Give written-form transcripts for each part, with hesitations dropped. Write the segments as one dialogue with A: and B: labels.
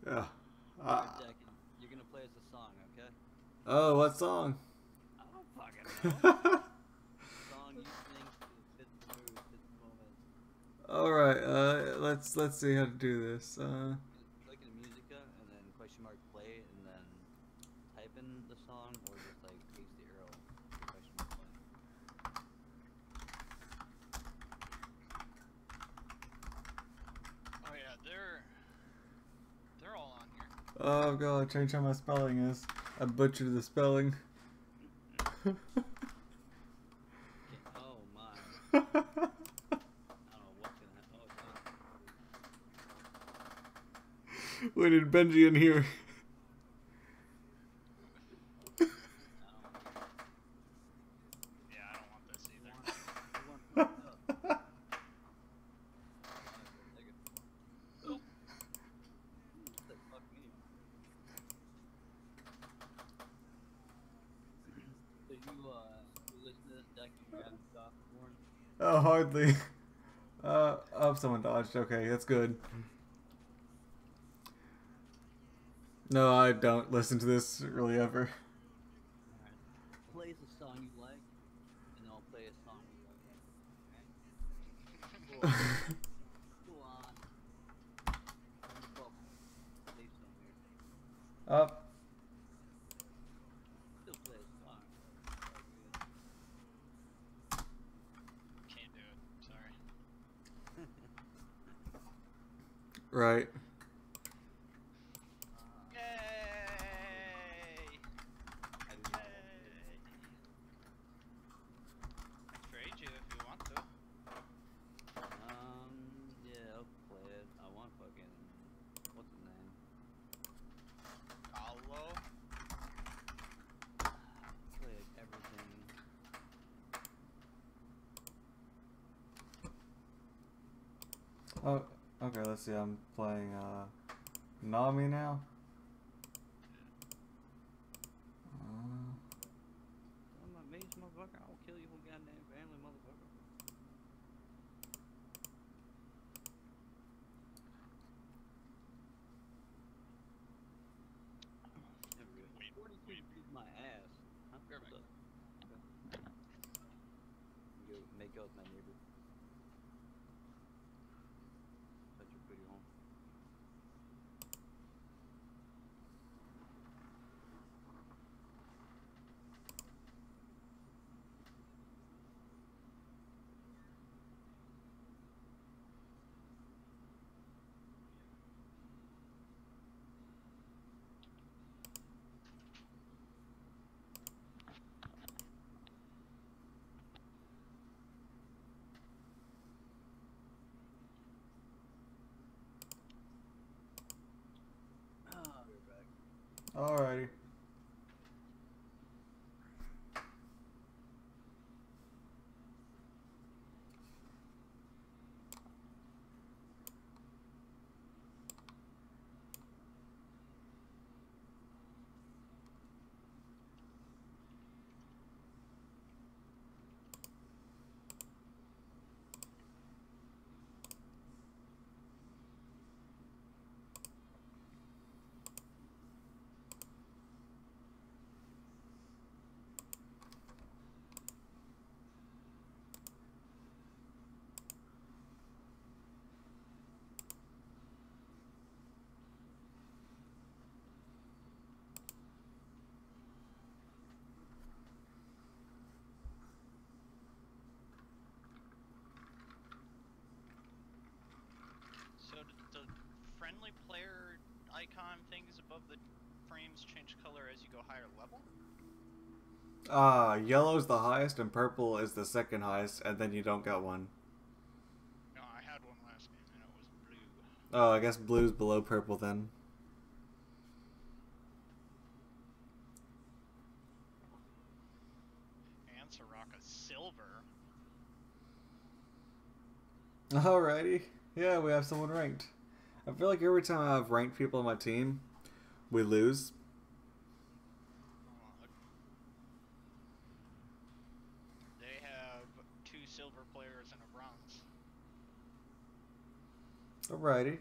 A: Yeah.
B: Alright, Jack, you're gonna play us a song, okay?
A: Oh, what song?
B: I don't fucking know. Song you think fits the mood, fits the moment.
A: All right. Let's see how to do this.
B: Click in Musica and then question mark play and then type in the song or just like paste the arrow to question mark play.
C: Oh yeah, they're all on here.
A: Oh god, change how my spelling is. I butchered the spelling.
B: Oh my. I don't know what's gonna happen. Oh, it's
A: We need Benji in here.
B: I don't want to.
C: Yeah, I don't want this either.
B: You want fucked up. Alright, we'll take it. Oh, said fuck me. So you listen to this deck and you haven't stopped this morning?
A: Oh, hardly. Oh, someone dodged. Okay, that's good. No, I don't listen to this really ever.
B: Alright. Plays a song you like, and I'll play a song you like. Alright? Cool. Cool on. Wonderful. Safe zone here.
A: Up.
B: Still play a song. All good.
C: Can't do it. Sorry.
A: Right.
C: Yay!
B: I do not want to.
C: Yay! I can trade you if you want to.
B: Yeah, I'll play it. I want fucking. What's his name?
C: Hello?
B: Play like everything.
A: Oh, okay. Let's see. I'm playing Nami now.
B: I'm a mage motherfucker. I'll kill your whole goddamn family, motherfucker. There we go.
C: Wait,
B: 42
C: wait.
B: beat my ass. Huh?
C: You're
B: What's
C: right.
B: up? Okay. Go make out with my neighbor. Such a pretty home. Ah, we're back.
A: Alrighty.
C: So the friendly player icon things above the frames change color as you go higher level?
A: Yellow's the highest and purple is the second highest, and then you don't get one.
C: No, I had one last game and it was blue.
A: Oh, I guess blue's below purple then.
C: And Soraka's silver.
A: Alrighty. Yeah, we have someone ranked. I feel like every time I have ranked people on my team, we lose.
C: They have 2 silver players and a bronze.
A: Alrighty.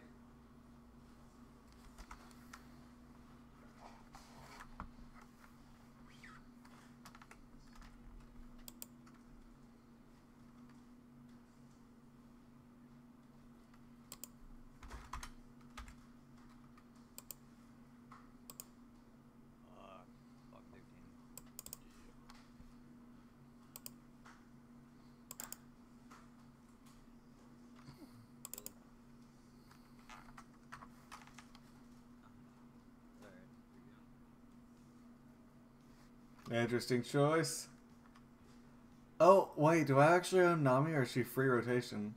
A: Interesting choice. Oh, wait, do I actually own Nami or is she free rotation?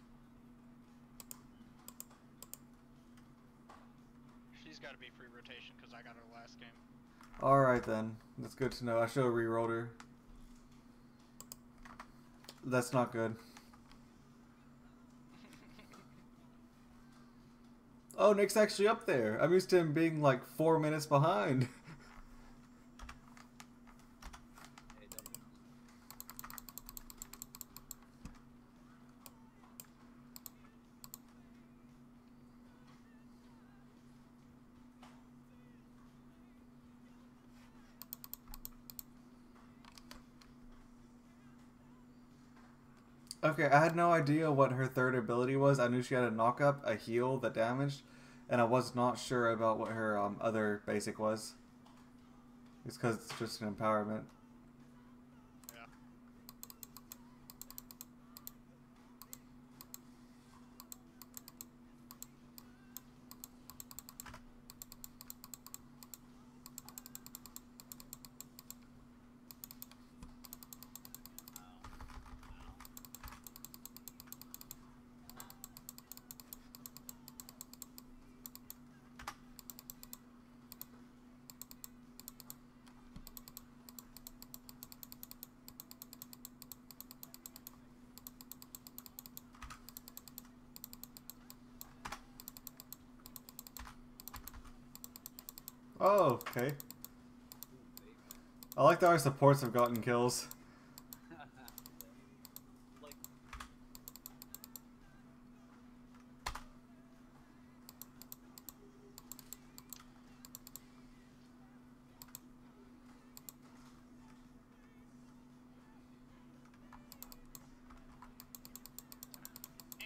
C: She's got to be free rotation because I got her last game.
A: Alright then. That's good to know. I should have re-rolled her. That's not good. Oh, Nick's actually up there. I'm used to him being like 4 minutes behind.
B: Hey, don't miss.
A: Okay, I had no idea what her third ability was. I knew she had a knock-up, a heal that damaged, and I was not sure about what her other basic was. It's because it's just an empowerment.
C: Yeah.
A: Oh, okay. I like that our supports have gotten kills.
B: Like,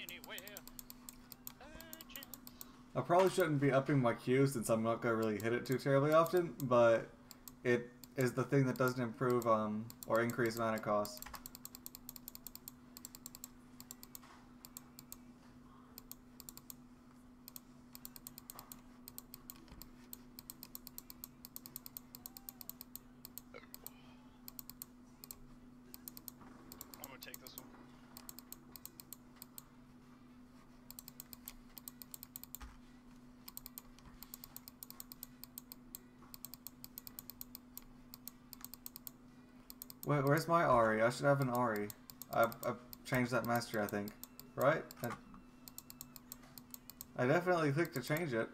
C: Anywhere. Legends.
A: I probably shouldn't be upping my Q since I'm not gonna really hit it too terribly often, but it is the thing that doesn't improve or increase mana cost.
C: I'm gonna take this one.
A: Wait, where's my Ari? I should have an Ari. I've changed that mastery, I think. Right? I definitely clicked to change it.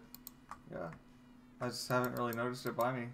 A: Yeah. I just haven't really noticed it by me.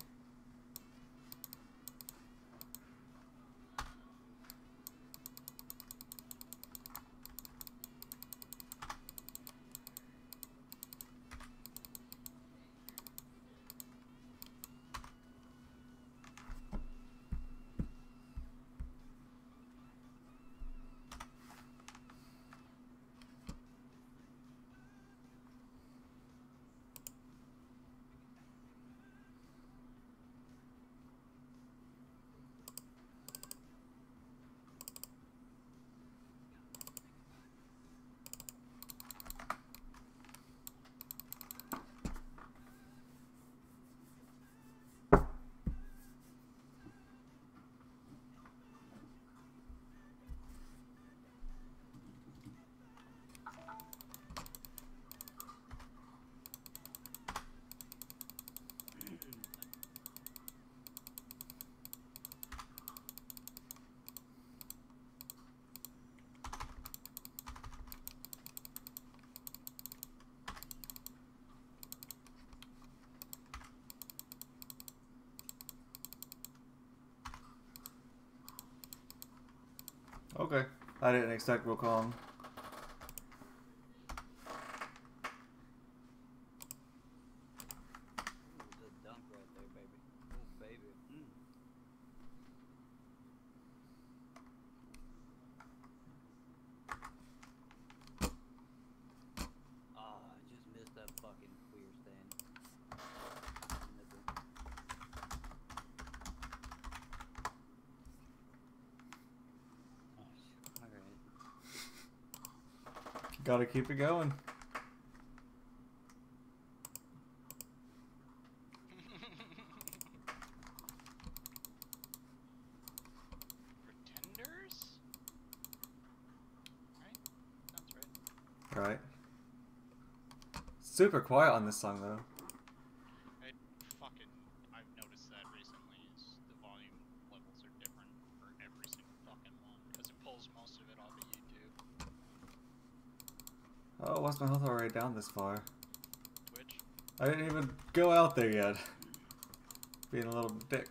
A: Okay. I didn't expect we'll call him.
B: ooh, the dunk right there, baby. Oh, baby. Ah, I just missed that fucking queer stand. Nipple. Oh, alright.
A: Gotta keep it going. super quiet on this song though.
C: I've noticed that recently. Is the volume levels are different for every single fucking one because it pulls most of it off of YouTube.
A: Oh, why's my health already down this far?
C: Twitch.
A: I didn't even go out there yet. Being a little dick.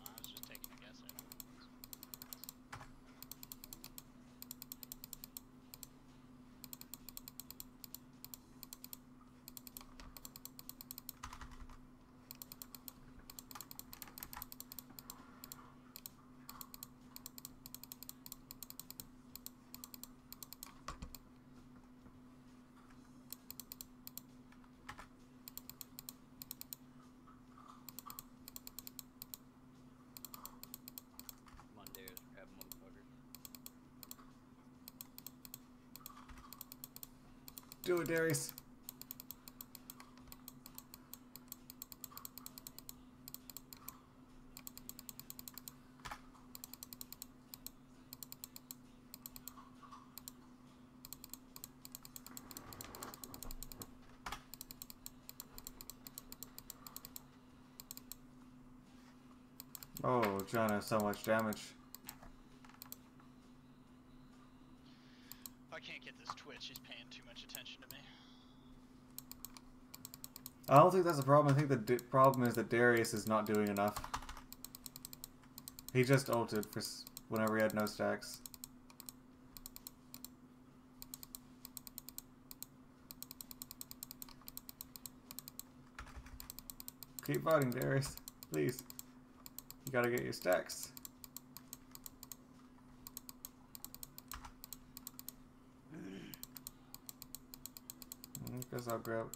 C: I was just taking a guess at it.
B: Come on, Darius, grab motherfucker.
A: Do it, Darius. Oh, John has so much damage.
C: I can't get this Twitch. He's paying too much attention to me.
A: I don't think that's a problem. I think the problem is that Darius is not doing enough. He just ulted for whenever he had no stacks. Keep fighting, Darius. Please. You gotta get your stacks. I guess I'll grab.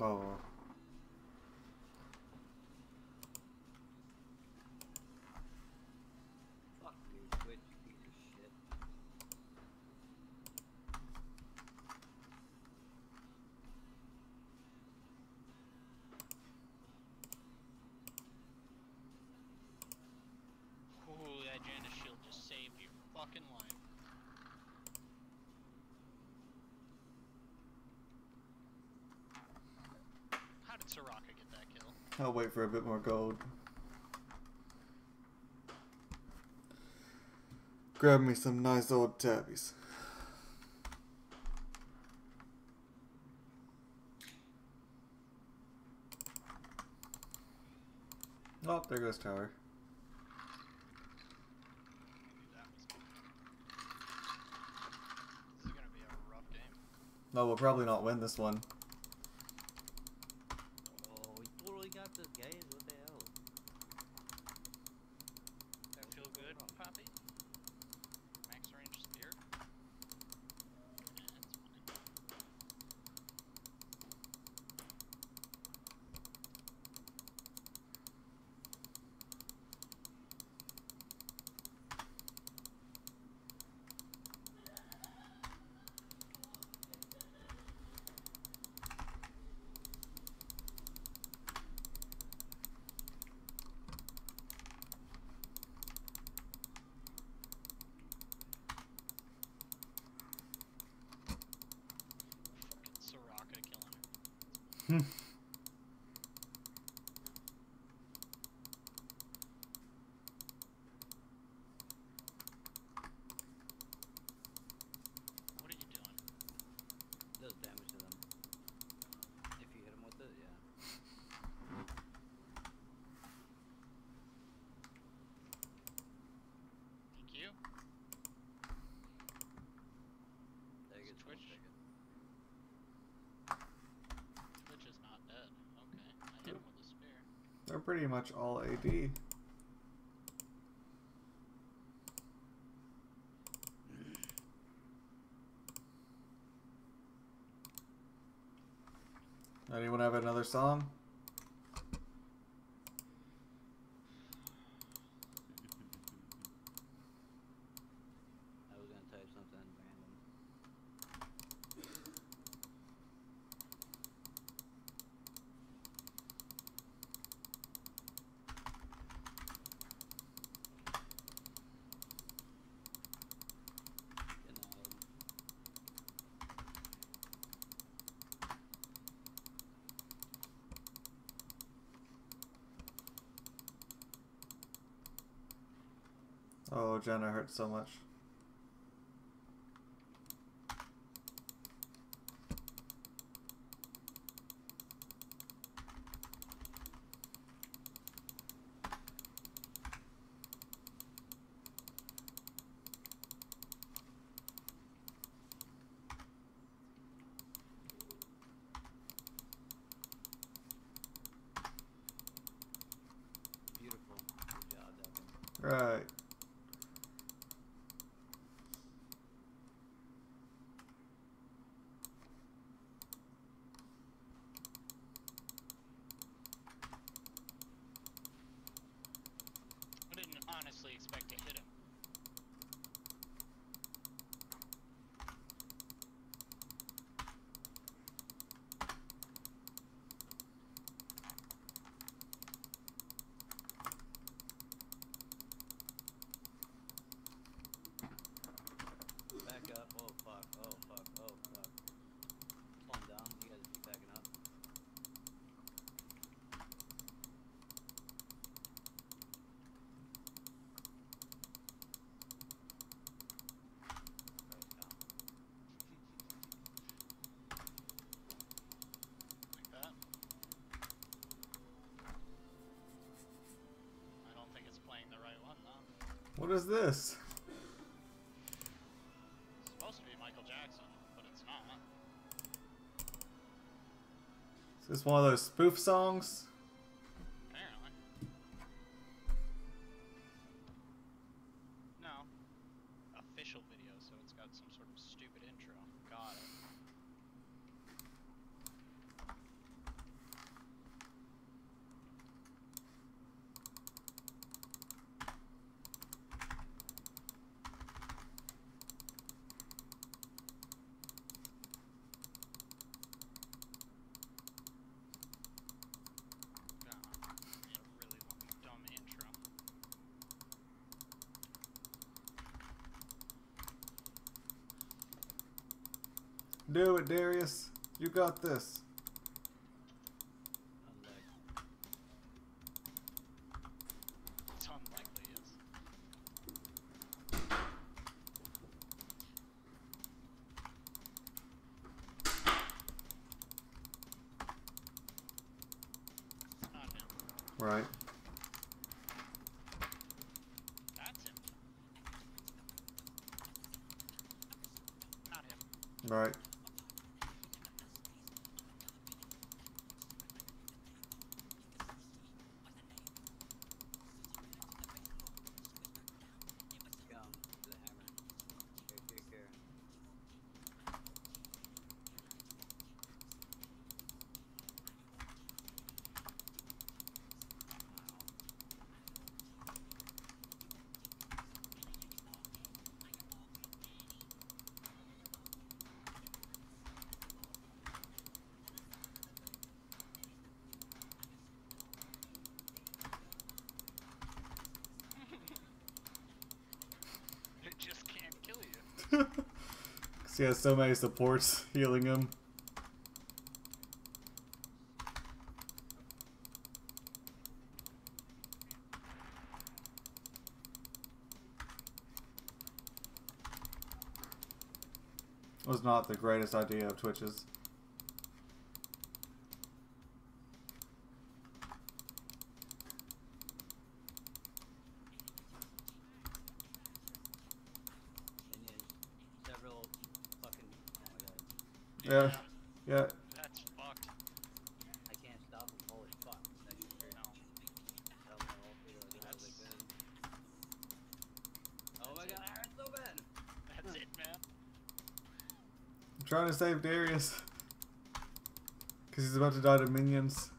A: Oh.
B: Fuck, dude, Twitch, you piece of shit.
C: Ooh, that Janus shield just saved your fucking life. How did Soraka get that kill?
A: I'll wait for a bit more gold. Grab me some nice old tabbies. Oh, there goes tower.
C: That was good. This is gonna be a rough game.
A: No, we'll probably not win this one.
B: Oh, we totally got this, guys. What the hell?
C: That feel good, Poppy? Max range spear? Yeah, that's fine. Fucking Soraka killing her. What are you doing?
B: Does damage to them. If you hit them with it, yeah.
C: Thank you.
B: There you
C: Is
B: go,
C: Twitch?
B: take it.
C: Twitch is not dead. Okay, I hit him with a spear.
A: They're pretty much all AD. Anyone have another song?
B: I was gonna type something random.
A: Oh, Jenna hurts so much.
B: Beautiful. Good job, Devin.
A: Right.
C: I didn't honestly expect to hit him.
B: Back up. Oh fuck. Oh fuck. Oh fuck. Calm down. You guys keep backing up.
C: Like that. I don't think it's playing the right one, though.
A: What is this?
C: It's supposed to be Michael Jackson, but it's not.
A: Is this one of those spoof songs?
C: Apparently. No. Official video, so it's got some sort of stupid intro. Got it. Really dumb intro.
A: Do it, Darius. You got this.
C: It's unlikely, yes. Not him.
A: Right.
C: That's him. Not him.
A: Right.
B: Come to the hammer. Here.
C: It just can't kill you.
A: Because he has so many supports healing him. Was not the greatest idea of Twitch's.
B: And there's several fucking. Oh my god.
A: Yeah. Yeah.
C: That's fucked.
B: I can't stop him. Holy fuck. That just hurt.
C: No.
B: Tell me all three of those as I could. Oh my god, I hurt so bad.
C: That's it, man.
A: I'm trying to save Darius. Because Because he's about to die to minions.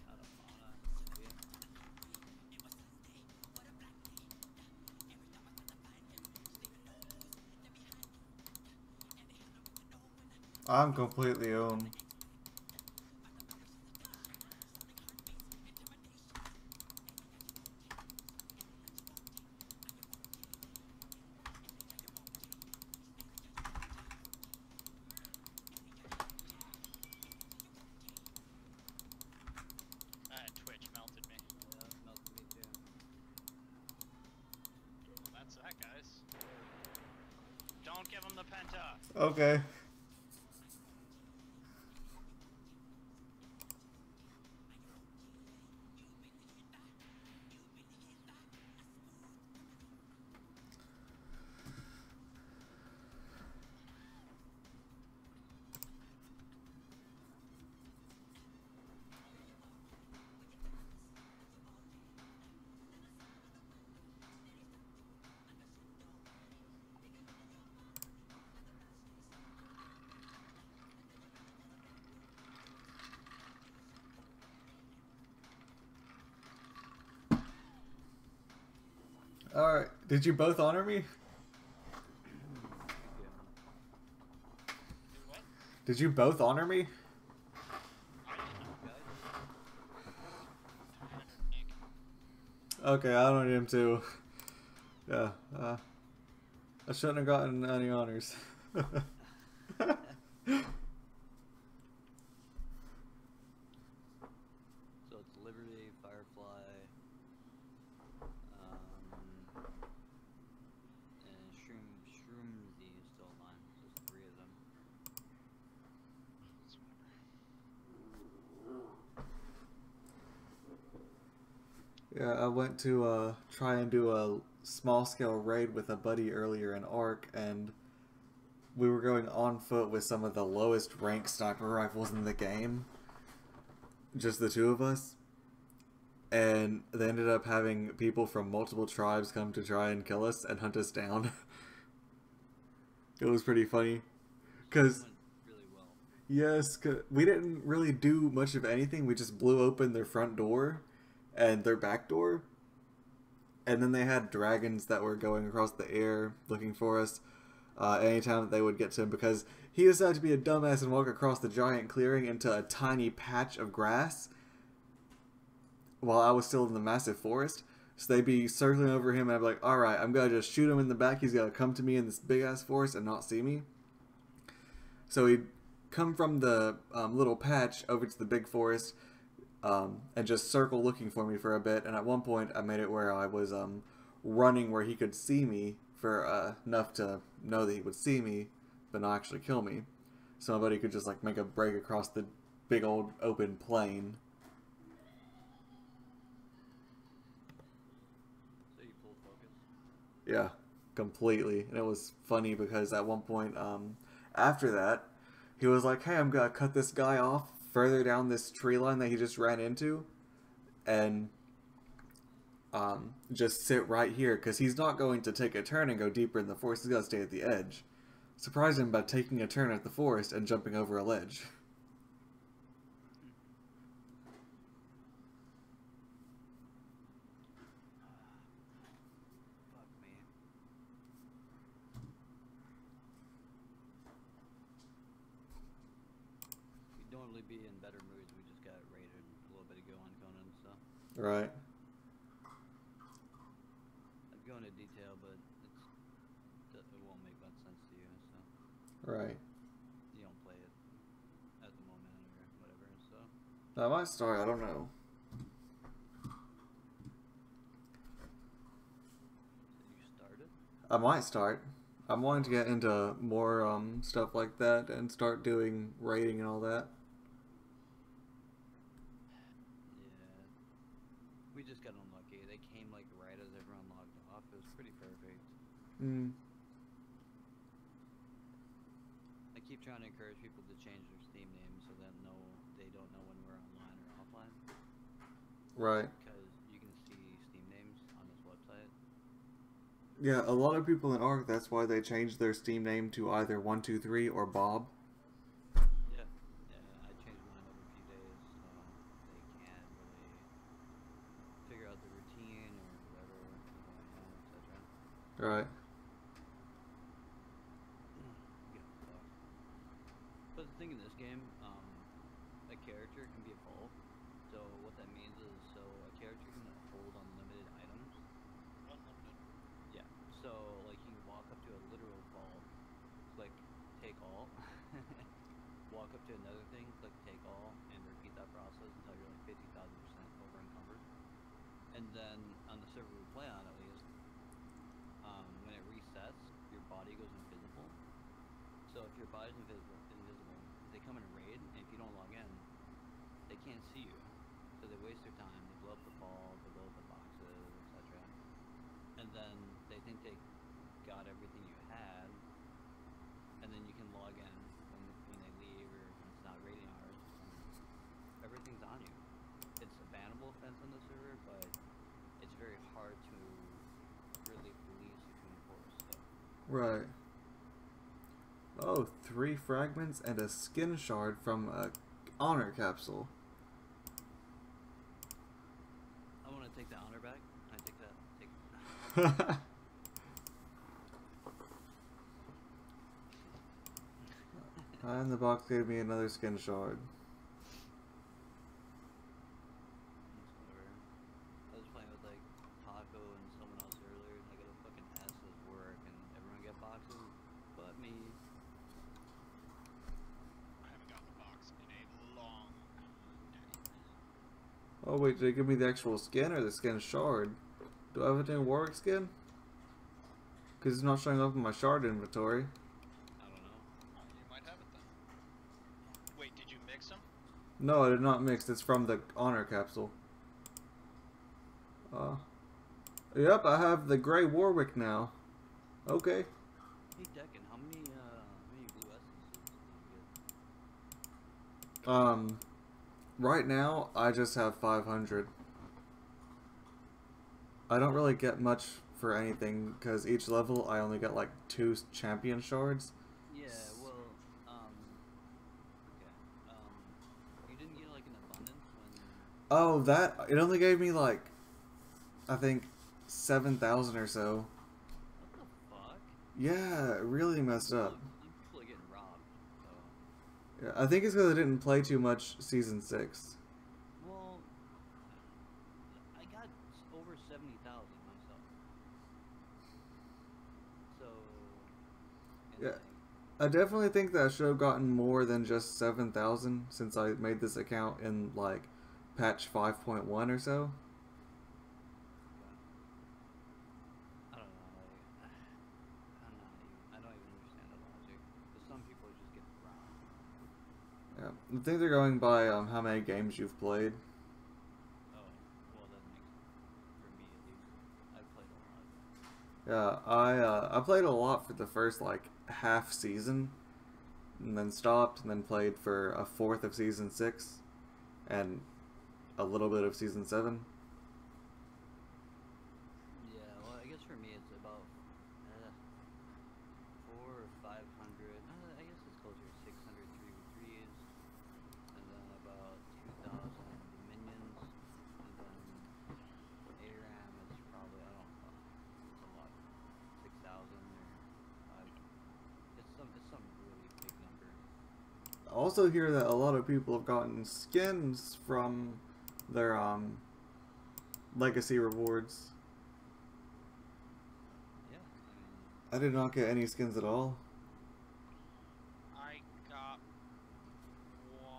B: Out of mana. Yeah.
A: I'm completely owned.
C: Twitch melted me.
B: Yeah, it melted me too.
C: Well, that's that, guys. Don't give him the penta.
A: Okay. Alright. Did you both honor me?
B: Yeah.
C: Do what?
A: Did you both honor me?
C: I didn't.
B: Guys,
A: Okay, I honored him too. Yeah. I shouldn't have gotten any honors.
B: so it's Liberty, Firefly, and Shroomzy is still online. So there's 3 of them.
C: It's whatever.
A: Yeah, I went to try and do a small scale raid with a buddy earlier in Ark, and we were going on foot with some of the lowest rank sniper rifles in the game. Just the 2 of us. And they ended up having people from multiple tribes come to try and kill us and hunt us down. It was pretty funny. Because,
B: Went really well.
A: yes, 'cause we didn't really do much of anything. We just blew open their front door and their back door. And then they had dragons that were going across the air looking for us anytime that they would get to him, because he decided to be a dumbass and walk across the giant clearing into a tiny patch of grass while I was still in the massive forest. So they'd be circling over him, and I'd be like, alright, I'm going to just shoot him in the back. He's got to come to me in this big-ass forest and not see me. So he'd come from the little patch over to the big forest and just circle looking for me for a bit. And at one point, I made it where I was running where he could see me for enough to know that he would see me, but not actually kill me. So my buddy could just like make a break across the big old open plain.
B: So you full focus.
A: Yeah, completely. And it was funny because at one point, after that, he was like, hey, I'm gonna cut this guy off further down this tree line that he just ran into, and just sit right here, because he's not going to take a turn and go deeper in the forest. He's gonna stay at the edge. Surprised him by taking a turn at the forest and jumping over a ledge.
B: Fuck me. We'd normally be in better moods. We just got raided a little bit ago on Conan, so
A: Right.
B: I'd go into detail, but it won't make much sense to you. So
A: Right.
B: you don't play it at the moment or whatever. So
A: I might start, I don't know.
B: you started.
A: I might start. I'm wanting to get into more stuff like that and start doing raiding and all that.
B: Yeah, we just got unlucky. They came like right as everyone logged off. It was pretty perfect.
A: Mm.
B: I keep trying to encourage people to change their Steam names so that they don't know when we're online or offline.
A: Right.
B: Because you can see Steam names
A: Yeah, a lot of people in ARC, that's why they changed their Steam name to either 123 or Bob.
B: Yeah, I changed mine every few days, so they can't really figure out the routine or whatever, etc.
A: Right.
B: But the thing in this game, a character can be evolved. So what that means is, a character can hold unlimited items.
C: Unlimited.
B: Yeah. So like you can walk up to a literal vault, click take all, walk up to another thing, click take all, and repeat that process until you're like 50,000% over encumbered. And then on the server we play on, at least, when it resets, your body goes invisible. So if your body's invisible, they come in a raid, and if you don't log in, they can't see you. So they waste their time, they blow up the ball, they blow up the boxes, etc. And then they think they got everything you had, and then you can log in when they leave or when it's not raiding hours, and everything's on you. It's a bannable offense on the server, but it's very hard to really police or to enforce stuff.
A: Right. Oh, 3 fragments and a skin shard from a honor capsule.
B: I want to take the honor back. I take that.
A: And the box gave me another skin shard.
B: Whatever. I was playing with like Taco and someone else earlier, and I got a fucking ass's work, and everyone get boxes, but me.
C: I haven't gotten a box in a long time.
A: Oh wait, did it give me the actual skin or the skin shard? Do I have a new Warwick skin? Because it's not showing up in my shard inventory.
B: I don't know.
C: You might have it then. Wait, did you mix them?
A: No, I did not mix. It's from the honor capsule. Yep, I have the gray Warwick now. Okay.
B: Hey Decken, how many blue essences do you get?
A: Right now, I just have 500. I don't really get much for anything, because each level I only get like 2 champion shards.
B: Yeah, well, okay. You didn't get like an abundance when...
A: Oh, that, it only gave me like, I think, 7,000 or so.
B: What the fuck?
A: Yeah, it really messed up.
B: Some people are getting robbed, so...
A: Yeah, I think it's because I didn't play too much Season 6.
B: Well, I got over 70,000 myself. So...
A: Yeah.
B: like,
A: I definitely think that I should have gotten more than just 7,000 since I made this account in like patch 5.1 or so.
B: I don't know, like, I don't even understand the logic. Because some people just get robbed.
A: Yeah, I think they're going by how many games you've played.
B: Oh, well that makes, for me at least, I've played a lot.
A: Yeah, I played a lot for the first like half season, and then stopped, and then played for a fourth of Season 6, and a little bit of Season 7.
B: Yeah, well, I guess for me it's about 400 or 500. I guess it's closer to 600 3v3s, and then about 2,000 dominions, and then ARAM is probably, I don't know, it's a lot, 6,000 or 5. It's some really big number.
A: I also hear that a lot of people have gotten skins from their legacy rewards.
B: Yeah,
A: I did not get any skins at all.
C: I got one.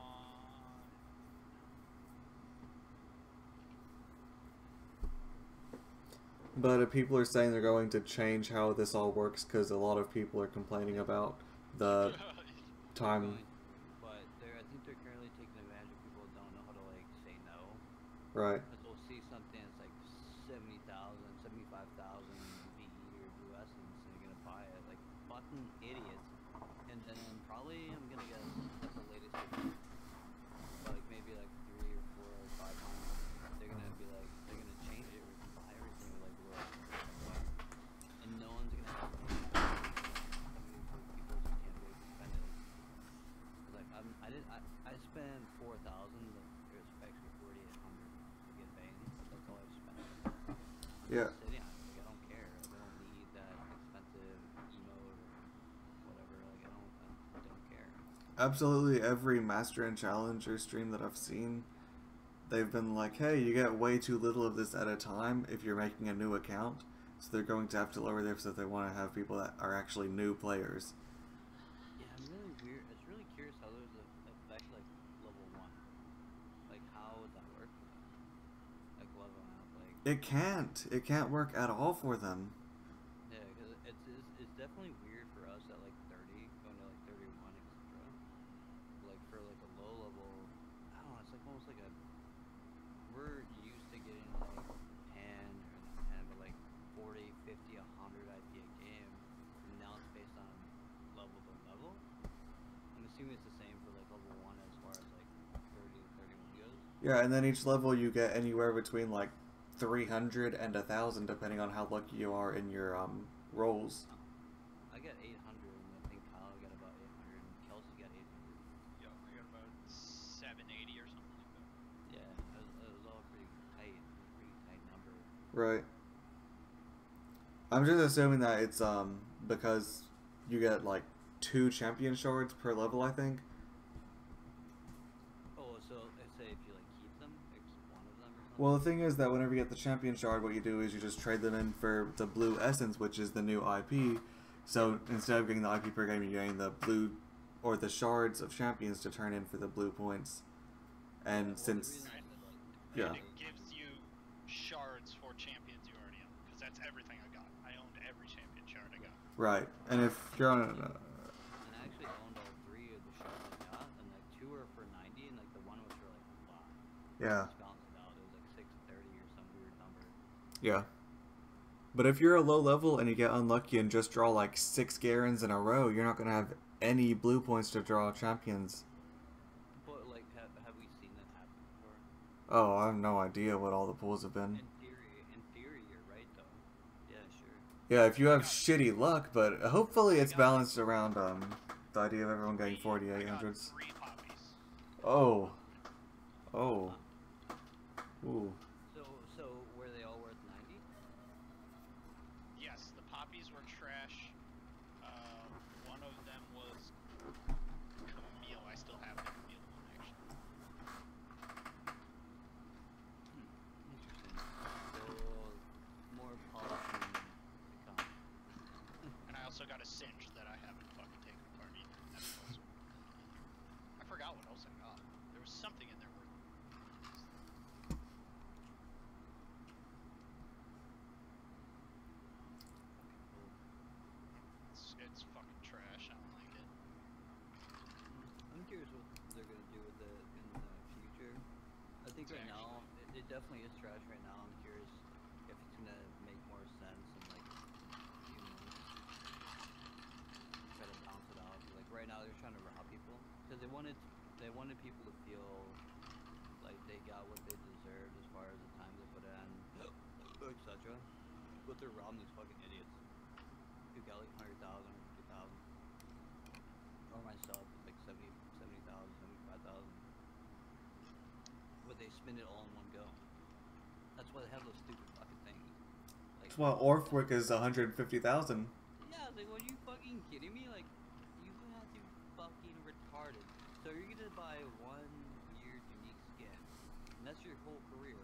A: But people are saying they're going to change how this all works because a lot of people are complaining about the time.
B: But I think they're currently taking advantage of people who don't know how to like say no.
A: Right.
B: Because they'll see something that's like 70,000, 75,000 VE or blue essence, and you're gonna buy it like fucking idiots. And then probably I'm gonna guess at the latest, like maybe like 3 or 4 or 5 months, they're gonna be like they're gonna change it. We can buy everything with like blue essence. And
A: Yeah.
B: just sitting on it. Like, I don't care. Like, I don't need that expensive emote or whatever. Like, I don't care.
A: Absolutely every Master and Challenger stream that I've seen, they've been like, hey, you get way too little of this at a time if you're making a new account. So they're going to have to lower theirs if they want to have people that are actually new players.
B: Yeah, I'm really weird. It's really curious how those affect like level 1. Like, how would that work for them? Like leveling up, like.
A: It can't. It can't work at all for them.
B: Yeah, because it's definitely weird for us at like 30, going to like 31, etc. Like for like a low level, I don't know. It's like almost like a. We're used to getting like 10 or not 10, but like 40, 50, 100 IP a game. And now it's based on level to level. I'm assuming it's the same for like level 1 as far as like 30 to 31 goes.
A: Yeah, and then each level you get anywhere between like 300 and 1,000 depending on how lucky you are in your rolls.
B: I got 800, and I think Kyle got about 800, and Kelsey got 800.
C: Yeah, I got about 780 or something like that.
B: Yeah, it was all pretty tight. It was a pretty tight number.
A: Right. I'm just assuming that it's because you get like 2 champion shards per level, I think.
B: Oh, so let's say if you like keep them, it's one of them or something.
A: Well, the thing is that whenever you get the champion shard, what you do is you just trade them in for the blue essence, which is the new IP. So instead of getting the IP per game, you're getting the blue or the shards of champions to turn in for the blue points. And
B: Well,
A: since
B: the reason I said, like,
A: Yeah.
C: And it gives you shards for champions you already own, because that's everything I got. I owned every champion shard I got.
A: right, and if you're on
B: and I actually owned all 3 of the shards I got, and like 2 were for 90, and like the one was for like 5.
A: yeah,
B: Just balanced it out. It was like 630 or some weird number.
A: yeah. But if you're a low level and you get unlucky and just draw like 6 Garens in a row, you're not gonna have any blue points to draw champions.
B: But like, have we seen that happen before?
A: Oh, I have no idea what all the pools have been.
B: In theory, you're right though. Yeah, sure.
A: Yeah, if you have shitty luck, but hopefully it's balanced around the idea of everyone getting
C: I got
A: 4800s.
C: 3 poppies.
A: Oh. Oh. Ooh.
B: So were they all worth 90?
C: Yes, the poppies were trash. One of them was Camille. I still have the Camille one, actually.
B: Interesting. So more polishing to come.
C: And I also got a Singe that I haven't fucking taken apart either. That's also I forgot what else I got. There was something in there worth. It's fucking trash. I don't like it.
B: I'm curious what they're gonna do with it in the future. I think right now it definitely is trash right now. I'm curious if it's gonna make more sense and like try to balance it out. Like right now they're trying to rob people because they wanted people to feel like they got what they deserved as far as the time they put in, etc. But they're robbing these fucking idiots who got like 100,000 or 50,000. Or myself, like 70,000, 75,000. But they spend it all in one go. That's why they have those stupid fucking things. Like,
A: Well, Orfwick is 150,000.
B: yeah, like, what are you fucking kidding me? Like, you have to be fucking retarded. So you're gonna buy one weird, unique skin, and that's your whole career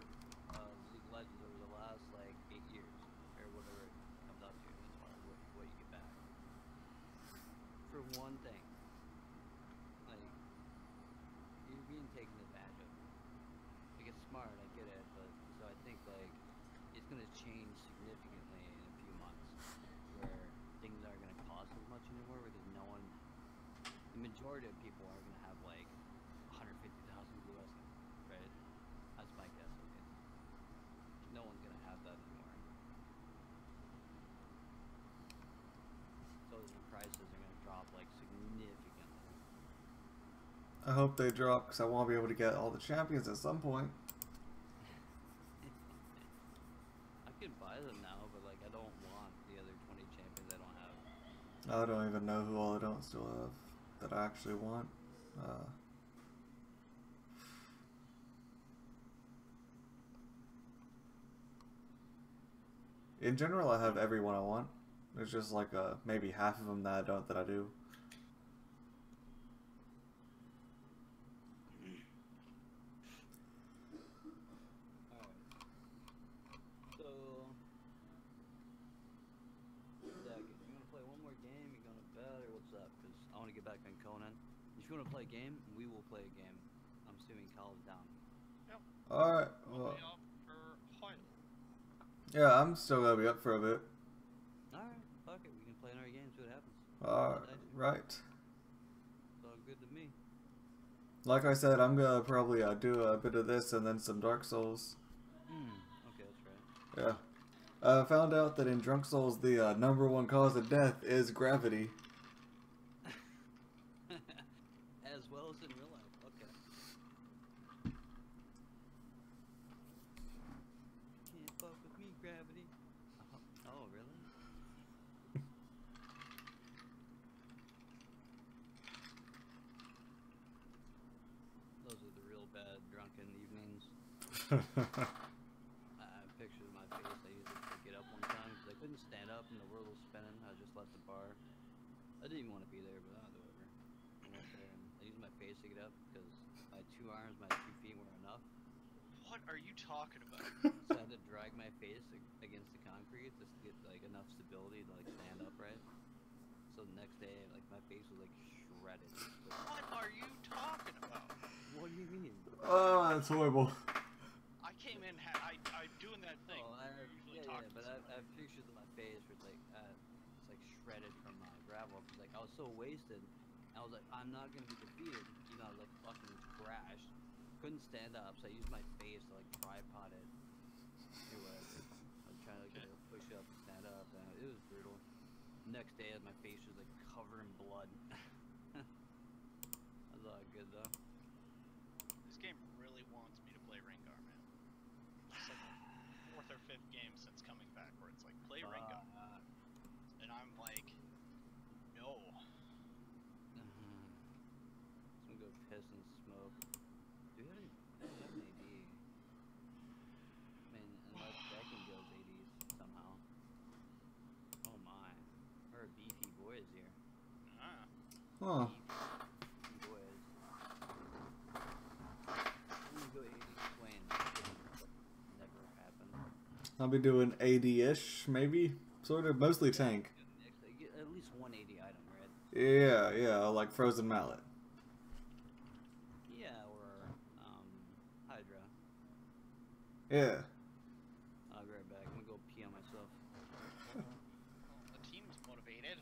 B: of League of Legends over the last, like, 8 years, or whatever it comes out to, as far as what you get back. For one thing. Like, you're being taken advantage of. Like, it's smart, I get it, but, so I think, like, it's gonna change significantly in a few months, where things aren't gonna cost as much anymore, because no one, the majority of people are gonna have, like, 150,000 blue essence, right? That's my guess, at least. No one's gonna have that anymore. So the prices are gonna drop, like, significantly.
A: I hope they drop because I want to be able to get all the champions at some point.
B: I could buy them now, but like I don't want the other 20 champions I don't have.
A: I don't even know who all I don't still have that I actually want. In general, I have every one I want. There's just like maybe half of them that I don't that I do.
B: Alright. So, Zach, if you want to play one more game, you going to bed or what's up? Because I want to get back on Conan. If you want to play a game, we will play a game. I'm assuming Cal is down.
C: Yep.
A: Alright,
C: We'll
A: well,
C: be up for a while.
A: yeah, I'm still gonna be up for a bit.
B: Alright, fuck it. We can play another game, see what happens.
A: Right.
B: It's all good to me.
A: Like I said, I'm gonna probably do a bit of this and then some Dark Souls.
B: Okay, that's right.
A: Yeah. I found out that in Drunk Souls, the #1 cause of death is gravity.
B: As well as in real life. Okay. Can't fuck with me, gravity. Oh, really? Those are the real bad drunken evenings. I have pictures of my face. I used it to get up one time because I couldn't stand up and the world was spinning. I just left the bar. I didn't even want to be there, but whatever. I went there and I used my face to get up because my 2 arms, my 2 feet weren't enough.
C: What are you talking about?
B: So I had to drag my face against the concrete just to get like enough stability to like stand upright. So the next day, like my face was like shredded.
C: What are you talking about?
B: What do you mean?
A: Oh, that's horrible.
C: I came in, I'm doing that thing.
B: Oh,
C: where you usually talk to
B: but I
C: someone.
B: have pictures of my face where it's like shredded from gravel. Cause like I was so wasted. I was like, I'm not gonna be defeated. You know, I was like fucking crashed. Couldn't stand up, so I used my face to like tripod it. Or whatever. I was trying to like, push up and stand up, and it was brutal. Next day, my face was like covered in blood. That was all good though.
C: This game really wants me to play Rengar, man. It's like the 4th or 5th game since coming back where it's like, play Rengar. And I'm like, no.
B: I'm gonna go piss and smoke. Do we have any? I don't have an AD. I mean, unless Becky goes ADs somehow. Oh my. We're a beefy boys here.
C: Ah.
A: Huh.
B: Beefy boys. I'm gonna go AD Swain. Never happened.
A: I'll be doing AD-ish, maybe? Sort of. Mostly tank.
B: Get at least one AD item, right?
A: Yeah, like Frozen Mallet.
B: Yeah, or Hydra.
A: Yeah.
B: I'll be right back. I'm gonna go pee on myself.
C: Well, the team's motivated.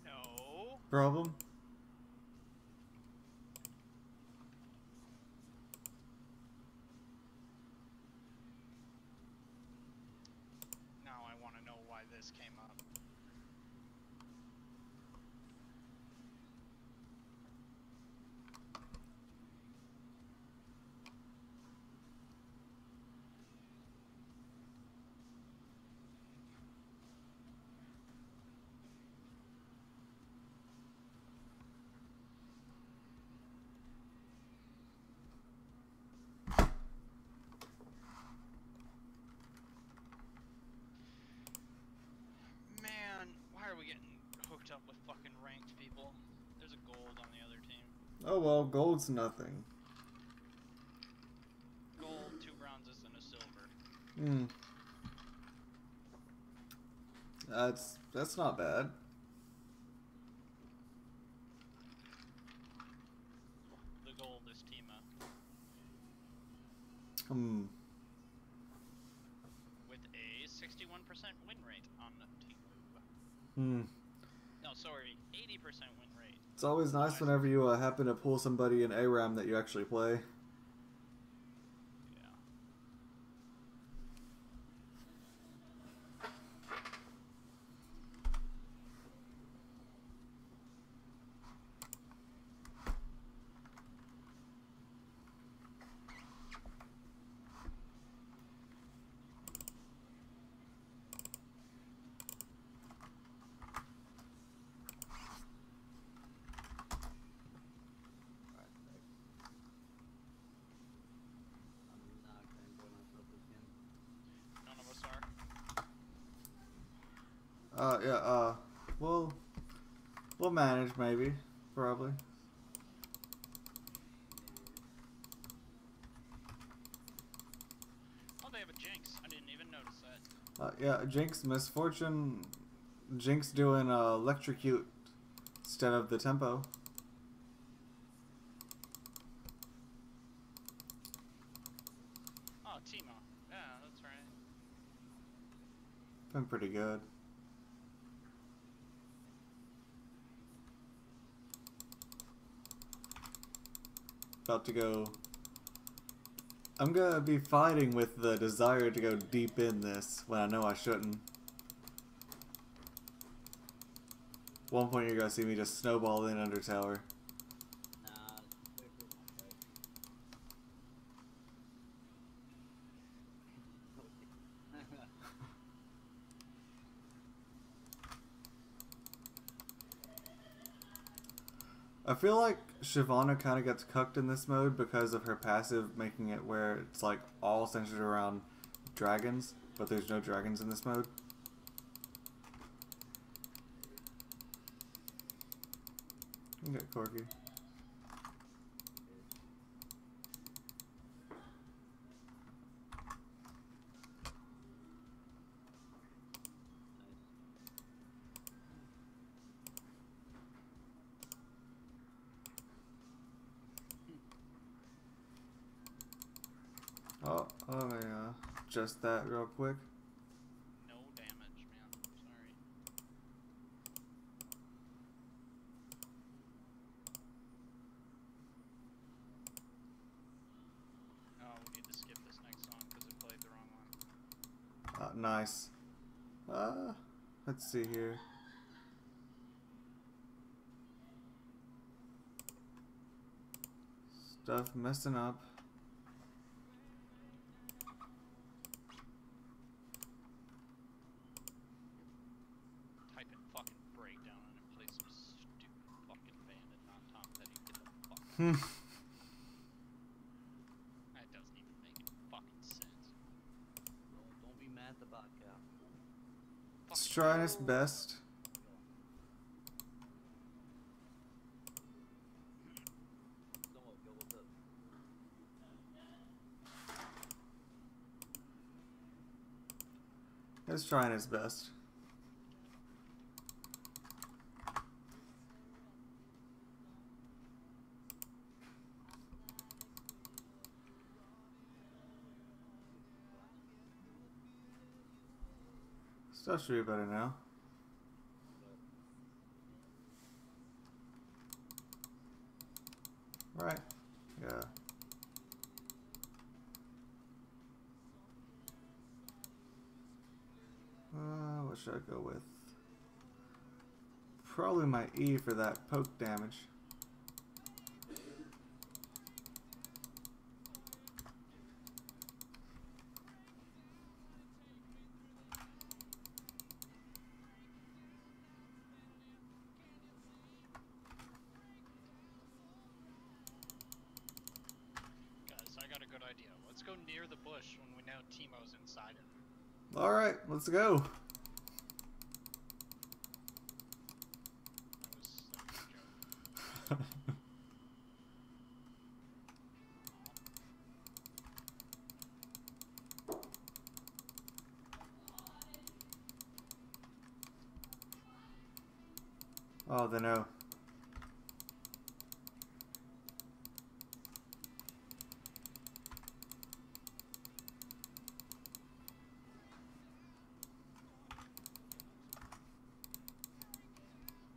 C: No.
A: Problem?
C: Now I want to know why this came up. gold on the other team.
A: Oh well, gold's nothing.
C: Gold, 2 bronzes, and a silver.
A: Hmm. That's not bad.
C: The gold is Tima.
A: Hmm.
C: With a 61% win rate on Timu.
A: Hmm.
C: No, sorry, 80% win rate.
A: It's always nice whenever you happen to pull somebody in ARAM that you actually play.
C: Yeah.
B: I'm not gonna enjoy myself this game.
C: None of us are.
A: Yeah, we'll manage maybe. Probably.
C: Oh, they have a Jinx. I didn't even notice that.
A: Yeah, Jinx, Misfortune. Jinx doing electrocute instead of the tempo.
C: Oh, Timo. Yeah, that's right.
A: Been pretty good. About to go. I'm gonna be fighting with the desire to go deep in this when I know I shouldn't. One point you're gonna see me just snowball in under tower.
B: Nah, wait for my fight.
A: I feel like Shyvana kind of gets cucked in this mode because of her passive making it where it's like all centered around dragons, but there's no dragons in this mode. You can get Corky. Oh, let me adjust that real quick.
C: No damage, man. Sorry. Oh, we need to skip this next song because we played the wrong one.
A: Nice. Let's see here. Stuff messing up.
C: Type in fucking breakdown and play some stupid fucking bandit on top that he get the fuck. That doesn't even make any fucking sense.
B: Don't be mad at the bot cow.
A: It's trying its best.
B: Somewhat, yo, what's up?
A: It's trying its best. Stuff should be better now. Right. Yeah. What should I go with? Probably my E for that poke damage.
C: Guys, I got a good idea. Let's go near the bush when we know Timo's inside it.
A: Alright, let's go.
C: That was a joke.
A: Oh, they know.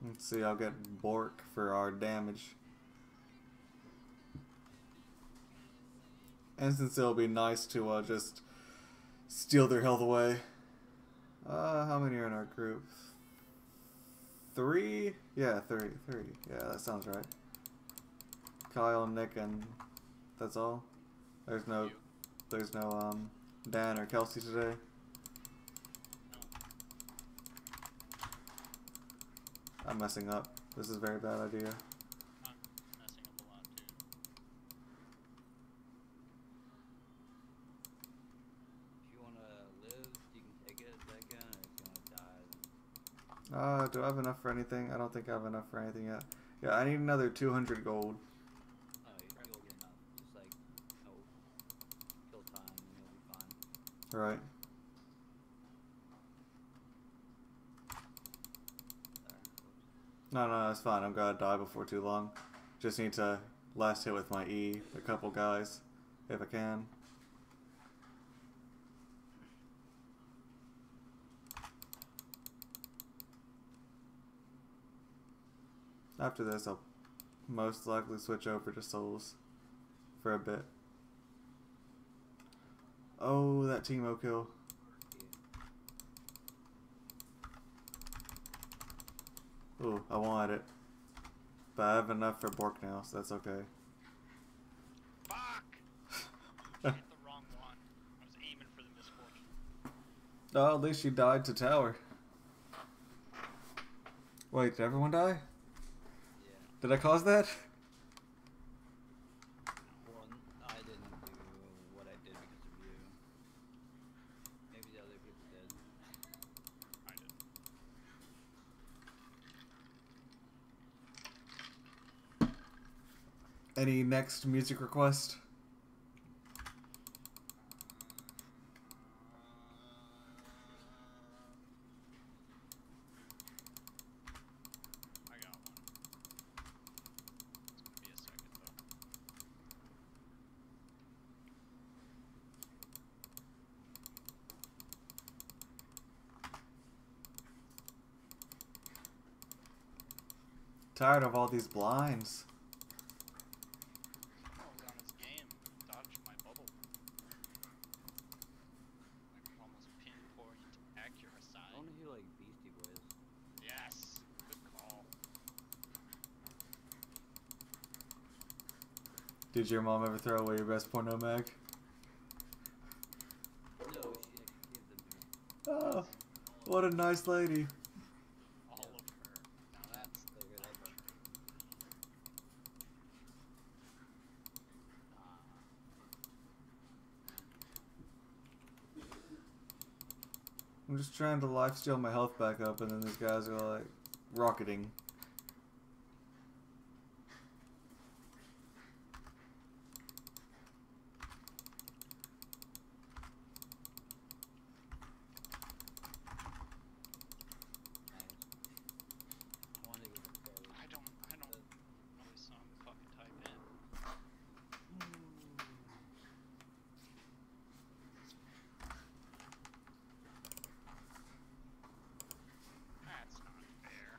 A: Let's see, I'll get Bork for our damage. And since it'll be nice to just steal their health away. How many are in our group? 3? Yeah, 3. Yeah, that sounds right. Kyle, Nick, and that's all. There's no Dan or Kelsey today. I'm messing up. This is a very bad idea.
C: I'm messing up a lot too.
B: If you wanna live, you can take it, Becca, and if you wanna die, then...
A: Do I have enough for anything? I don't think I have enough for anything yet. Yeah, I need another 200 gold.
B: Oh, you'll get enough. Just like, no, kill time, and you'll be fine.
A: Right. No, it's fine. I'm gonna die before too long. Just need to last hit with my E a couple guys, if I can. After this, I'll most likely switch over to Souls for a bit. Oh, that Teemo kill. Ooh, I wanted it. But I have enough for Bork now, so that's okay.
C: Fuck! I hit the wrong one. I was aiming for the misfortune.
A: Oh, at least you died to tower. Wait, did everyone die?
B: Yeah.
A: Did I cause that?
B: Well, I didn't do what I did because of you. Maybe the other people did.
C: I did.
A: Any next music request?
C: I got one. It's gonna be a second though.
A: Tired of all these blinds.
C: Oh, I was on his game. Dodged my bubble. Like almost pinpoint accuracy.
B: I wanna hear like Beastie Boys.
C: Yes. Good call.
A: Did your mom ever throw away your best porno mag?
B: No, she actually gave them to me.
A: Oh, what a nice lady.
C: All of her. Now that's the
B: Figured out that.
A: I'm just trying to lifesteal my health back up, and then these guys are like rocketing.
B: I wanna get the code.
C: I don't know what song to fucking type in. That's not fair.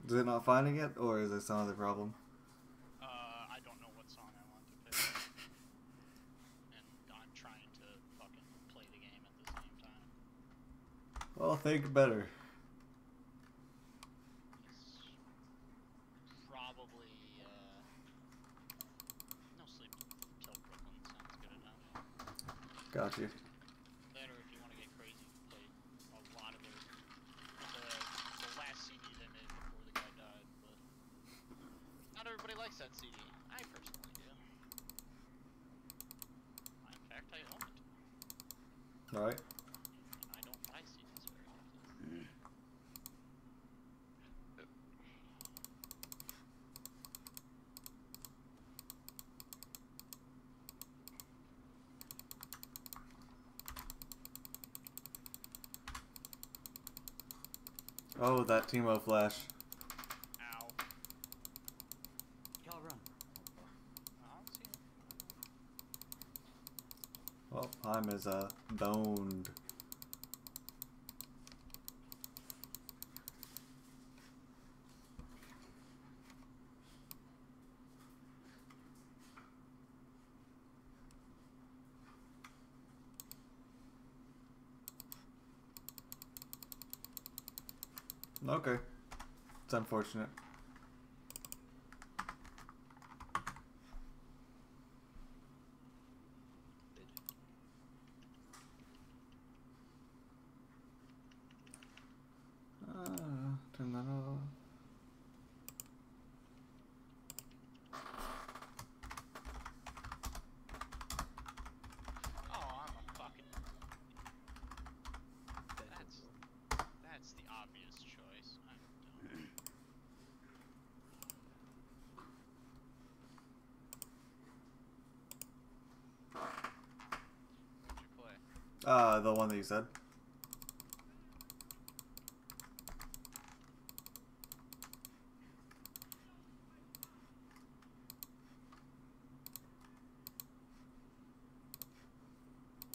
A: Is it not finding it, or is it some other problem?
C: I don't know what song I want to pick. And I'm trying to fucking play the game at the same time.
A: Well, think better.
C: It's probably, No Sleep Till Brooklyn sounds good enough.
A: Got you.
C: Better if you want to get crazy, play a lot of the last CD they made before the guy died, but not everybody likes that CD. I personally do. In fact, I own it.
A: Alright.
C: And I don't buy CDs very often.
A: Oh, that Teemo flash.
C: Ow.
B: Y'all run.
C: I'll see.
A: Well, Heim is boned. Okay. It's unfortunate. Turn that off.
C: Oh, I'm a fucking. That's the obvious choice. I'm dumb. What'd you play?
A: The one that you said.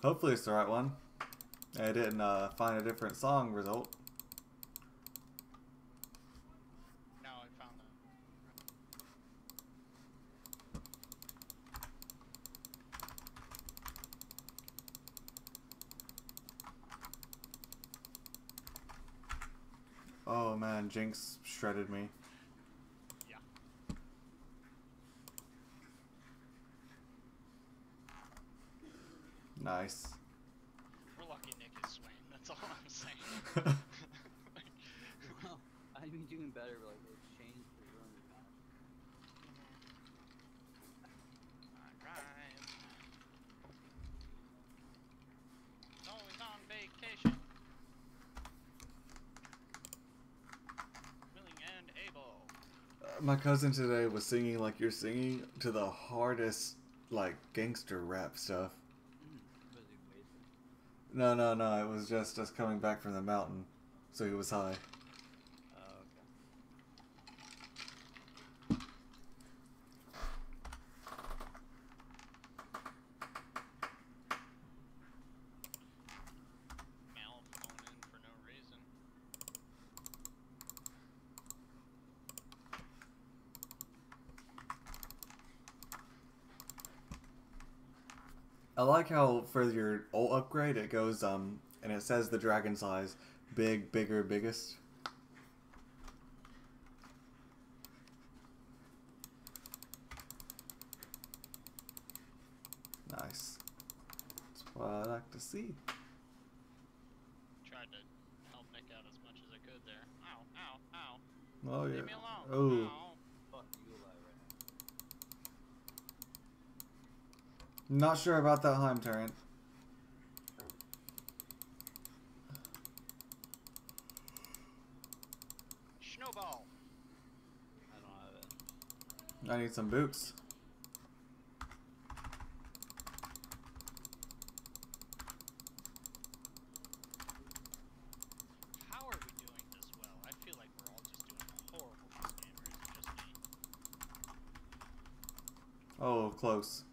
A: Hopefully it's the right one. I didn't find a different song result.
C: No, I found that.
A: Oh man, Jinx shredded me.
C: Yeah.
A: Nice.
C: We're lucky Nick is Swain. That's all I'm saying.
B: Well, I'd be doing better, but like it changed the room match.
C: Alright. Always on vacation. Willing and able.
A: My cousin today was singing like you're singing to the hardest, like, gangster rap stuff.
B: Was he wasted?
A: No, it was just us coming back from the mountain, so he was high.
B: Oh, okay.
C: Mal phone in for no reason.
A: I like how for your ult upgrade it goes, and it says the dragon size. Big, bigger, biggest. Nice. That's what I like to see.
C: Tried to help Nick out as much as I could there. Ow, ow, ow.
A: Oh yeah.
C: Leave me alone.
A: Oh.
C: Ow.
B: Fuck you, Eli, right
A: Not sure about that Heim turret.
C: Snowball.
B: now. I don't have it.
A: I need some boots.
C: How are we doing this well? I feel like we're all just doing horrible this game, or is it just me?
A: Oh, close.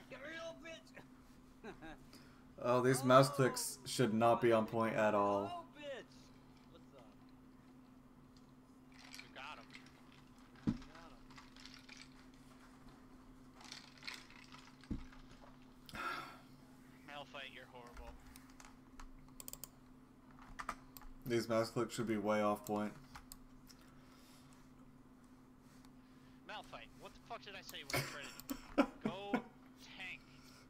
B: Get real, bitch!
A: Oh, these mouse clicks should not be on point at all.
B: Oh, bitch! What's up?
C: We got him.
B: We got him.
C: Malphite, you're horrible.
A: These mouse clicks should be way off point.
C: Malphite, what the fuck did I say when I tried to go tank?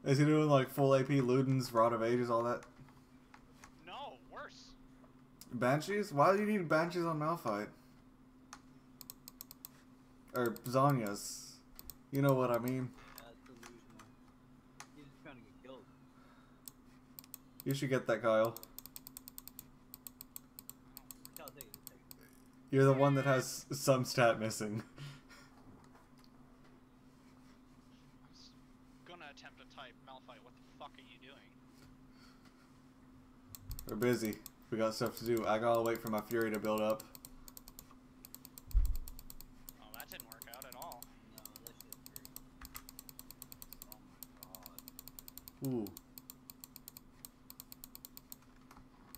A: Is he doing like full AP Ludens, Rod of Ages, all that?
C: No, worse.
A: Banshees? Why do you need Banshees on Malphite? Or Zonia's. You know what I mean.
B: That's delusional. He's just trying to get killed.
A: You should get that, Kyle.
B: I'll take it. Take it.
A: You're the one that has some stat missing.
C: I was gonna attempt to type
A: We're busy. We got stuff to do. I gotta wait for my fury to build up.
C: Oh, that didn't work out at all.
B: No, that shit hurt. Oh my god.
A: Ooh.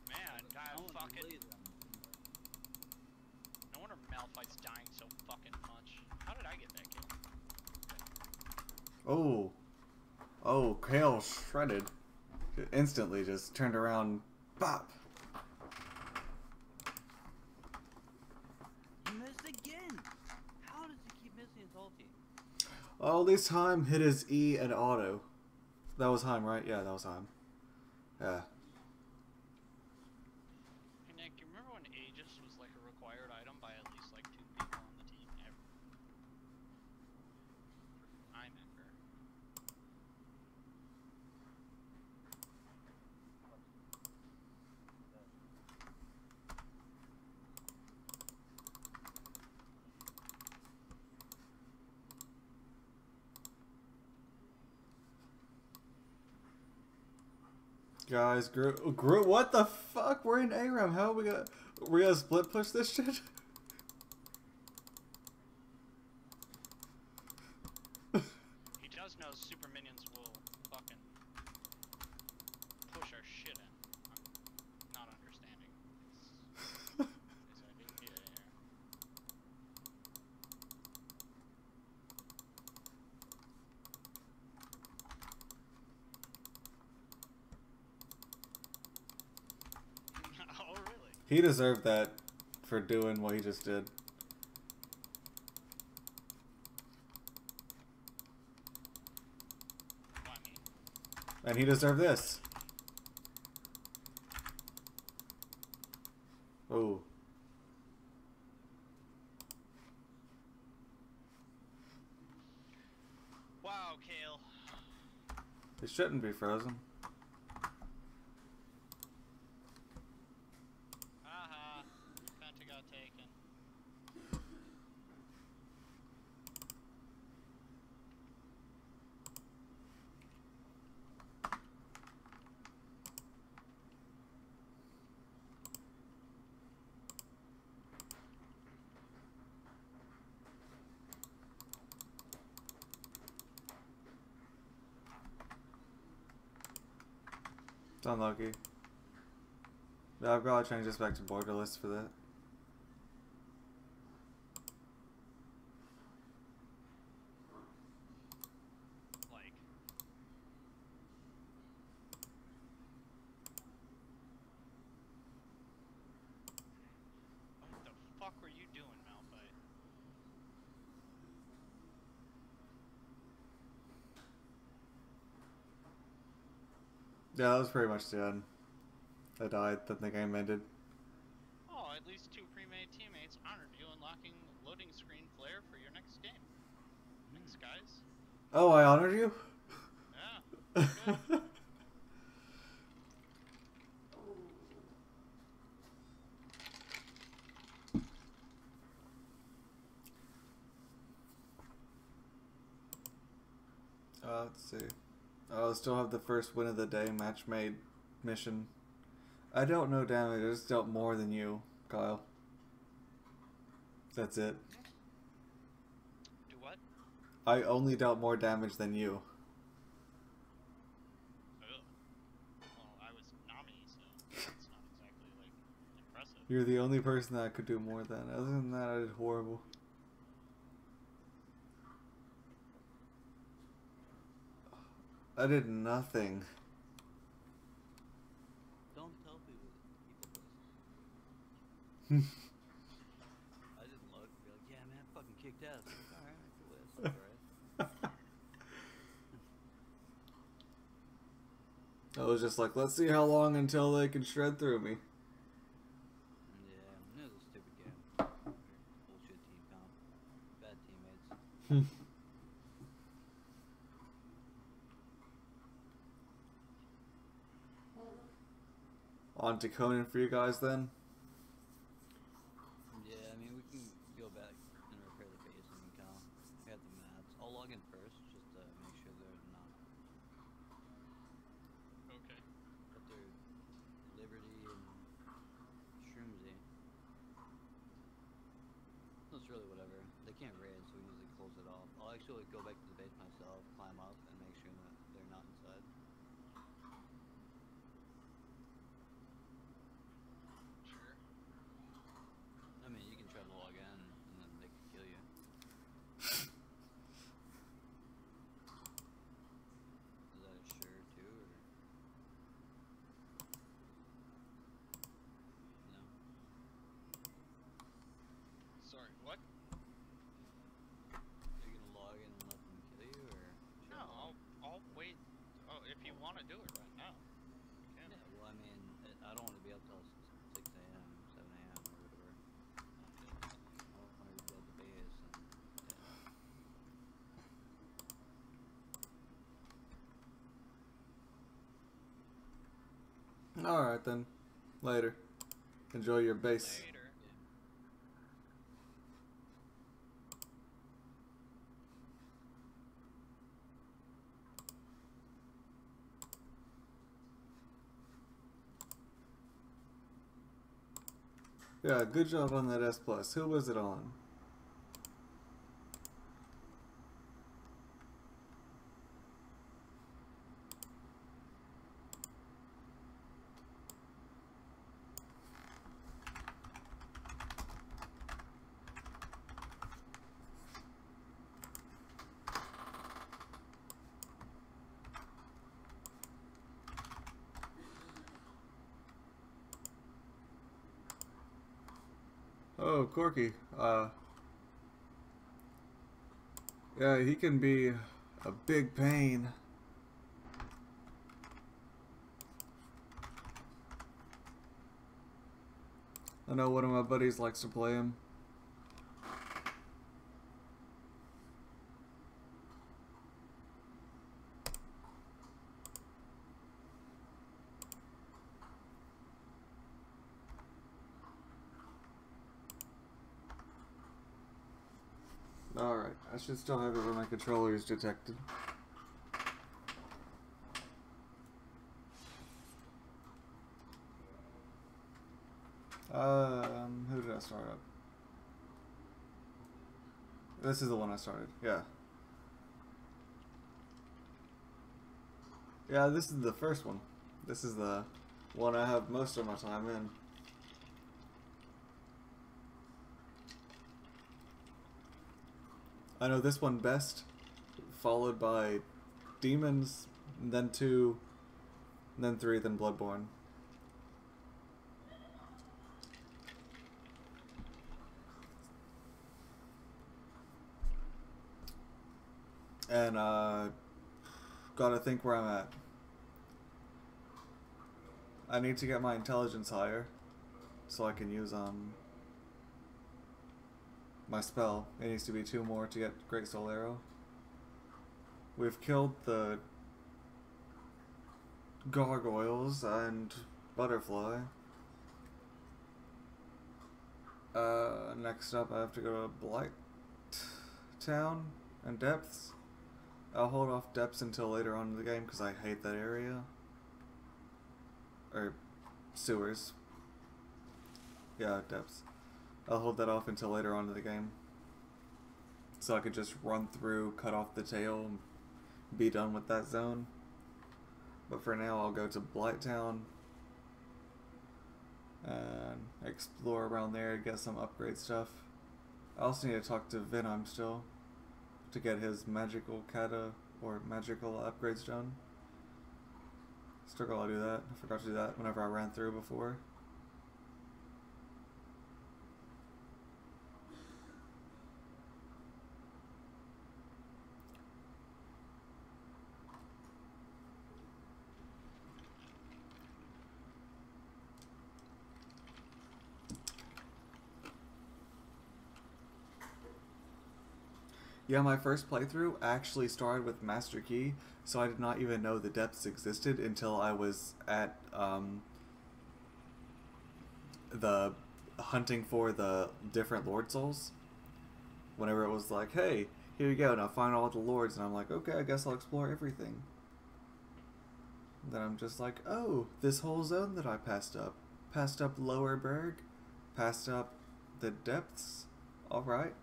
C: Man,
B: I want to
C: fucking...
B: delay them.
C: No wonder Malphite's dying so fucking much. How did I get that kill?
A: Oh. Oh, Kale shredded. Instantly just turned around. Bop.
B: You missed again! How does he keep missing his ulti?
A: Oh, this time hit his E and auto. That was Heim, right? Yeah, that was Heim. Yeah.
C: Hey Nick, you remember when Aegis was like a required item by at least like 2 people on the team ever? I remember.
A: Guys, Groot, what the fuck? We're in ARAM. How are we gonna split push this shit?
C: He does know super minions will fucking push our shit in. I'm not understanding. It's I didn't get it here. Oh really?
A: He deserved that for doing what he just did.
C: Why me?
A: And he deserved this. Oh.
C: Wow, Kale.
A: It shouldn't be frozen.
C: Haha. Penta got taken.
A: It's unlucky. Yeah, I've got to change this back to borderless for that.
C: Like. What the fuck were you doing, Malphite?
A: Yeah, that was pretty much the end. I died, then the game ended.
C: Oh, at least 2 pre-made teammates honored you, unlocking loading screen flare for your next game. Thanks, guys.
A: Oh, I honored you?
C: Yeah. Good.
A: Let's see. I'll still have the first win of the day, match made mission. I don't know damage, I just dealt more than you, Kyle. That's it.
C: Do what?
A: I only dealt more damage than you.
C: Ugh. Well, I was Nami, so that's not exactly, like, impressive.
A: You're the only person that could do more than. Other than that, I did horrible. I did nothing.
B: Don't tell people this. I didn't look. Be like, yeah, man, fucking kicked ass. Like, alright, cool. That's alright.
A: I was just like, let's see how long until they can shred through me.
B: Yeah, it was a stupid game. Bullshit team comp. Bad teammates.
A: On to Conan for you guys then.
B: Yeah, I mean, we can go back and repair the base and count. I got the mats. I'll log in first just to make sure they're not.
C: Okay.
B: That they're Liberty it's really whatever. They can't raid, so we usually close it off. I'll actually go back to the base myself, climb up, and make sure that they're not inside.
C: Sure.
B: I mean, you can try to log in, and then they can kill you. Is that a sure too, or no?
C: Sorry, what?
B: Are you gonna log in and let them kill you, or? should
C: No,
B: I log?
C: I'll wait. Oh, if you want to do it right now, you can.
B: Yeah, well, I mean, I don't want to be up till 6 a.m., 7 a.m., or whatever. I want to rebuild the base, and yeah.
A: Alright then. Later. Enjoy your base.
C: Later.
A: Yeah, good job on that S+. Who was it on? Oh, Corky. Yeah, he can be a big pain. I know one of my buddies likes to play him. Alright, I should still have it where my controller is detected. Who did I start up? This is the one I started, yeah. Yeah, this is the first one. This is the one I have most of my time in. I know this one best, followed by Demons, then 2, then 3, then Bloodborne. And gotta think where I'm at. I need to get my intelligence higher so I can use my spell. It needs to be 2 more to get Great Soul Arrow. We've killed the gargoyles and butterfly. Next up I have to go to Blight Town and Depths. I'll hold off Depths until later on in the game because I hate that area. Or sewers. Yeah, Depths. I'll hold that off until later on in the game. So I could just run through, cut off the tail, and be done with that zone. But for now I'll go to Blighttown and explore around there, get some upgrade stuff. I also need to talk to Venom still to get his magical kata or magical upgrades done. Still gotta do that. I forgot to do that whenever I ran through before. Yeah, my first playthrough actually started with Master Key, so I did not even know the depths existed until I was at the hunting for the different Lord Souls. Whenever it was like, hey, here you go, now find all the Lords, and I'm like, okay, I guess I'll explore everything. Then I'm just like, oh, this whole zone that I passed up. Passed up Lower Berg, passed up the depths, Alright.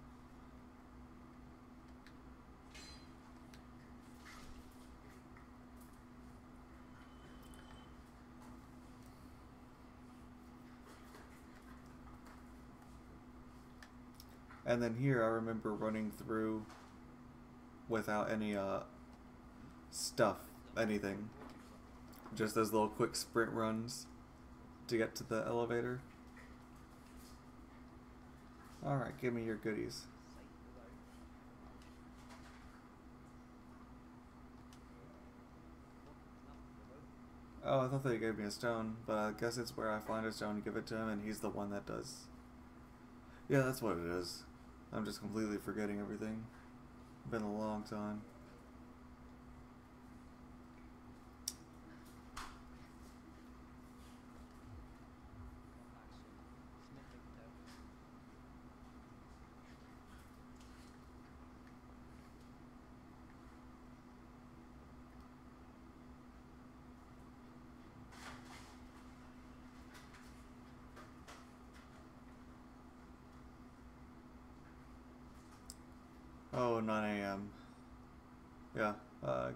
A: And then here I remember running through without any stuff, anything. Just those little quick sprint runs to get to the elevator. Alright, give me your goodies. Oh, I thought they gave me a stone, but I guess it's where I find a stone, give it to him, and he's the one that does. Yeah, that's what it is. I'm just completely forgetting everything. Been a long time. Oh, 9 a.m. Yeah,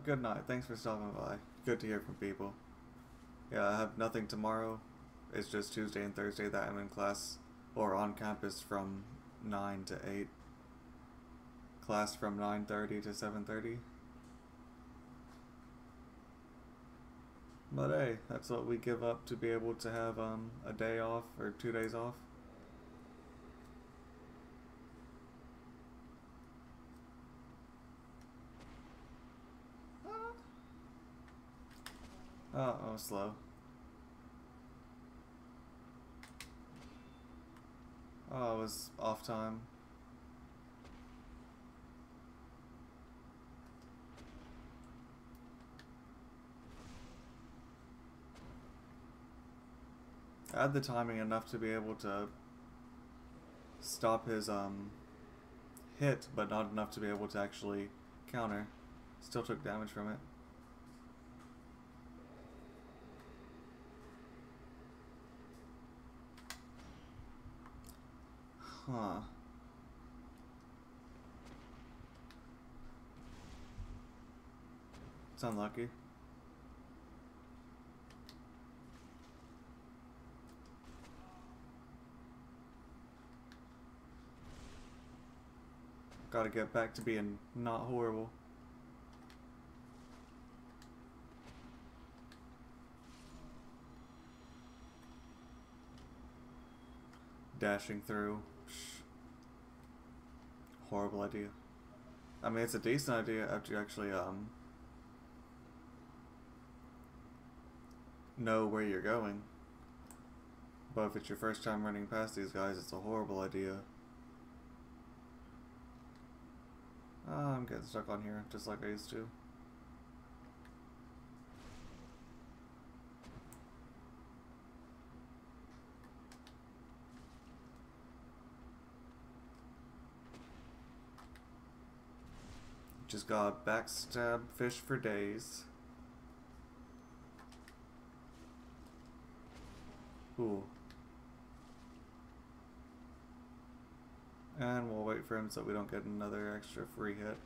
A: good night. Thanks for stopping by. Good to hear from people. Yeah, I have nothing tomorrow. It's just Tuesday and Thursday that I'm in class, or on campus from 9 to 8. Class from 9:30 to 7:30. But hey, that's what we give up to be able to have a day off, or 2 days off. Oh, slow. Oh, it was off time. I had the timing enough to be able to stop his hit, but not enough to be able to actually counter. Still took damage from it. Huh. It's unlucky. Gotta get back to being not horrible. Dashing through. Horrible idea. I mean, it's a decent idea after you actually know where you're going. But if it's your first time running past these guys, it's a horrible idea. I'm getting stuck on here, just like I used to. Just got backstab fish for days. Ooh. And we'll wait for him so we don't get another extra free hit.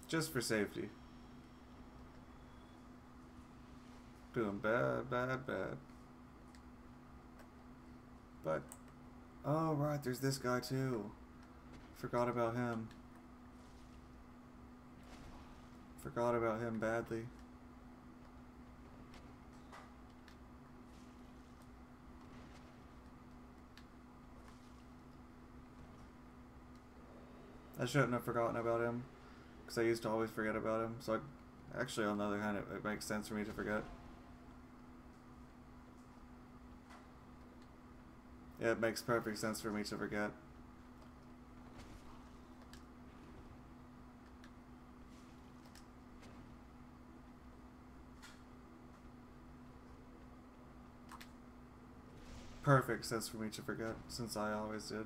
A: Just for safety. Doing bad, bad, bad. But, oh right, there's this guy too. Forgot about him. Forgot about him badly. I shouldn't have forgotten about him, because I used to always forget about him, so actually on the other hand it makes sense for me to forget. Yeah, it makes perfect sense for me to forget. Perfect sense for me to forget, since I always did.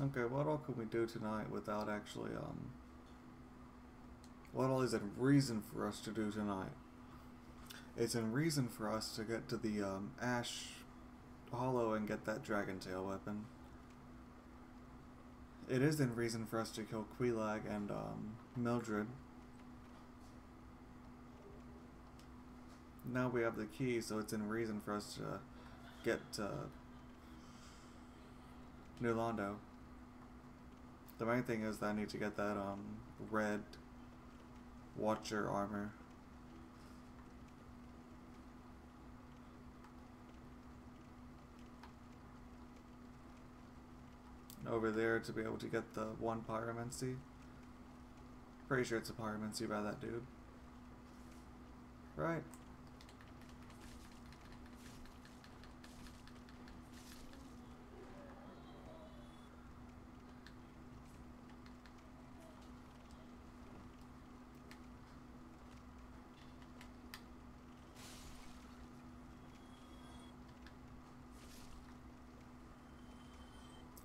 A: Okay, what all could we do tonight without actually, What all is a reason for us to do tonight? It's a reason for us to get to the Ash Hollow and get that Dragon Tail weapon. It is in reason for us to kill Quelaag and Mildred. Now we have the key, so it's in reason for us to get New Londo. The main thing is that I need to get that red Watcher armor. Over there to be able to get the one pyromancy. Pretty sure it's a pyromancy by that dude. Right.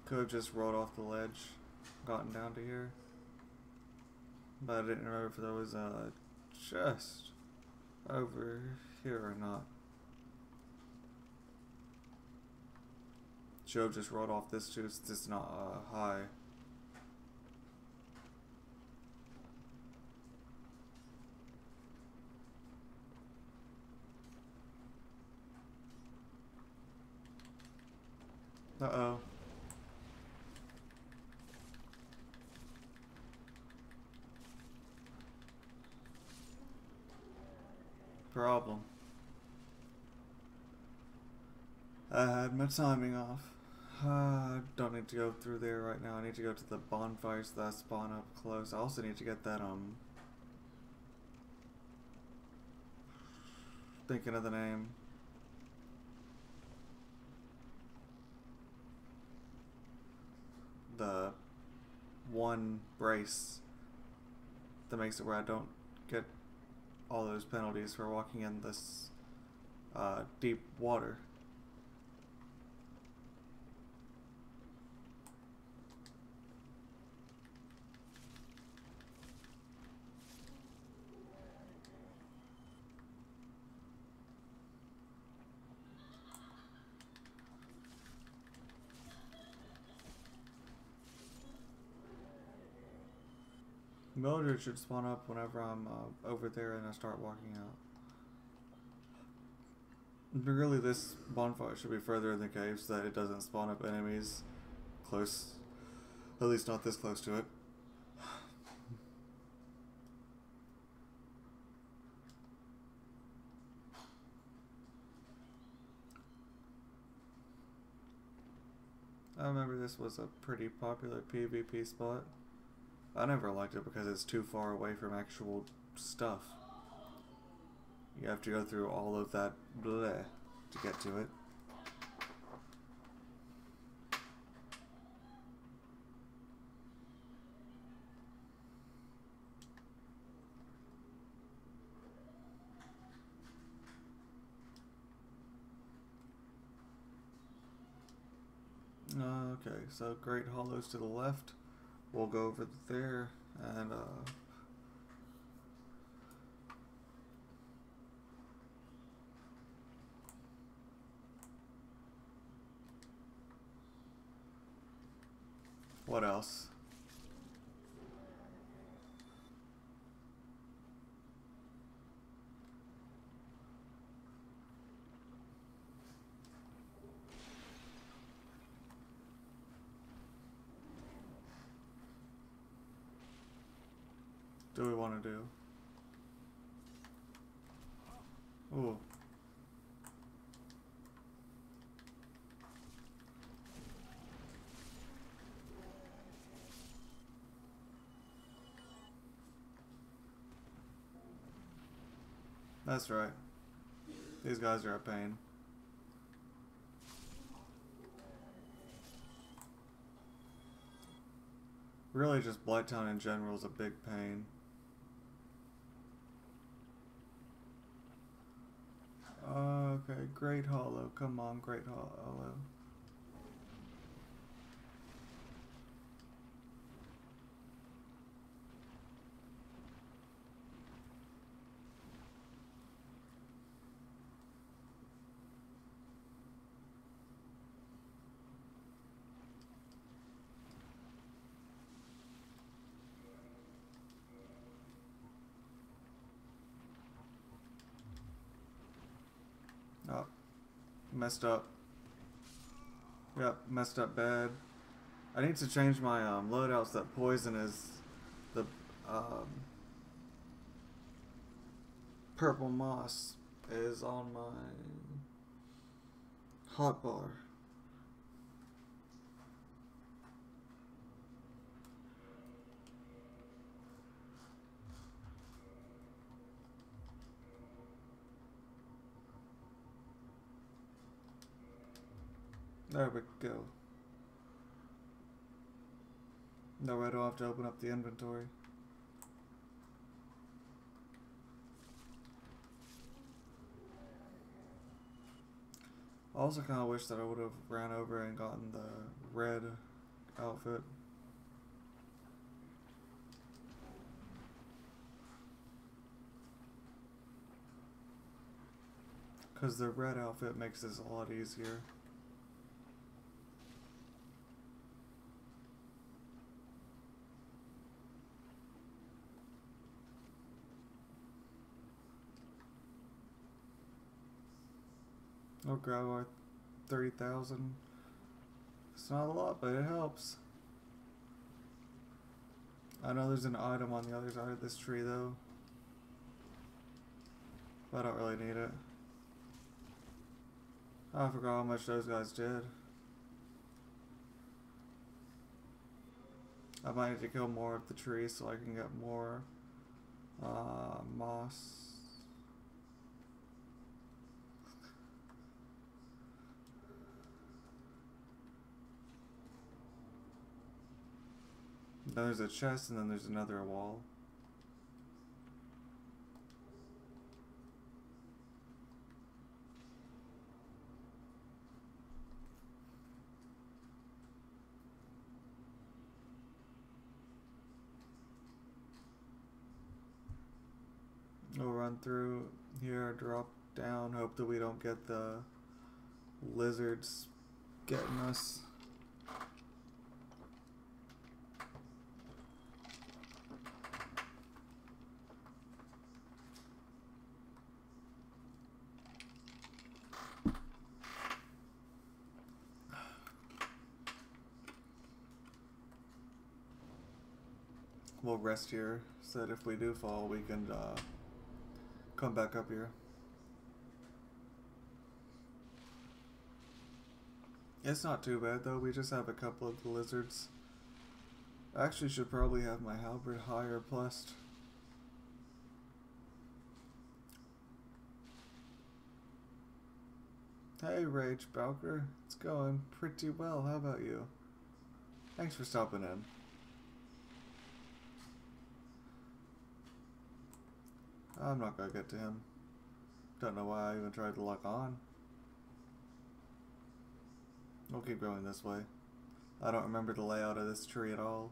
A: Could have just rolled off the ledge, gotten down to here. But I didn't remember if there was a chest over here or not. Should have just rolled off this too, since it's not high. Uh-oh. Problem. I had my timing off. I don't need to go through there right now. I need to go to the bonfires that spawn up close. I also need to get that, thinking of the name. The one brace that makes it where I don't get all those penalties for walking in this deep water. Mildred should spawn up whenever I'm over there and I start walking out. But really, this bonfire should be further in the cave so that it doesn't spawn up enemies close. At least not this close to it. I remember this was a pretty popular PvP spot. I never liked it because it's too far away from actual stuff. You have to go through all of that bleh to get to it. Okay, so Great Hollow's to the left. We'll go over there and what else? Do we want to do? Ooh. That's right. These guys are a pain. Really, just Blighttown in general is a big pain. Okay, Great Hollow. Come on, Great Hollow. messed up. Yep, messed up bad. I need to change my loadouts. That poison is the purple moss is on my hotbar. There we go. No, I don't have to open up the inventory. I also kind of wish that I would have ran over and gotten the red outfit. Because the red outfit makes this a lot easier. I'll grab our 30,000. It's not a lot, but it helps. I know there's an item on the other side of this tree, though. But I don't really need it. I forgot how much those guys did. I might need to kill more of the trees so I can get more moss. Then there's a chest and then there's another wall. We'll run through here, drop down, hope that we don't get the lizards getting us. We'll rest here so that if we do fall, we can come back up here. It's not too bad though, we just have a couple of the lizards. I actually should probably have my halberd higher plussed. Hey Rage Balker, it's going pretty well, how about you? Thanks for stopping in. I'm not gonna get to him. Don't know why I even tried to lock on. We'll keep going this way. I don't remember the layout of this tree at all.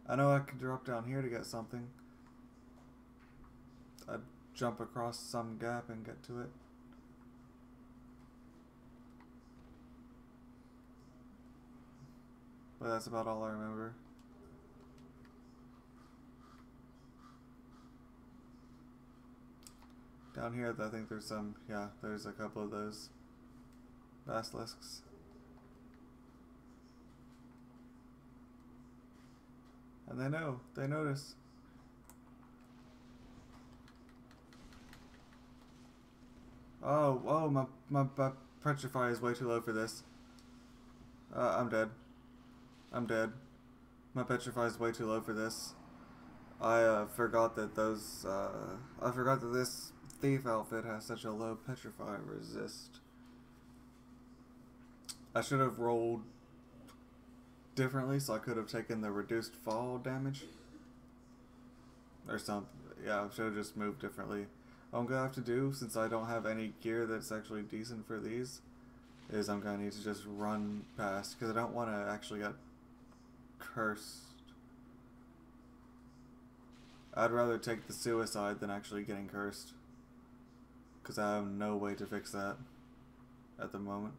A: I know I could drop down here to get something. I'd jump across some gap and get to it. But that's about all I remember. Down here, I think there's some, yeah, there's a couple of those basilisks. And they know, they notice. Oh, my petrify is way too low for this. I'm dead. I'm dead. My petrify is way too low for this. I forgot that those, I forgot that this thief outfit has such a low petrify resist. I should have rolled differently so I could have taken the reduced fall damage. Or something. Yeah, I should have just moved differently. What I'm gonna have to do, since I don't have any gear that's actually decent for these, is I'm gonna need to just run past, because I don't want to actually get cursed. I'd rather take the suicide than actually getting cursed. Because I have no way to fix that at the moment.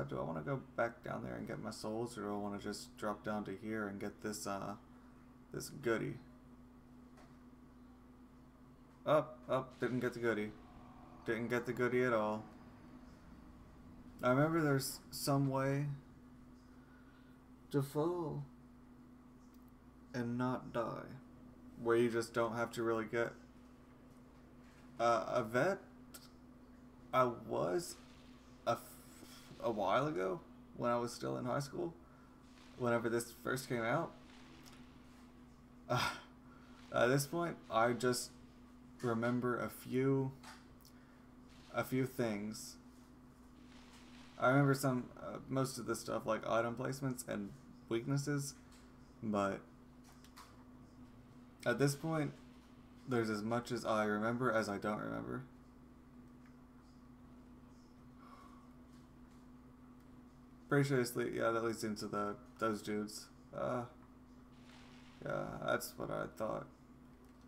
A: Do I want to go back down there and get my souls, or do I want to just drop down to here and get this this goodie. Up, didn't get the goodie. Didn't get the goodie at all. I remember there's some way to fall and not die, where you just don't have to really get a vet. I was a while ago when I was still in high school, whenever this first came out. At this point, I just remember a few things. I remember most of the stuff like item placements and weaknesses, but at this point, there's as much as I remember as I don't remember. Pretty sure that leads into those dudes. Yeah, that's what I thought.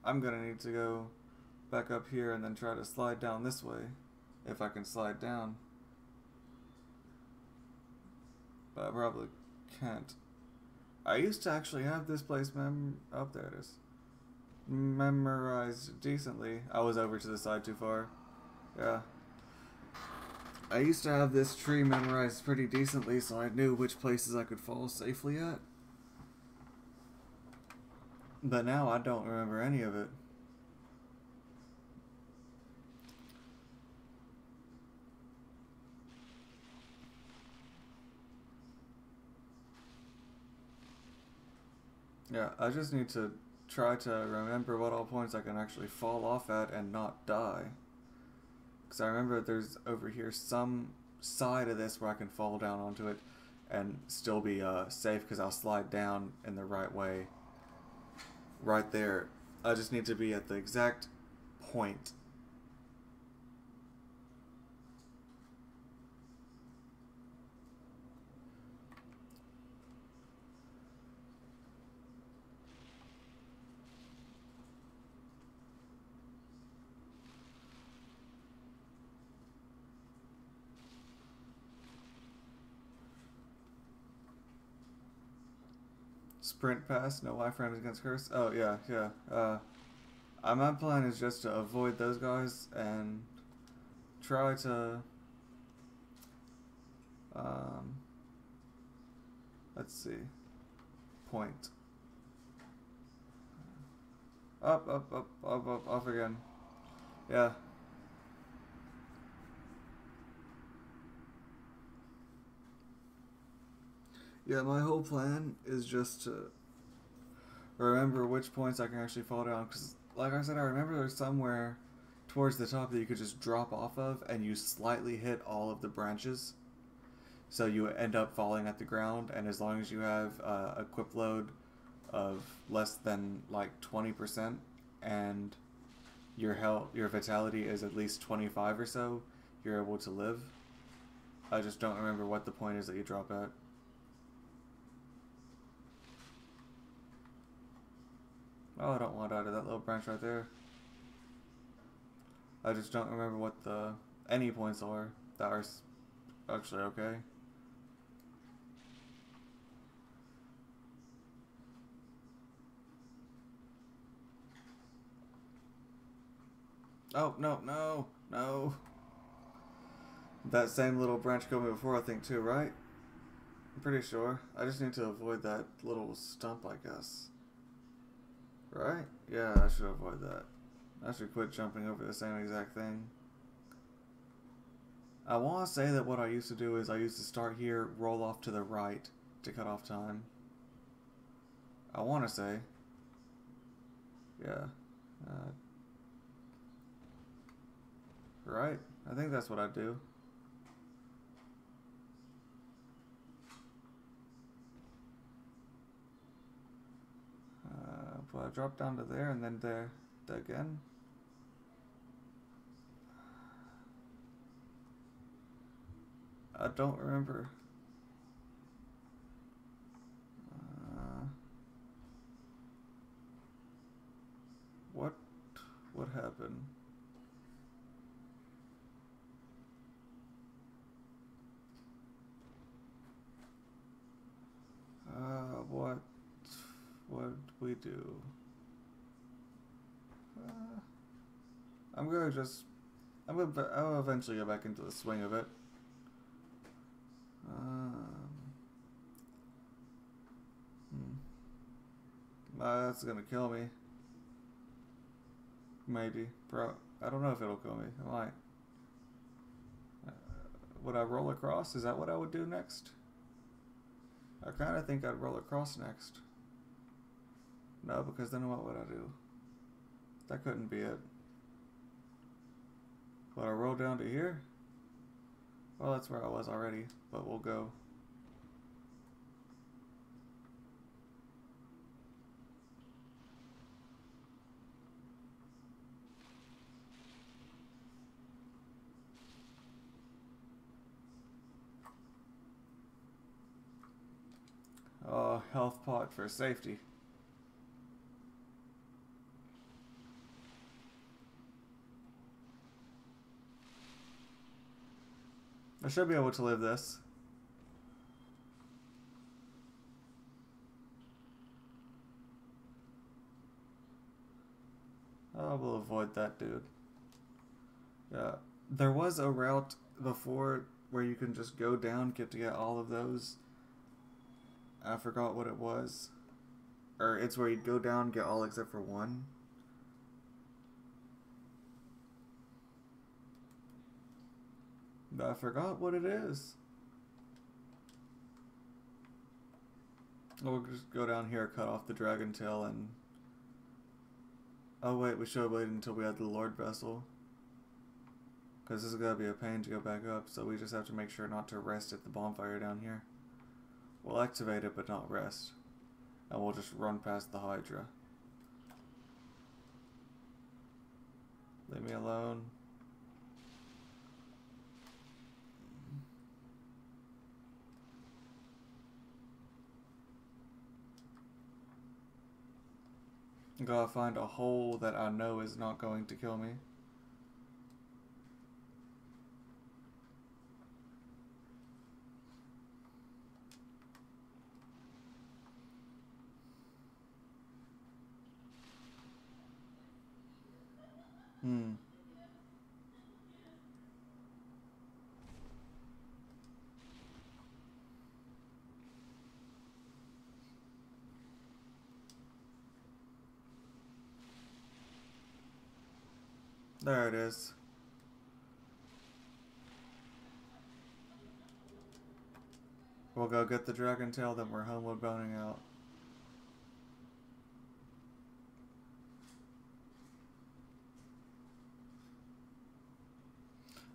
A: I'm gonna need to go back up here and then try to slide down this way, if I can slide down. But I probably can't. I used to actually have this place up there it is. Memorized decently. I was over to the side too far. Yeah. I used to have this tree memorized pretty decently, so I knew which places I could fall safely at. But now I don't remember any of it. Yeah, I just need to try to remember what all points I can actually fall off at and not die. Because I remember there's over here some side of this where I can fall down onto it and still be safe, because I'll slide down in the right way. Right there. I just need to be at the exact point. Sprint pass, no wireframes against curse. Oh yeah. My plan is just to avoid those guys and try to let's see. Point. Up, off again. Yeah. Yeah, my whole plan is just to remember which points I can actually fall down, because, like I said, I remember there's somewhere towards the top that you could just drop off of, and you slightly hit all of the branches, so you end up falling at the ground, and as long as you have a equip load of less than, like, 20%, and your vitality is at least 25 or so, you're able to live. I just don't remember what the point is that you drop at. Oh, I don't want out of that little branch right there. I just don't remember what any points are that are actually okay. Oh, no. That same little branch killed me before, I think, too, right? I'm pretty sure. I just need to avoid that little stump, I guess. Right? Yeah, I should avoid that. I should quit jumping over the same exact thing. I want to say that what I used to do is I used to start here, roll off to the right to cut off time. I want to say. Yeah. Right? I think that's what I do. But I drop down to there and then there again. I don't remember. What happened? What we do? I'm gonna just... I'll eventually go back into the swing of it. That's gonna kill me. Maybe. Bro, I don't know if it'll kill me. It might. Would I roll across? Is that what I would do next? I kind of think I'd roll across next. No, because then what would I do? That couldn't be it. Would I roll down to here? Well, that's where I was already, but we'll go. Oh, health pot for safety. I should be able to live this. Oh, we'll avoid that dude. Yeah. There was a route before where you can just go down, get to get all of those. I forgot what it was. Or it's where you go down, get all except for one. But I forgot what it is. We'll just go down here, cut off the dragon tail, and... Oh wait, we should have waited until we had the Lord Vessel. Because this is going to be a pain to go back up, so we just have to make sure not to rest at the bonfire down here. We'll activate it, but not rest. And we'll just run past the Hydra. Leave me alone. Gotta find a hole that I know is not going to kill me. There it is. We'll go get the dragon tail, then we're homeward boning out.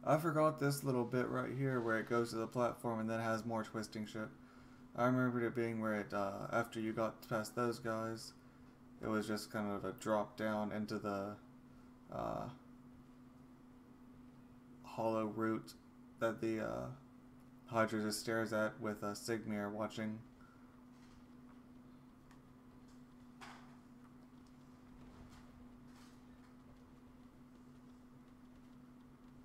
A: I forgot this little bit right here where it goes to the platform and then has more twisting shit. I remembered it being where it, after you got past those guys, it was just kind of a drop down into the, hollow root that the Hydra just stares at with Sigmir watching.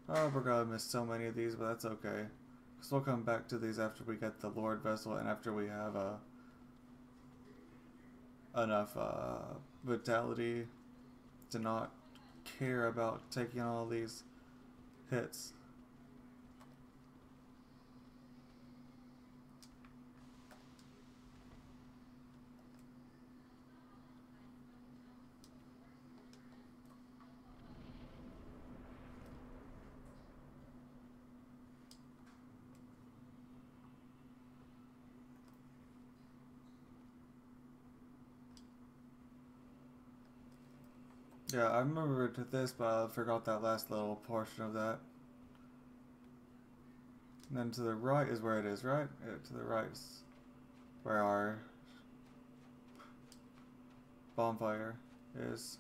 A: Oh, we're gonna miss so many of these, but that's okay. Because we'll come back to these after we get the Lord Vessel and after we have enough vitality to not care about taking all these hits. Yeah, I remember this, but I forgot that last little portion of that. And then to the right is where it is, right? Yeah, to the right is where our bonfire is.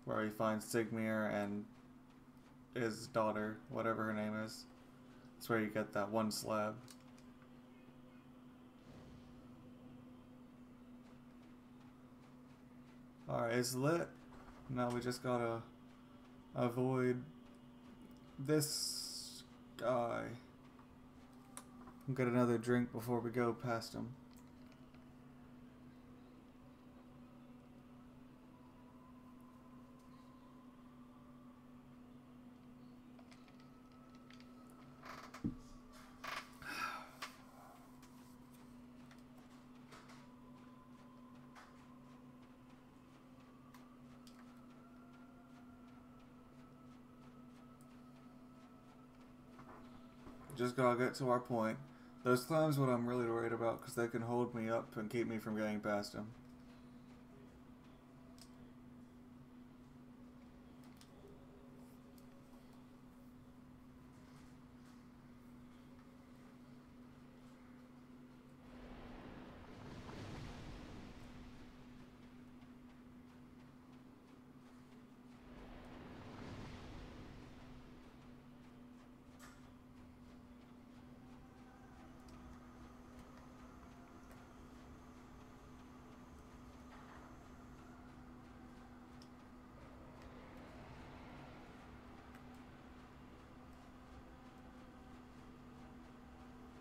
A: Where we find Sigmir and his daughter, whatever her name is. That's where you get that one slab. Alright, it's lit. Now we just gotta avoid this guy. Get another drink before we go past him. Just gotta get to our point. Those climbs what I'm really worried about because they can hold me up and keep me from getting past them.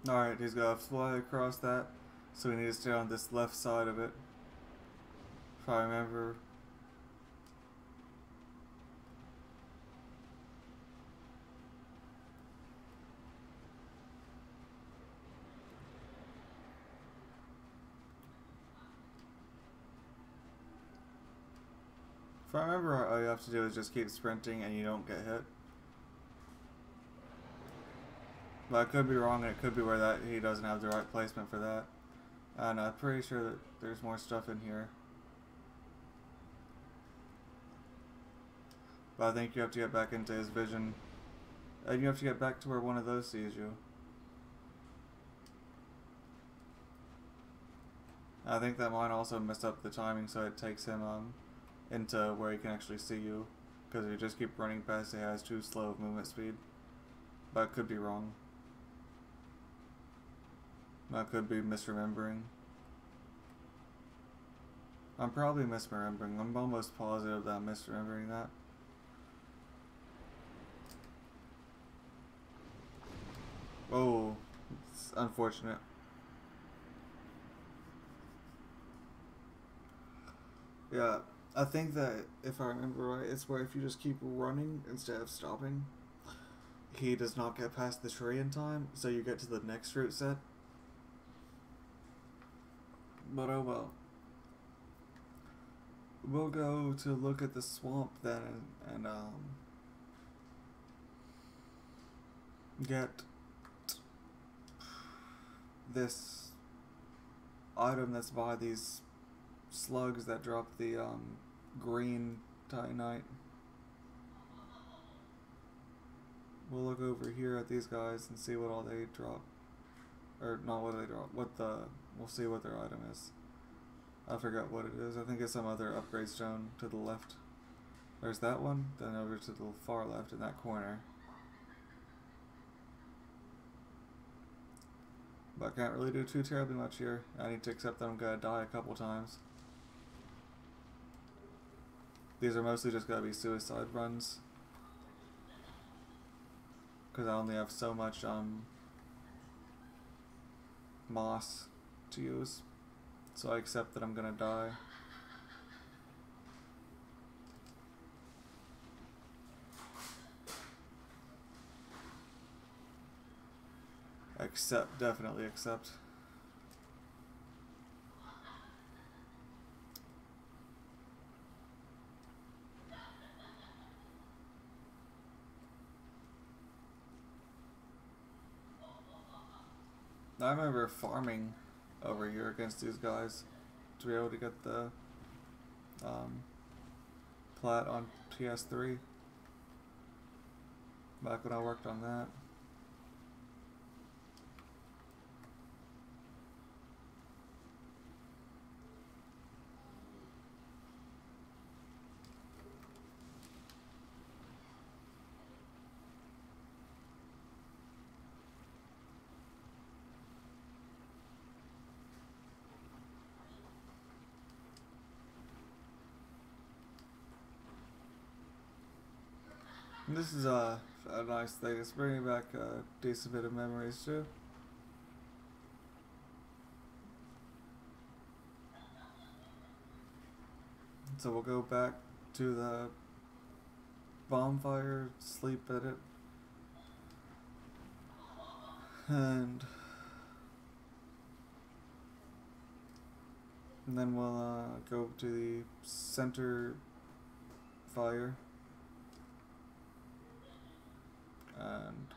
A: Alright, he's gotta fly across that, so we need to stay on this left side of it. If I remember. If I remember, all you have to do is just keep sprinting and you don't get hit. But I could be wrong, and it could be where that he doesn't have the right placement for that. And I'm pretty sure that there's more stuff in here. But I think you have to get back into his vision. And you have to get back to where one of those sees you. I think that mine also messed up the timing, so it takes him into where he can actually see you. Because if you just keep running past, he has too slow of movement speed. But I could be wrong. I could be misremembering. I'm probably misremembering. I'm almost positive that I'm misremembering that. Oh, it's unfortunate. Yeah, I think that if I remember right, it's where if you just keep running instead of stopping, he does not get past the tree in time, so you get to the next route set. But oh well. We'll go to look at the swamp then and get this item that's by these slugs that drop the green titanite. We'll look over here at these guys and see what all they drop. Or not what they drop, we'll see what their item is. I forgot what it is. I think it's some other upgrade stone to the left. There's that one, then over to the far left in that corner. But I can't really do too terribly much here. I need to accept that I'm gonna die a couple times. These are mostly just gonna be suicide runs. Because I only have so much moss to use. So I accept that I'm gonna die. Accept, definitely accept. I remember farming over here against these guys to be able to get the plat on PS3 back when I worked on that. This is a nice thing. It's bringing back a decent bit of memories too. So we'll go back to the bonfire, sleep at it, and then we'll go to the center fire. And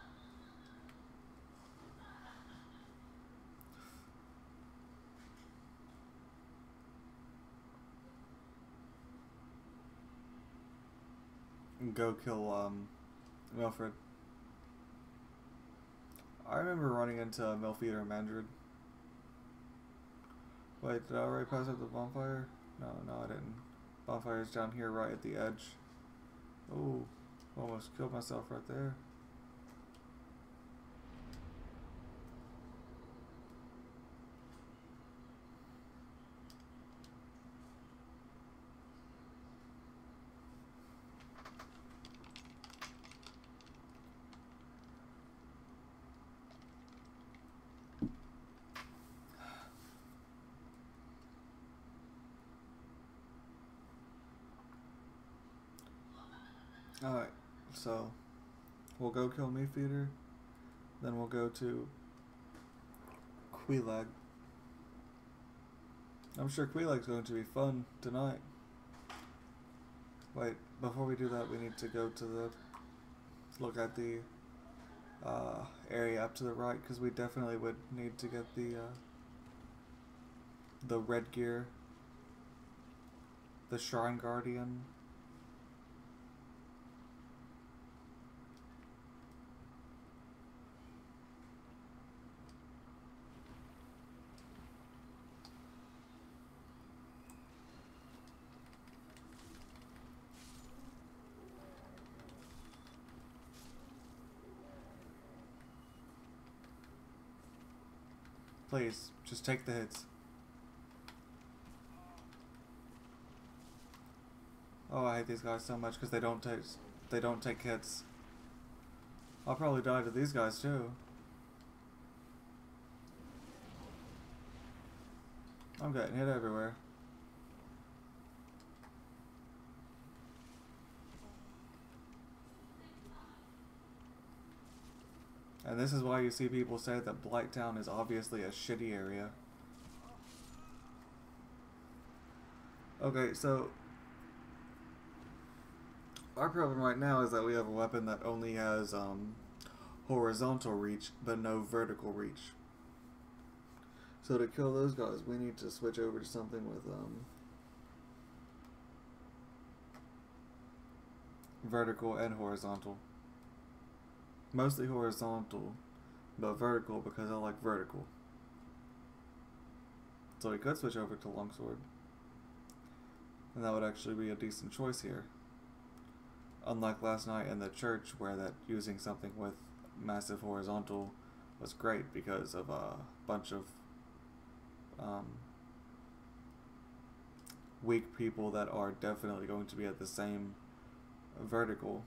A: go kill Milfred. I remember running into Milfeeder and Mandrid. Wait, did I already pass up the bonfire? No, I didn't. Bonfire's down here right at the edge. Oh, almost killed myself right there. Alright, so we'll go kill Meatfeeder, then we'll go to Quelaag. I'm sure Quelaag's going to be fun tonight. Wait, before we do that, we need to go to the look at the area up to the right, because we definitely would need to get the red gear, the Shrine Guardian. Please, just take the hits. Oh, I hate these guys so much because they don't take hits. I'll probably die to these guys too. I'm getting hit everywhere. And this is why you see people say that Blighttown is obviously a shitty area. Okay, so our problem right now is that we have a weapon that only has horizontal reach, but no vertical reach. So to kill those guys, we need to switch over to something with vertical and horizontal. Mostly horizontal, but vertical because I like vertical. So we could switch over to longsword, and that would actually be a decent choice here. Unlike last night in the church, where that using something with massive horizontal was great because of a bunch of weak people that are definitely going to be at the same vertical.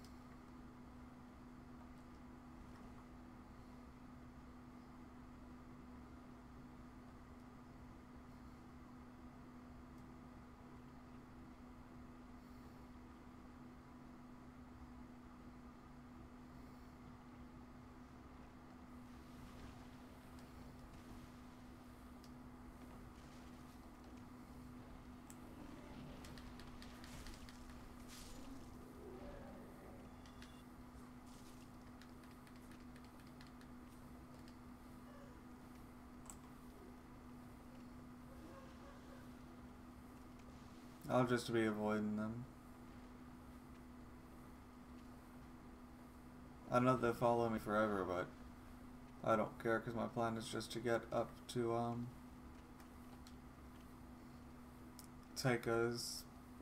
A: I'll just be avoiding them. I know they follow me forever, but I don't care because my plan is just to get up to take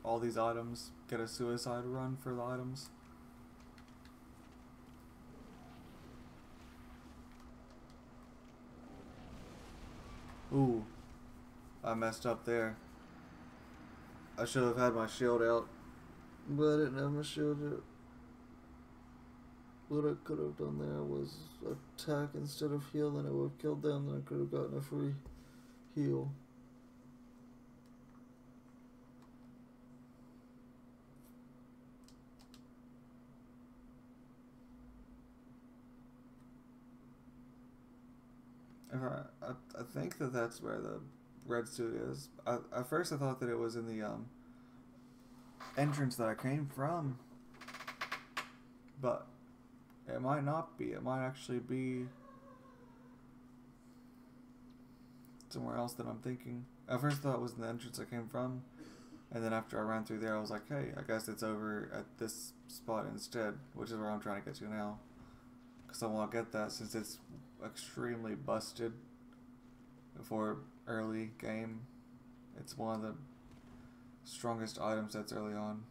A: all these items, get a suicide run for the items. Ooh, I messed up there. I should have had my shield out, but I didn't have my shield out. What I could have done there was attack instead of heal, and I would have killed them, and I could have gotten a free heal. I think that that's where the red suit is. At first I thought that it was in the entrance that I came from, but it might not be. It might actually be somewhere else that I'm thinking. At first I thought it was in the entrance I came from, And then after I ran through there, I was like, hey, I guess it's over at this spot instead, which is where I'm trying to get to now. Because I want to get that since it's extremely busted for early game. It's one of the strongest item sets early on.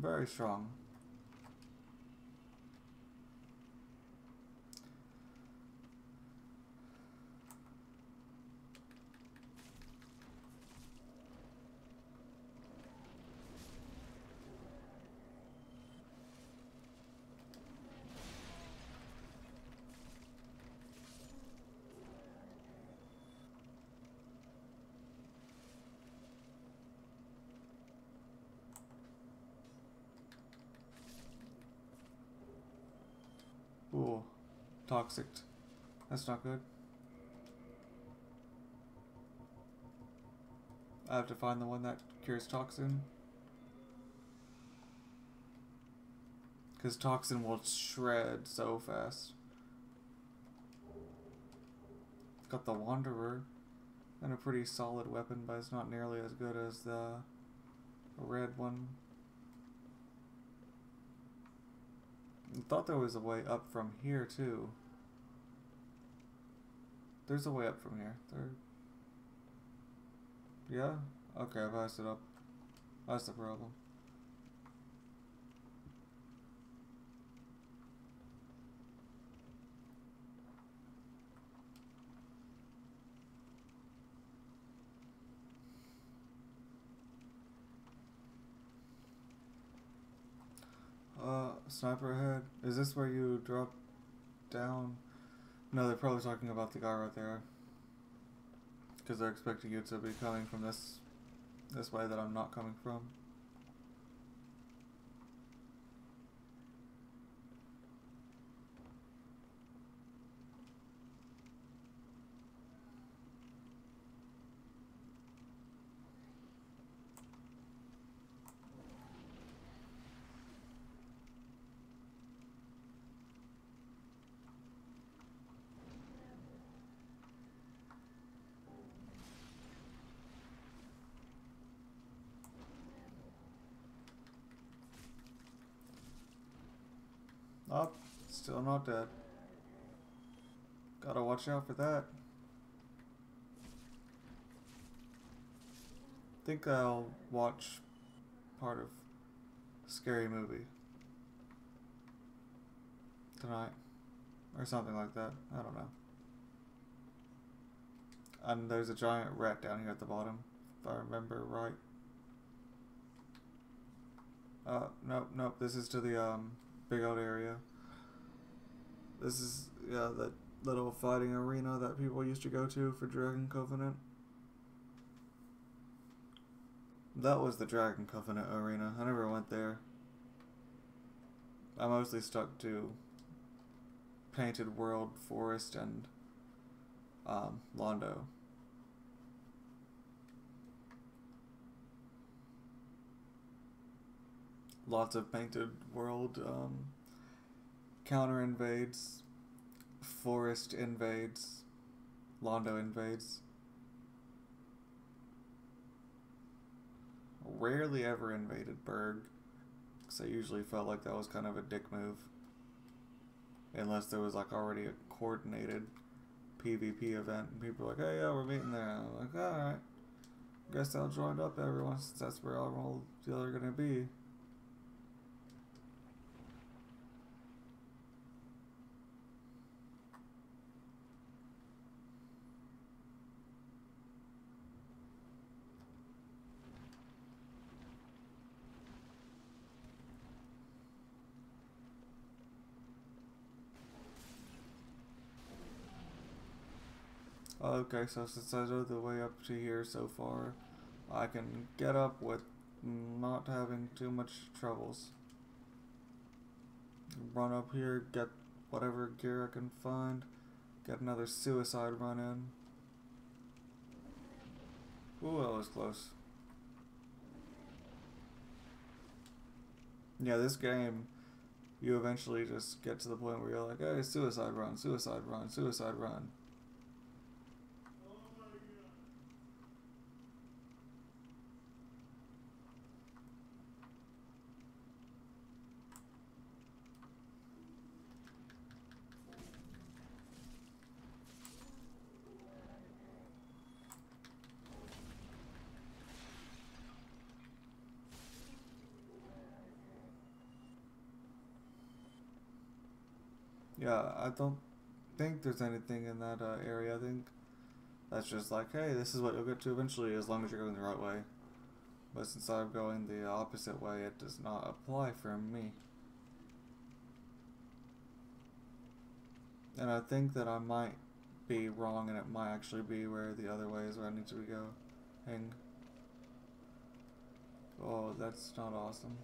A: Very strong. Ooh, toxic. That's not good. I have to find the one that cures toxin. Because toxin will shred so fast. Got the Wanderer. And a pretty solid weapon, but it's not nearly as good as the red one. I thought there was a way up from here too. There's a way up from here. Yeah? Okay, I passed it up. That's the problem. Sniper ahead. Is this where you drop down? No, they're probably talking about the guy right there. Because they're expecting you to be coming from this way that I'm not coming from. Oh, still not dead. Gotta watch out for that. Think I'll watch part of Scary Movie tonight. Or something like that. I don't know. And there's a giant rat down here at the bottom, if I remember right. Nope. This is to the, big old area. This is, yeah, that little fighting arena that people used to go to for Dragon Covenant. That was the Dragon Covenant arena. I never went there. I mostly stuck to Painted World, Forest, and Londo. Lots of Painted World counter invades, Forest invades, Londo invades. Rarely ever invaded Berg, because I usually felt like that was kind of a dick move. Unless there was like already a coordinated PvP event and people were like, hey, yeah, we're meeting there. I'm like, alright. Guess I'll join up everyone since that's where all the other gonna be. Okay, so since I know the way up to here so far, I can get up with not having too much troubles. Run up here, get whatever gear I can find. Get another suicide run in. Ooh, that was close. Yeah, this game, you eventually just get to the point where you're like, hey, suicide run, suicide run, suicide run. Yeah, I don't think there's anything in that area. I think that's just like, hey, this is what you'll get to eventually as long as you're going the right way. But since I'm going the opposite way, it does not apply for me. And I think that I might be wrong, and it might actually be where the other way is where I need to go. Hang. Oh, that's not awesome.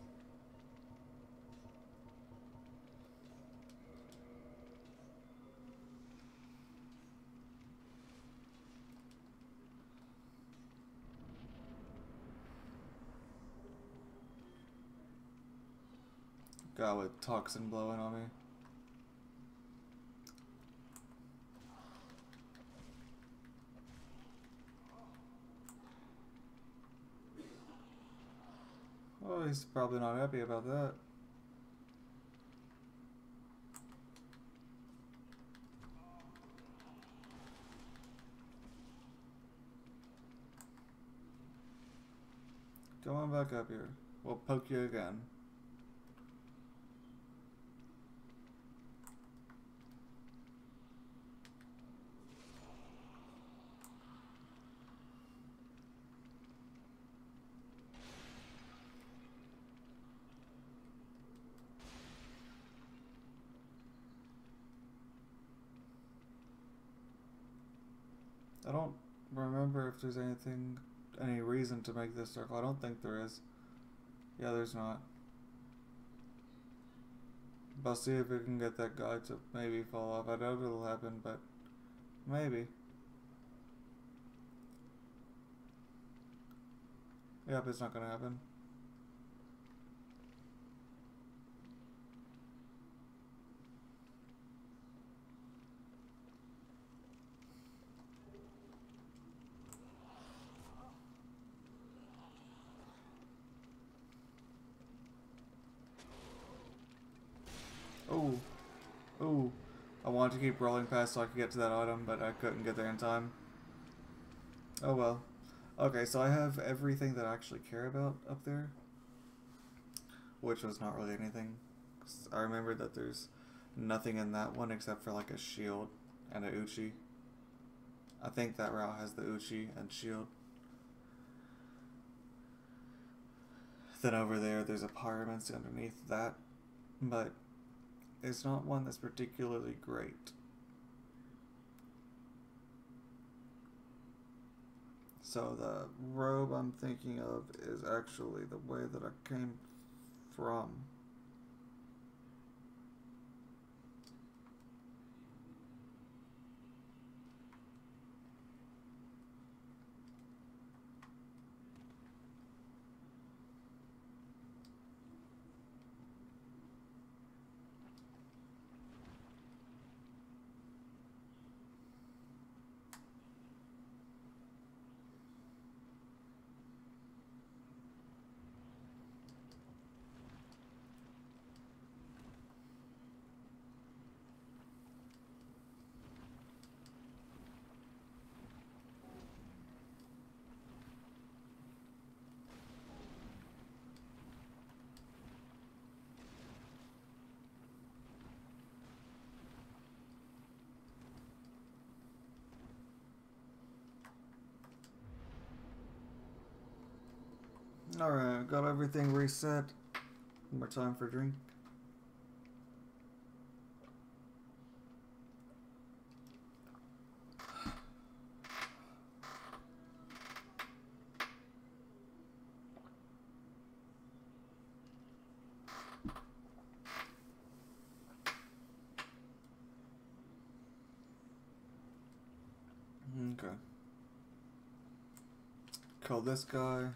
A: Guy with toxin blowing on me. Oh, he's probably not happy about that. Come on back up here. We'll poke you again. I don't remember if there's any reason to make this circle. I don't think there is. Yeah, there's not. But I'll see if we can get that guy to maybe fall off. I doubt it'll happen, but maybe. Yep, it's not gonna happen. Oh, oh, I wanted to keep rolling past so I could get to that item, but I couldn't get there in time. Oh well. Okay, so I have everything that I actually care about up there, which was not really anything. I remember that there's nothing in that one except for like a shield and a Uchi. I think that route has the Uchi and shield. Then over there's a pyromancy underneath that, but it's not one that's particularly great. So the robe I'm thinking of is actually the way that I came from. Alright, got everything reset. One more time for a drink. Kill this guy.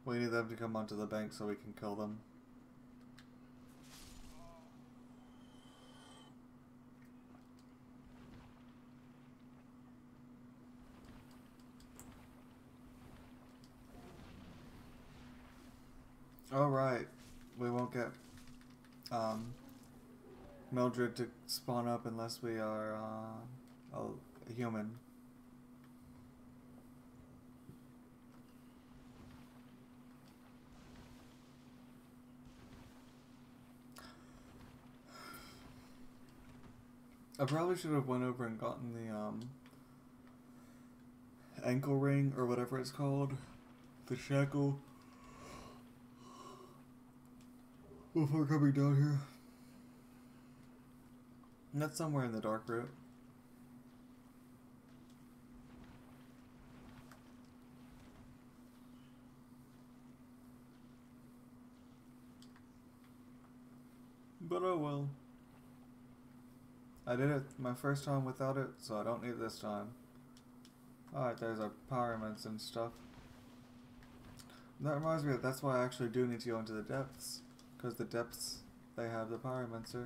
A: We need them to come onto the bank so we can kill them. Alright. We won't get Mildred to spawn up unless we are a human. I probably should have went over and gotten the ankle ring or whatever it's called, the shackle, before coming down here. And that's somewhere in the dark route. But oh well. I did it my first time without it, so I don't need it this time. Alright, there's our pyramids and stuff. That reminds me, that's why I actually do need to go into the depths. Because the depths, they have the pyromancer.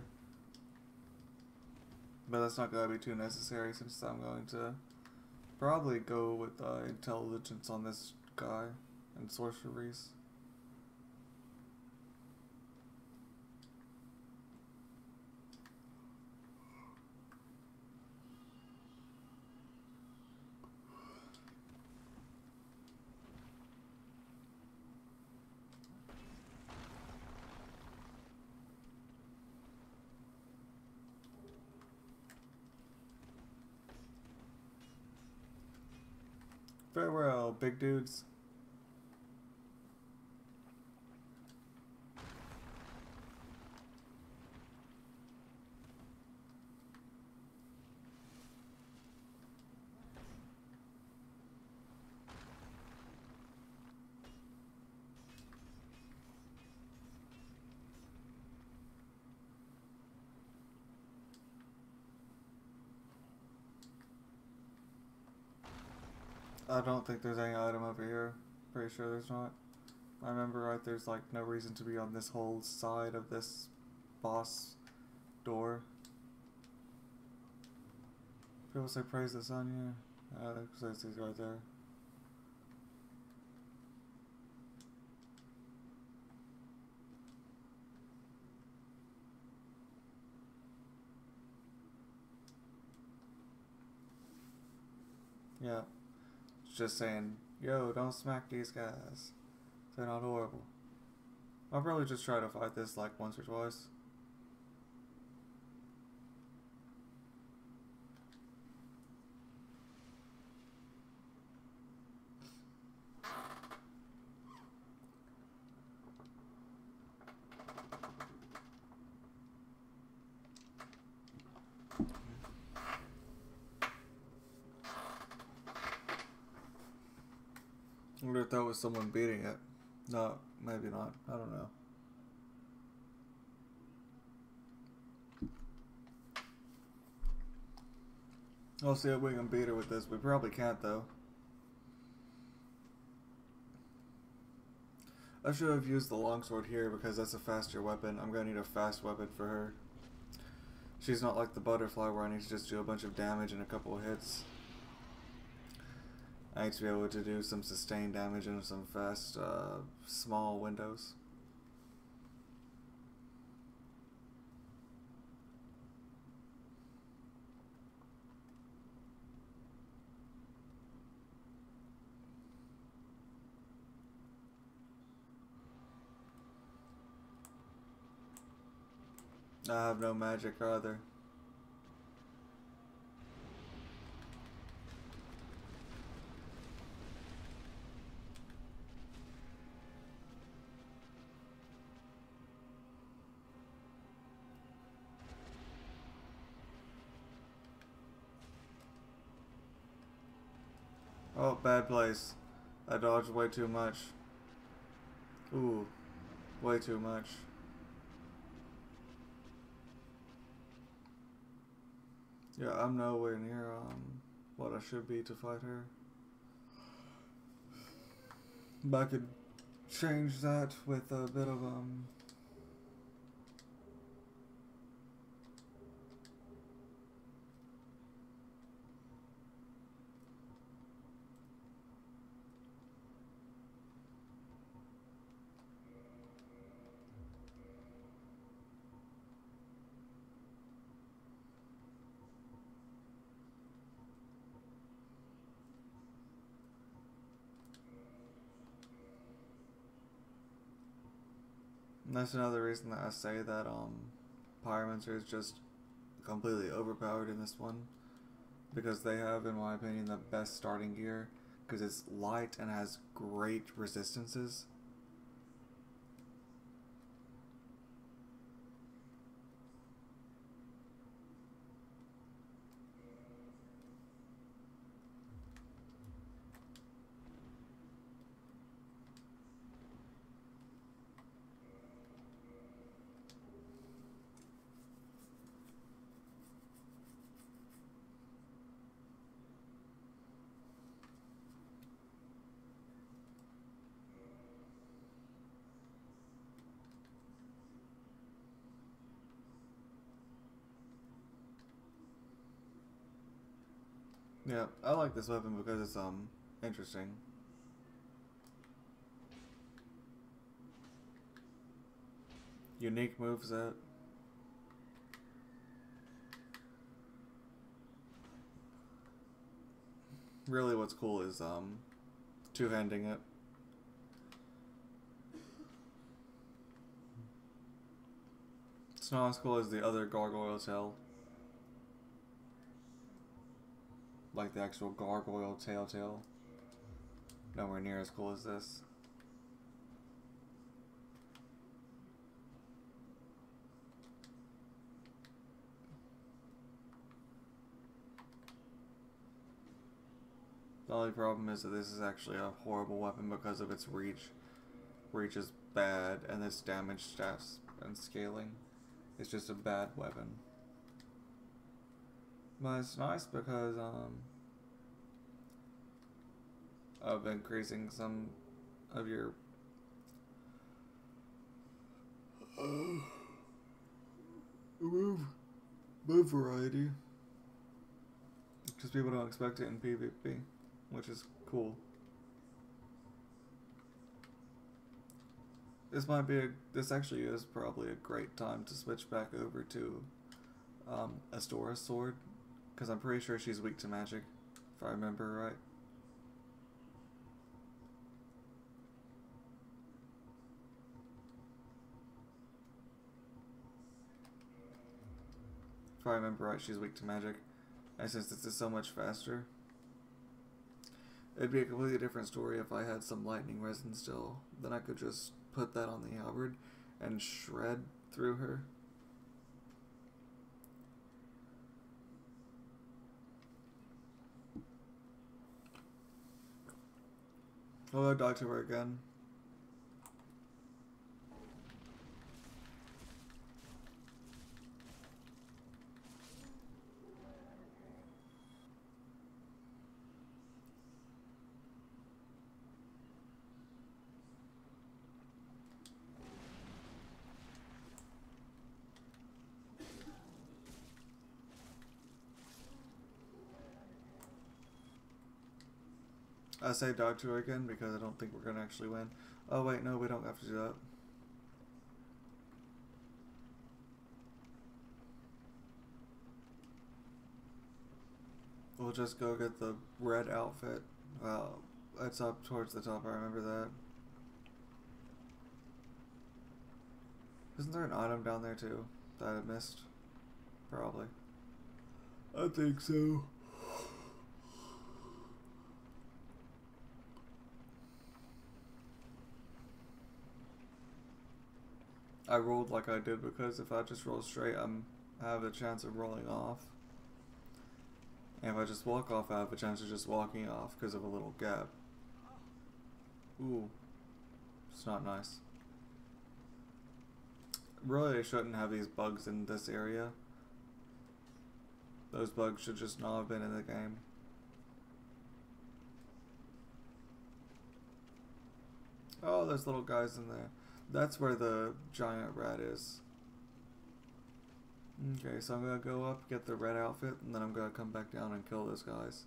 A: But that's not going to be too necessary since I'm going to probably go with intelligence on this guy and sorceries. Farewell, big dudes. I don't think there's any item over here. Pretty sure there's not. I remember right, there's like no reason to be on this whole side of this boss door. People say praise the sun, yeah. Because he's right there. Yeah. Just saying, yo, don't smack these guys. They're not horrible. I'll probably just try to fight this like once or twice. I wonder if that was someone beating it. No, maybe not. I don't know. I'll see if we can beat her with this. We probably can't, though. I should have used the longsword here because that's a faster weapon. I'm going to need a fast weapon for her. She's not like the butterfly where I need to just do a bunch of damage in a couple of hits. I need to be able to do some sustained damage in some fast, small windows. I have no magic either. Oh, bad place. I dodged way too much. Ooh. Way too much. Yeah, I'm nowhere near what I should be to fight her. But I could change that with a bit of that's another reason that I say that Pyromancer is just completely overpowered in this one, because they have, in my opinion, the best starting gear, because it's light and has great resistances. Yeah, I like this weapon because it's interesting. Unique moveset. Really what's cool is two-handing it. It's not as cool as the other gargoyle tail. Like the actual gargoyle tail. Nowhere near as cool as this. The only problem is that this is actually a horrible weapon because of its reach. Reach is bad, and its damage stats and scaling. It's just a bad weapon. But it's nice because of increasing some of your move variety, because people don't expect it in PvP, which is cool. This actually is probably a great time to switch back over to Astora's sword, because I'm pretty sure she's weak to magic, if I remember right. If I remember right, she's weak to magic, and since this is so much faster, it'd be a completely different story if I had some lightning resin still. Then I could just put that on the halberd and shred through her. Oh, I died to her again. I say dog to her again because I don't think we're gonna actually win. Oh wait, no, we don't have to do that. We'll just go get the red outfit. It's up towards the top, I remember that. Isn't there an item down there too that I missed? Probably. I think so. I rolled like I did because if I just roll straight, I have a chance of rolling off. And if I just walk off, I have a chance of just walking off because of a little gap. Ooh. It's not nice. Really, they shouldn't have these bugs in this area. Those bugs should just not have been in the game. Oh, there's little guys in there. That's where the giant rat is. Okay, so I'm gonna go up, get the red outfit, and then I'm gonna come back down and kill those guys.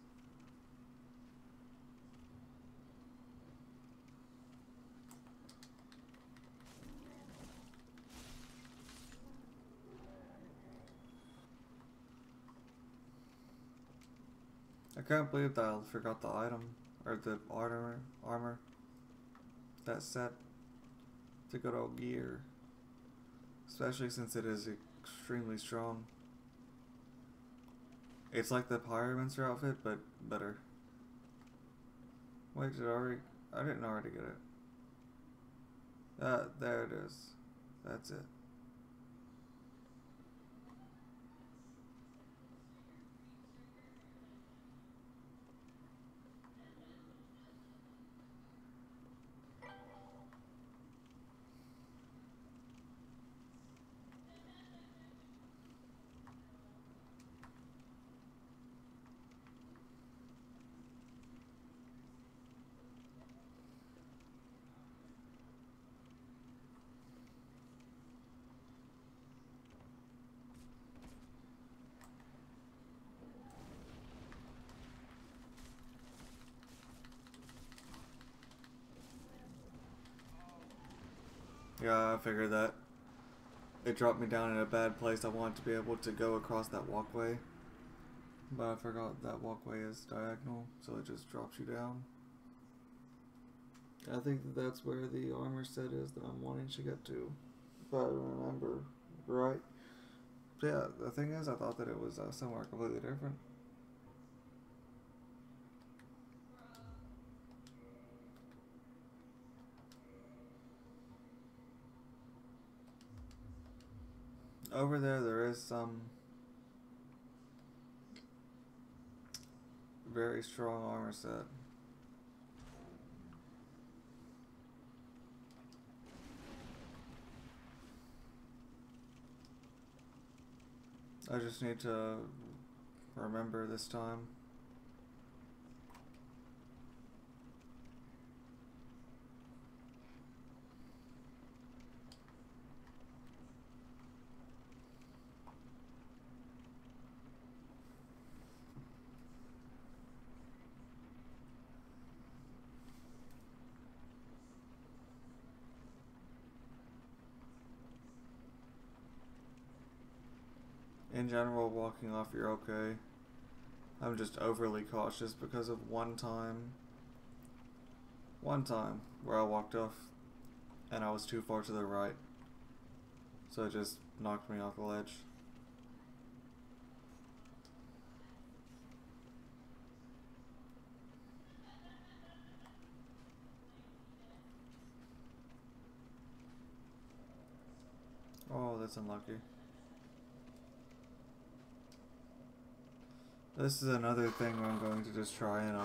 A: I can't believe that I forgot the item, or the armor, that set, the good old gear. Especially since it is extremely strong. It's like the Pyromancer outfit, but better. Wait, I didn't already get it. There it is. That's it. Yeah, I figured that. It dropped me down in a bad place. I wanted to be able to go across that walkway. But I forgot that walkway is diagonal, so it just drops you down. I think that's where the armor set is that I'm wanting to get to. If I remember right. But yeah, the thing is, I thought that it was somewhere completely different. Over there is some very strong armor set. I just need to remember this time. In general, walking off, you're okay. I'm just overly cautious because of one time where I walked off and I was too far to the right. So it just knocked me off the ledge. Oh, that's unlucky. This is another thing where I'm going to just try and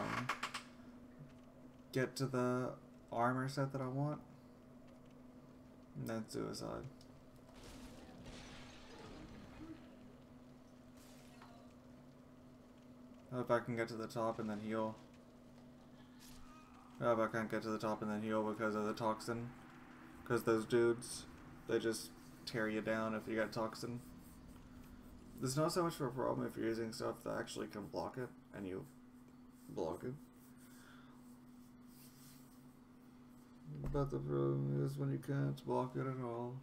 A: get to the armor set that I want. And then suicide. I hope I can get to the top and then heal. I hope I can't get to the top and then heal because of the toxin. Because those dudes, they just tear you down if you got toxin. There's not so much of a problem if you're using stuff that actually can block it, and you block it. But the problem is when you can't block it at all.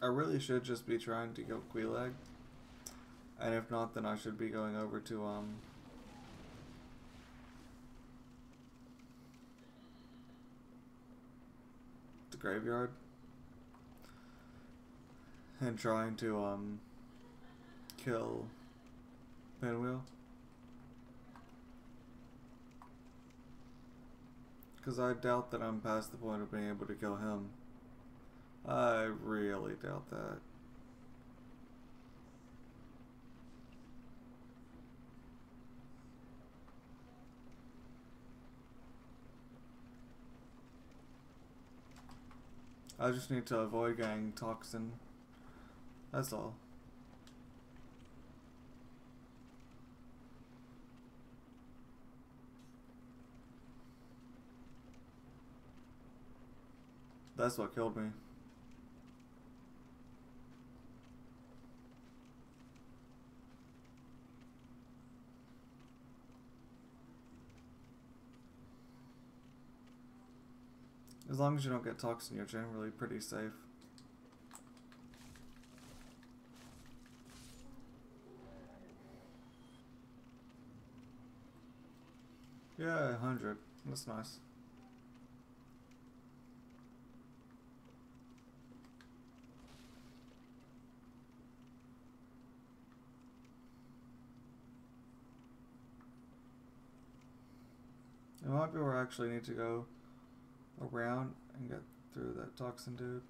A: I really should just be trying to kill Quelaag. And if not, then I should be going over to, the graveyard and trying to kill Pinwheel, because I doubt that I'm past the point of being able to kill him. I really doubt that. I just need to avoid getting toxin. That's all. That's what killed me. As long as you don't get toxin, you're generally pretty safe. Yeah, 100. That's nice. It might be where I actually need to go around and get through that toxin dude.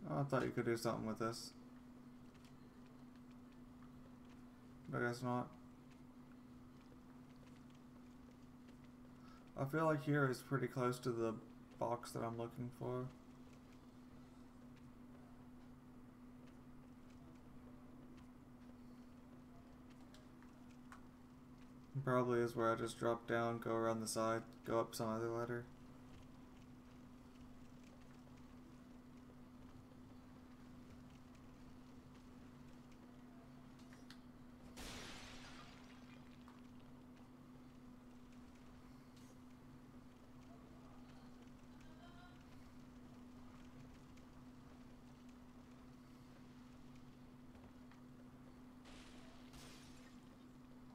A: Oh, I thought you could do something with this. But I guess not. I feel like here is pretty close to the box that I'm looking for. Probably is where I just drop down, go around the side, go up some other ladder.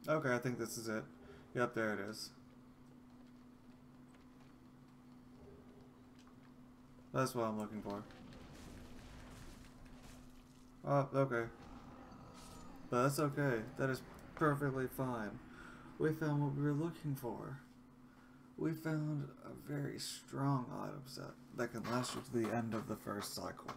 A: Okay, I think this is it. Yep, there it is. That's what I'm looking for. Oh, okay. But that's okay. That is perfectly fine. We found what we were looking for. We found a very strong item set that can last you to the end of the first cycle.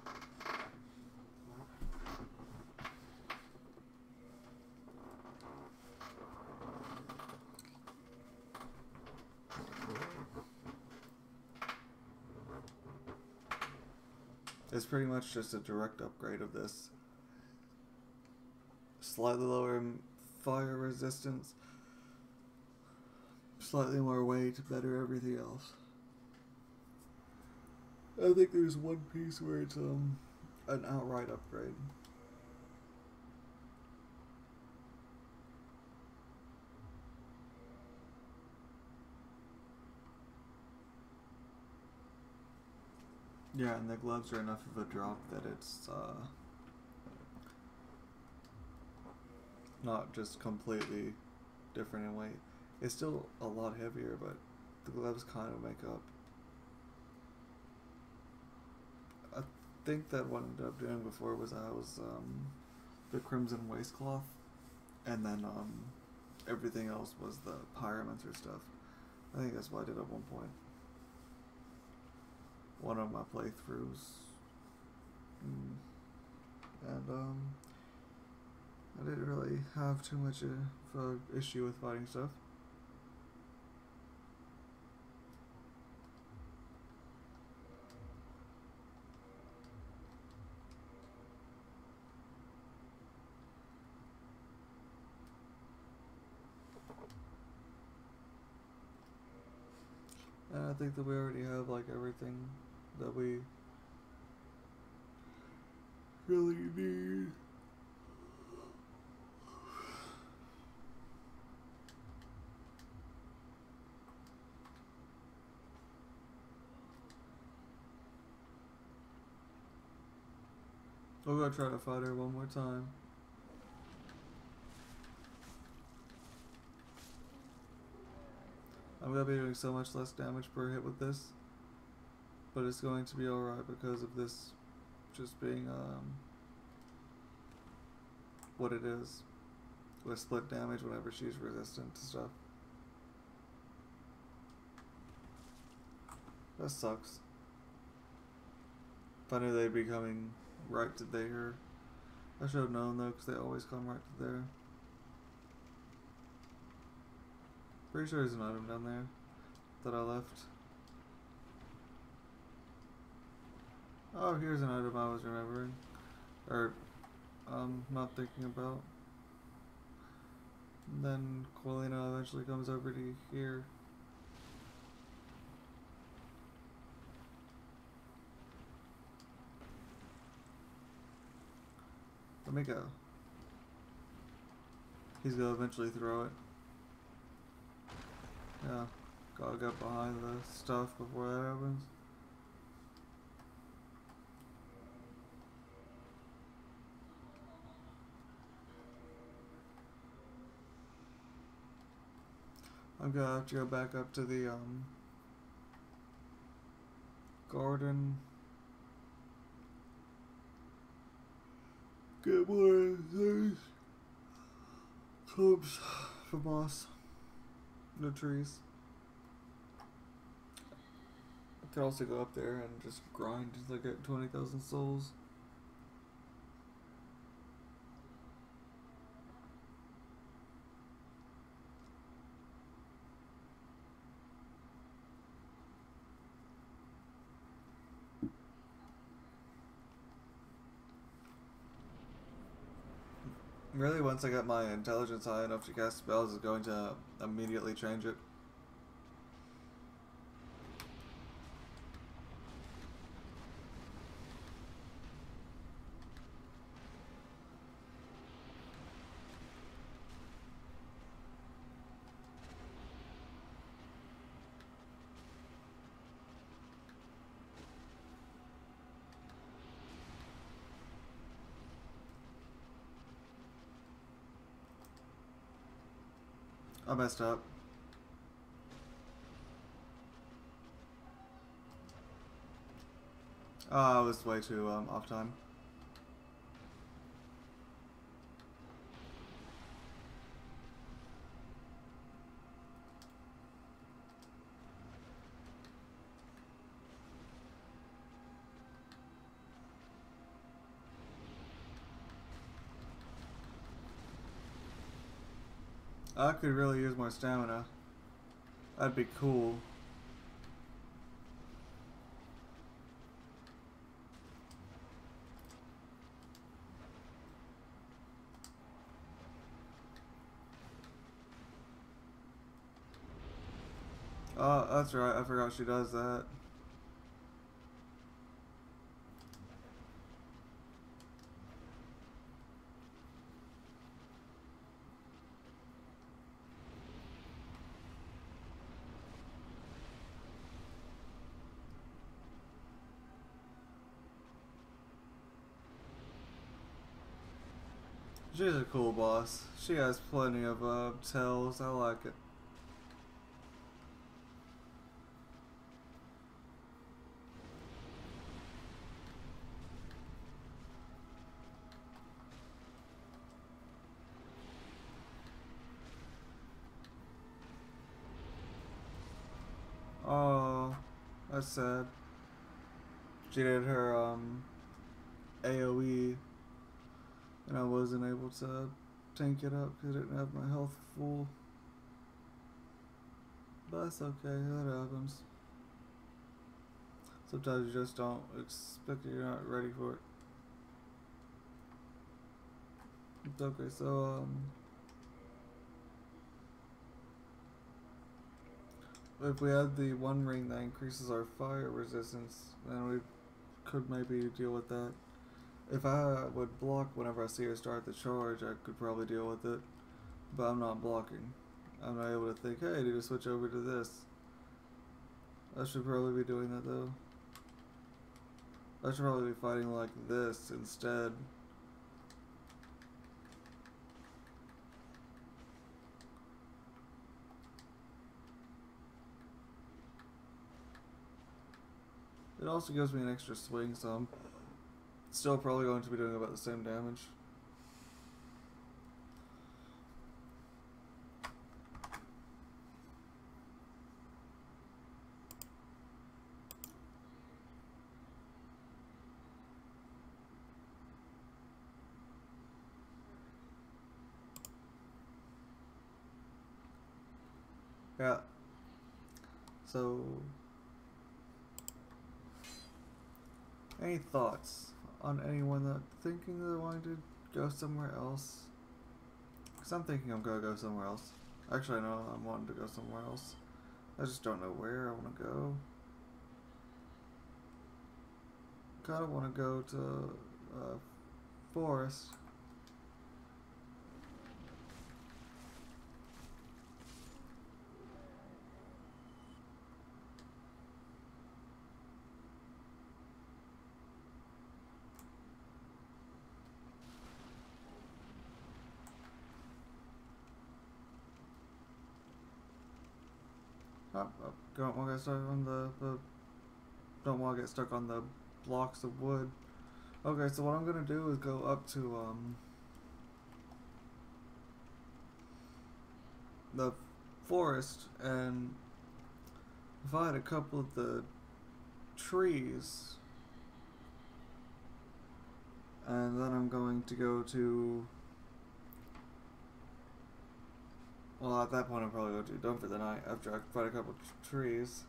A: It's pretty much just a direct upgrade of this. Slightly lower fire resistance, slightly more weight, better everything else. I think there's one piece where it's an outright upgrade. Yeah, and the gloves are enough of a drop that it's not just completely different in weight. It's still a lot heavier, but the gloves kind of make up. I think that what I ended up doing before was the crimson waistcloth, and then everything else was the pyromancer stuff. I think that's what I did at one point. One of my playthroughs. And I didn't really have too much of an issue with fighting stuff. And I think that we already have like everything that we really need. We're gonna try to fight her one more time. I'm gonna be doing so much less damage per hit with this. But it's going to be alright because of this just being what it is. With split damage whenever she's resistant to stuff. That sucks. If I knew they'd be coming right to there. I should have known though, because they always come right to there. Pretty sure there's an item down there that I left. Oh, here's an item I was remembering. Or, not thinking about. And then Quilina eventually comes over to here. Let me go. He's gonna eventually throw it. Yeah, gotta get behind the stuff before that happens. I'm gonna have to go back up to the garden. Get more of these clumps for moss. The trees. I could also go up there and just grind until I get 20,000 souls. Really, once I get my intelligence high enough to cast spells, is going to immediately change it. I messed up. I was way too off time. I could really use more stamina. That'd be cool. Oh, that's right. I forgot she does that. She's a cool boss. She has plenty of tells. I like it. Oh, that's sad. She did her AoE, and I wasn't able to tank it up because I didn't have my health full. But that's okay, that happens. Sometimes you just don't expect it, you're not ready for it. It's okay, so if we had the one ring that increases our fire resistance, then we could maybe deal with that. If I would block whenever I see her start the charge, I could probably deal with it. But I'm not blocking. I'm not able to think, hey, I need to switch over to this. I should probably be doing that though. I should probably be fighting like this instead. It also gives me an extra swing, so I'm still probably going to be doing about the same damage. Yeah. So, any thoughts on anyone that thinking they're wanting to go somewhere else? Because I'm thinking I'm going to go somewhere else. Actually, no, I'm wanting to go somewhere else. I just don't know where I want to go. Kind of want to go to forest. Don't want to get stuck on the don't want to get stuck on the blocks of wood. Okay, so what I'm gonna do is go up to the forest and find a couple of the trees, and then I'm going to go to. Well, at that point, I'm probably going to be done for the night after I find a couple of trees.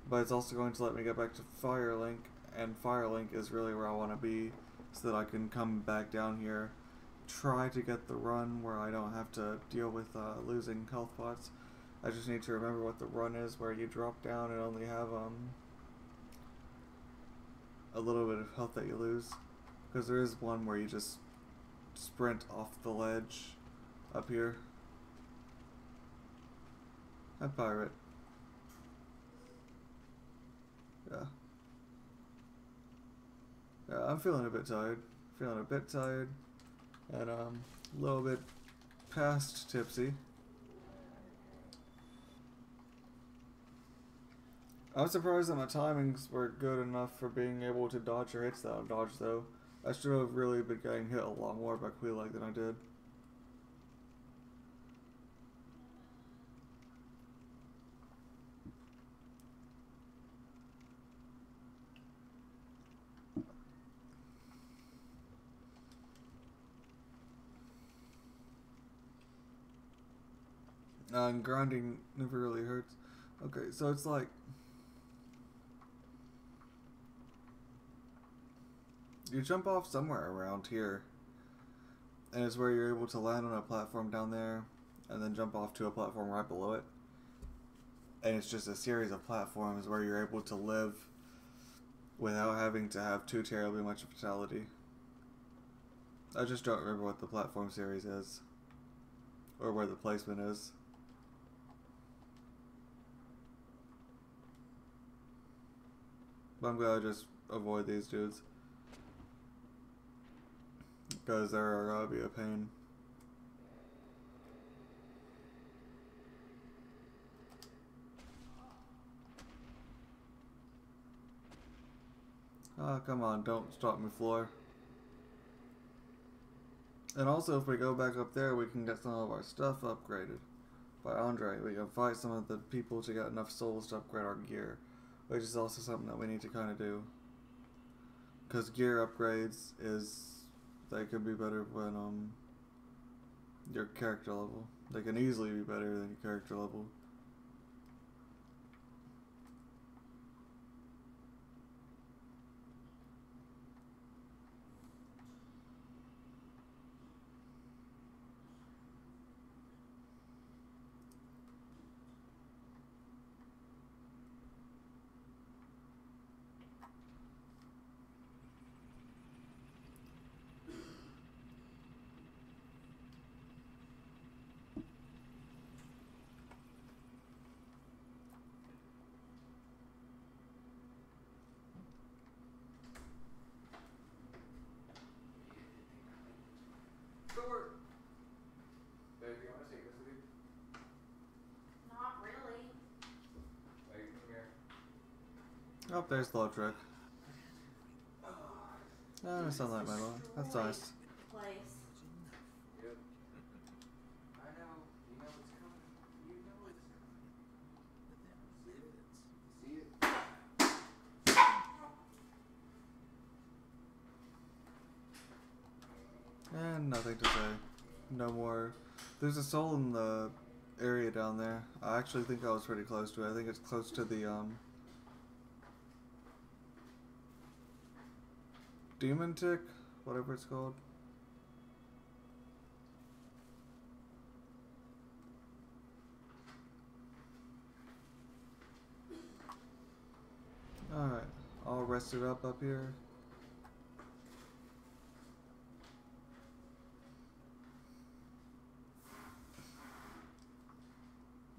A: But it's also going to let me get back to Firelink, and Firelink is really where I want to be, so that I can come back down here, try to get the run where I don't have to deal with losing health pots. I just need to remember what the run is, where you drop down and only have a little bit of health that you lose. Because there is one where you just sprint off the ledge up here. I'm pirate. Yeah. Yeah, I'm feeling a bit tired. And a little bit past tipsy. I'm surprised that my timings were good enough for being able to dodge or hits that I dodged though. I should have really been getting hit a lot more by Quelaag than I did. And grinding never really hurts. Okay, so it's like you jump off somewhere around here, and it's where you're able to land on a platform down there, and then jump off to a platform right below it. And it's just a series of platforms where you're able to live without having to have too terribly much fatality. I just don't remember what the platform series is, or where the placement is. But I'm gonna just avoid these dudes, because they're gonna be a pain. Ah, come on, don't stop me, floor. And also, if we go back up there, we can get some of our stuff upgraded by Andre. We can fight some of the people to get enough souls to upgrade our gear, which is also something that we need to kind of do. Because gear upgrades they could be better when your character level. They can easily be better than your character level. Oh, there's the truck. Oh, sunlight metal. That's nice.
D: Place.
A: Yep. I know. You know it's coming. You know it's coming. See it? And nothing to say. No more. There's a soul in the area down there. I actually think I was pretty close to it. I think it's close to the demon tick, whatever it's called. Alright, all rested up here.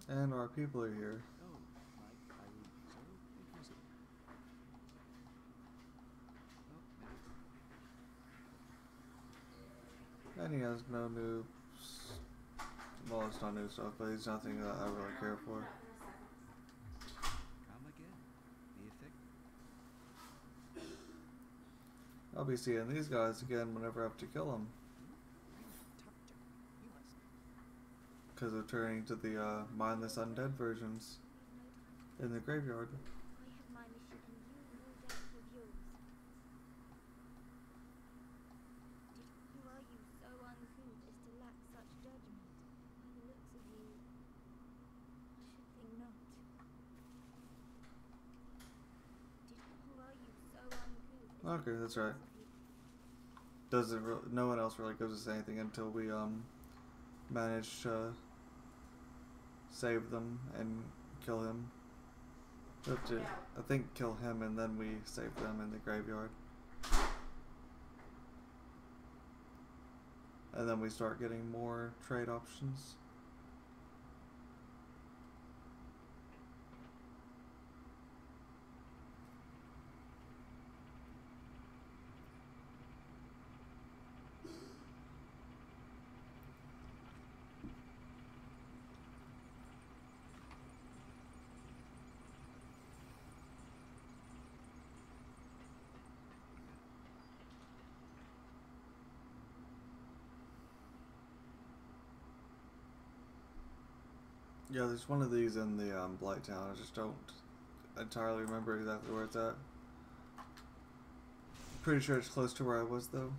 A: And our people are here.
E: Oh, my highly so impressive. Oh,
A: And he has no new... Well, it's not new stuff, but he's nothing that I really care for.
E: come again. The effect.
A: I'll be seeing these guys again whenever I have to kill them. Because of turning to the mindless undead versions in the graveyard.
F: I have my mission and you no doubt have yours. Who are you so uncouth as to lack such judgment? By the looks of you, I should think not. Who are you so uncouth?
A: Okay, that's right. No one else really gives us anything until we manage to save them and kill him. We have to, I think, kill him and then we save them in the graveyard. And then we start getting more trade options. Yeah, there's one of these in the Blight Town. I just don't entirely remember exactly where it's at. Pretty sure it's close to where I was, though.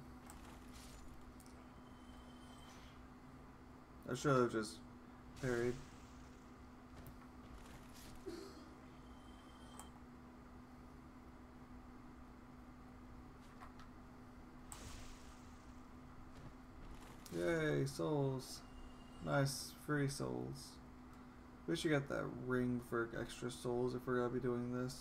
A: I should have just parried. Yay, souls. Nice, free souls. We should get that ring for extra souls if we're gonna be doing this.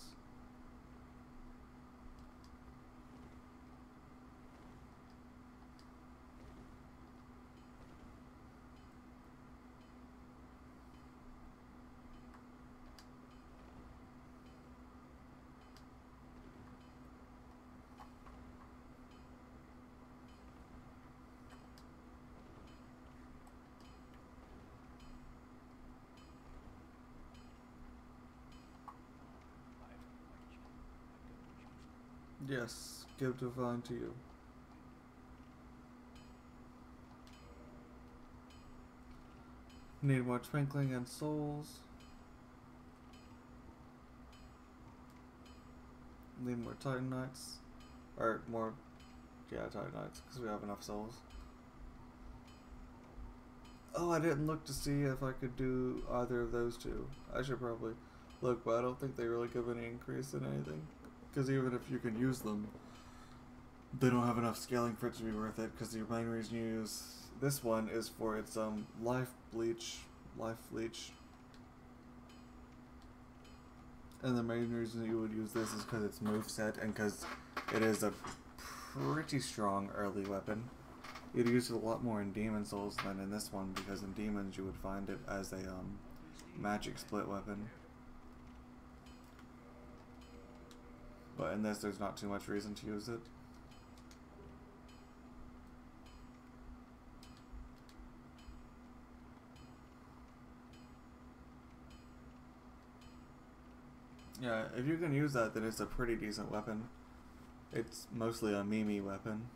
A: Yes, give divine to you. Need more twinkling and souls. Need more Titanites. Or more, yeah, Titanites, because we have enough souls. Oh, I didn't look to see if I could do either of those two. I should probably look, but I don't think they really give any increase in anything. Because even if you can use them, they don't have enough scaling for it to be worth it. Because the main reason you use this one is for its life leech, and the main reason you would use this is because it's moveset and because it is a pretty strong early weapon. You'd use it a lot more in Demon Souls than in this one, because in Demons you would find it as a magic split weapon. But in this, there's not too much reason to use it. Yeah, if you can use that, then it's a pretty decent weapon. It's mostly a meme weapon.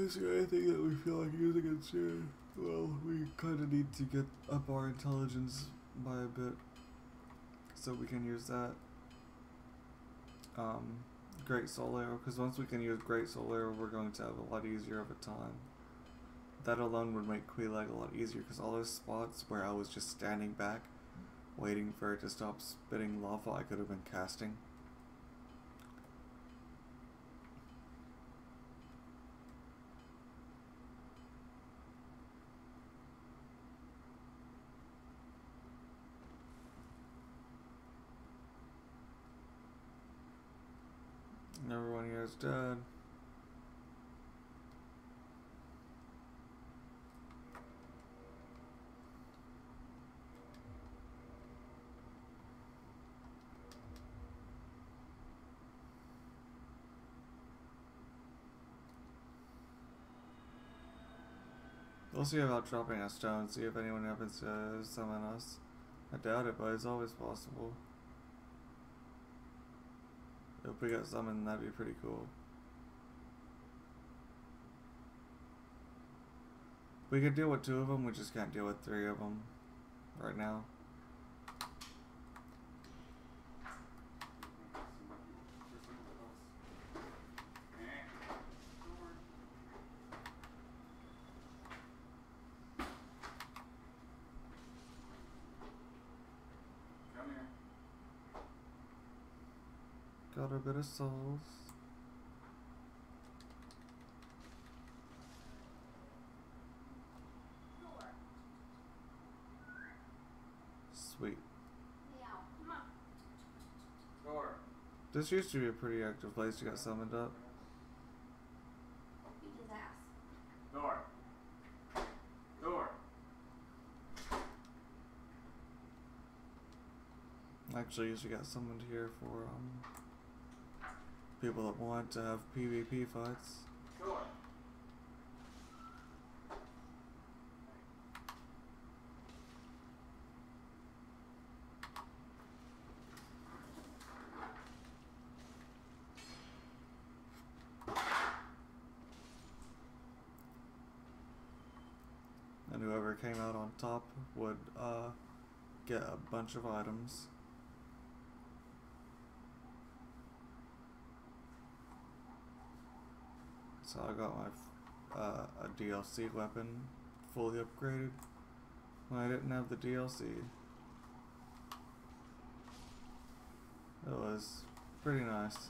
A: Is there anything that we feel like using instead? Well, we kind of need to get up our intelligence by a bit, so we can use that. Great Soul Arrow, because once we can use Great Soul Arrow, we're going to have a lot easier of a time. That alone would make Quelaag a lot easier, because all those spots where I was just standing back, waiting for it to stop spitting lava, I could have been casting. Everyone here is dead. We'll see about dropping a stone, see if anyone happens to summon us. I doubt it, but it's always possible. If we got summoned, that'd be pretty cool. We could deal with 2 of them, we just can't deal with 3 of them right now. Got a bit of souls. Sweet. This used to be a pretty active place to get summoned up. Actually, used to get summoned here for people that want to have PvP fights. And whoever came out on top would get a bunch of items. So I got my a DLC weapon fully upgraded when I didn't have the DLC. It was pretty nice.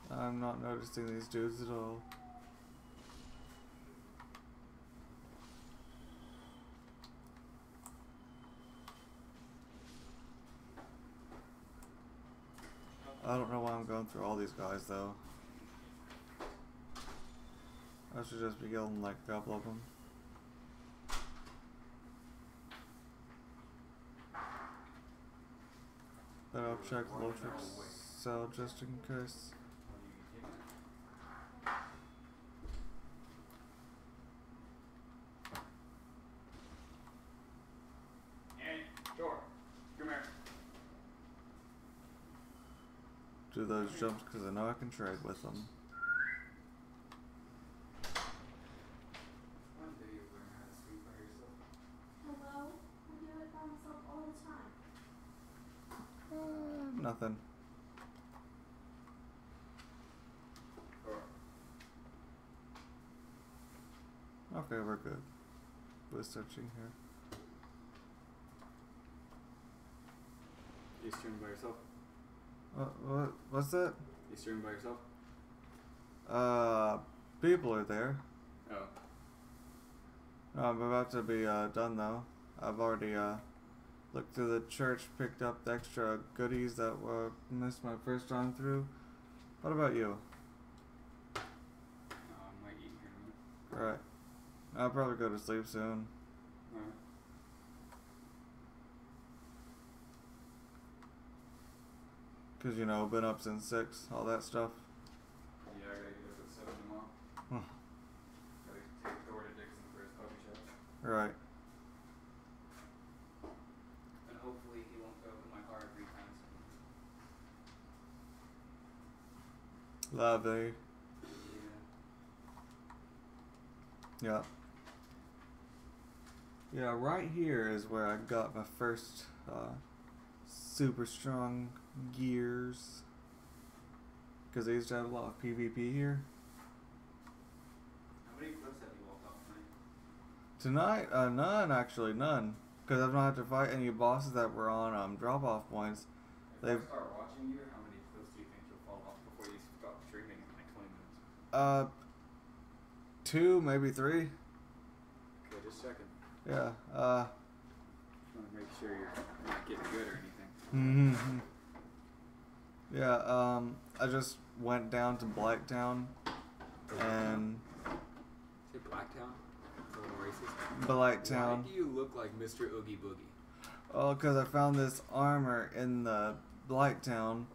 A: I'm not noticing these dudes at all. I don't know why I'm going through all these guys though. I should just be killing like a couple of them. But I'll check Lotric's cell just in case. Do those jumps because I know I can trade with them.
F: Hello? I do it by myself all the time.
A: Nothing. Okay, we're good. We're searching here.
D: You streaming by yourself?
A: What's that?
D: You streaming by yourself?
A: People are there.
D: Oh.
A: I'm about to be done though. I've already looked through the church, picked up the extra goodies that were missed my first time through. What about you?
D: I might eat here in a minute.
A: Alright. I'll probably go to sleep soon.
D: Alright.
A: Because, you know, been up since 6, all that stuff.
D: Yeah, I gotta get up at 7 tomorrow.
A: Huh.
D: Gotta take Thor to Dixon for his puppy shots.
A: Right.
D: And hopefully he won't go with my car 3 times.
A: Lovely.
D: Yeah.
A: Yeah. Yeah, right here is where I got my first super strong gears. Because they used to have a lot of PvP here.
D: How many cliffs have you walked off tonight?
A: Tonight, none actually, none. Because I've not had to fight any bosses that were on drop-off points.
D: If
A: They've
D: I start watching you, how many cliffs do you think you'll fall off before you stop streaming in like 20 minutes?
A: 2, maybe 3.
D: Okay, just checking.
A: Yeah.
D: Just want to make sure you're not getting good or anything.
A: Mm-hmm. Yeah, I just went down to Blacktown and
D: Say Blacktown? It's a little racist.
A: Blacktown.
D: Why do you look like Mr. Oogie Boogie?
A: Oh, because I found this armor in the Blacktown,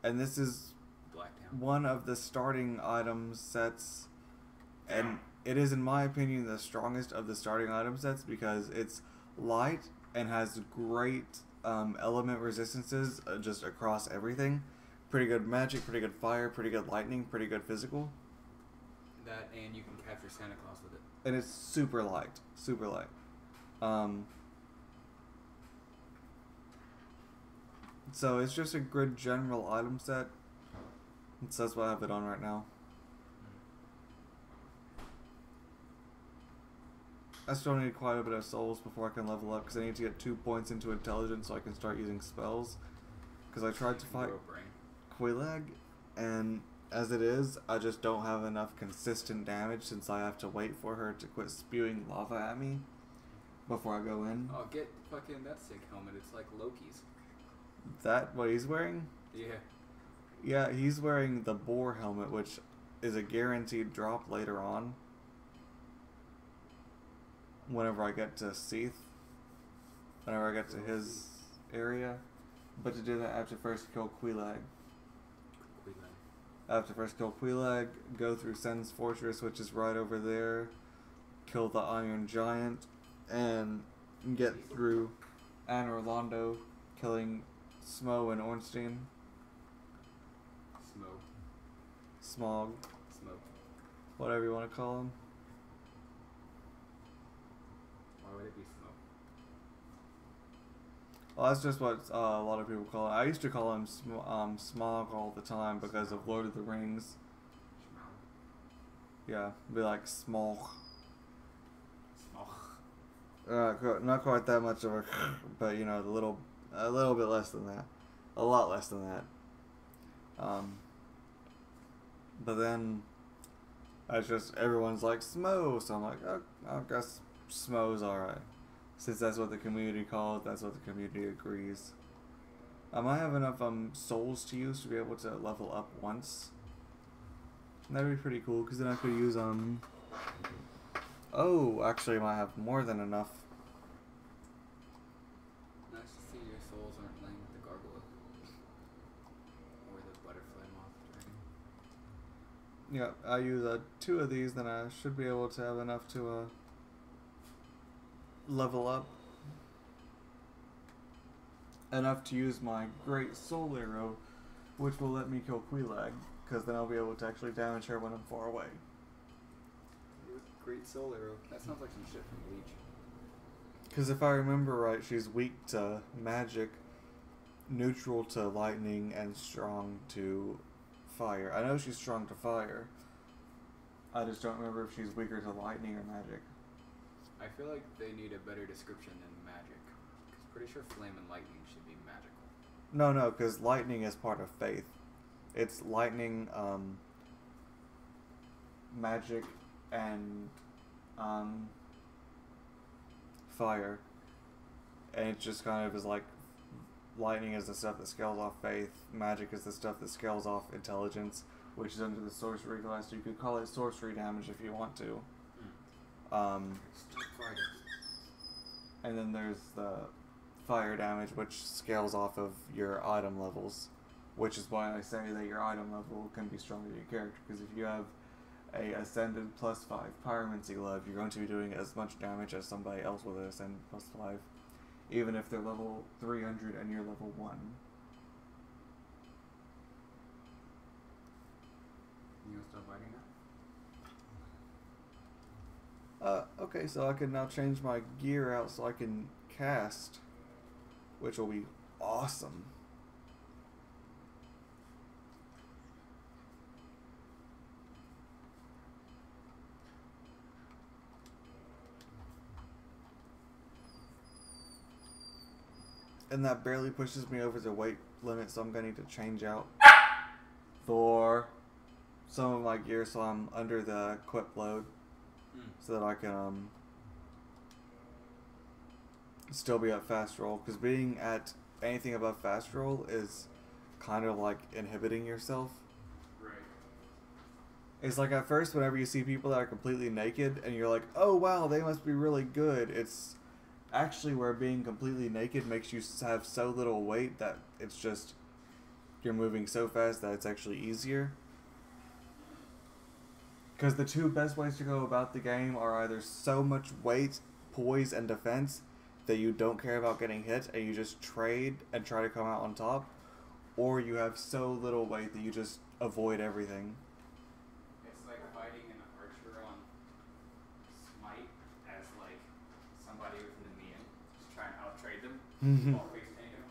A: and this is
D: Blacktown.
A: one of the starting item sets, and it is, in my opinion, the strongest of the starting item sets because it's light and has great element resistances just across everything. Pretty good magic, pretty good fire, pretty good lightning, pretty good physical.
D: That and you can capture Santa Claus with it.
A: And it's super light. Super light. So it's just a good general item set. So that's what I have it on right now. I still need quite a bit of souls before I can level up because I need to get 2 points into intelligence so I can start using spells. Because I tried to fight Quelaag, and as it is, I just don't have enough consistent damage since I have to wait for her to quit spewing lava at me before I go in.
D: Oh, get fucking that sick helmet. It's like Loki's.
A: That what he's wearing?
D: Yeah.
A: Yeah, he's wearing the boar helmet, which is a guaranteed drop later on. Whenever I get to Seath. Whenever I get to his area. But to do that, I have to first kill Quelaag. I have to first kill Quelaag, go through Sen's Fortress, which is right over there, kill the Iron Giant, and get through Anne Orlando, killing Smo and Ornstein. Smog. Whatever you want to call him.
D: Why would it be smoke?
A: Well, that's just what a lot of people call it. I used to call him Smog all the time because of Lord of the Rings. Yeah, be like Smog. Not quite that much of a, but you know, a little bit less than that, a lot less than that. But then, it's just everyone's like Smo, so I'm like, oh, I guess Smo's alright. Since that's what the community calls, that's what the community agrees. I might have enough souls to use to be able to level up once. That'd be pretty cool, because then I could use oh, actually I might have more than enough.
D: Nice to see your souls aren't laying with the gargoyle. Or the butterfly moth dragon.
A: Yeah, I use 2 of these, then I should be able to have enough to level up. Enough to use my great soul arrow, which will let me kill Quelaag, because then I'll be able to actually damage her when I'm far away.
D: Great soul arrow. That sounds like some shit from Bleach.
A: Because if I remember right, she's weak to magic, neutral to lightning, and strong to fire. I know she's strong to fire. I just don't remember if she's weaker to lightning or magic.
D: I feel like they need a better description than magic. Because pretty sure flame and lightning should be magical.
A: No, because lightning is part of faith. It's lightning, magic, and fire. And it just kind of is like, lightning is the stuff that scales off faith, magic is the stuff that scales off intelligence, which is under the sorcery class, so you could call it sorcery damage if you want to. And then there's the fire damage, which scales off of your item levels, which is why I say that your item level can be stronger than your character, because if you have a Ascended +5 Pyromancy glove, you're going to be doing as much damage as somebody else with an Ascended +5, even if they're level 300 and you're level 1.
D: You gonna stop biting now?
A: Okay, so I can now change my gear out so I can cast, which will be awesome. And that barely pushes me over the weight limit, so I'm gonna need to change out for some of my gear so I'm under the equip load, so that I can still be at fast roll, because being at anything above fast roll is kind of like inhibiting yourself.
D: Right.
A: It's like at first whenever you see people that are completely naked and you're like, oh wow, they must be really good, it's actually where being completely naked makes you have so little weight that it's just, you're moving so fast that it's actually easier. Because the two best ways to go about the game are either so much weight, poise, and defense that you don't care about getting hit and you just trade and try to come out on top, or you have so little weight that you just avoid everything.
D: It's like fighting an archer on Smite as like somebody with an immune, just trying to outtrade them while face tanking them.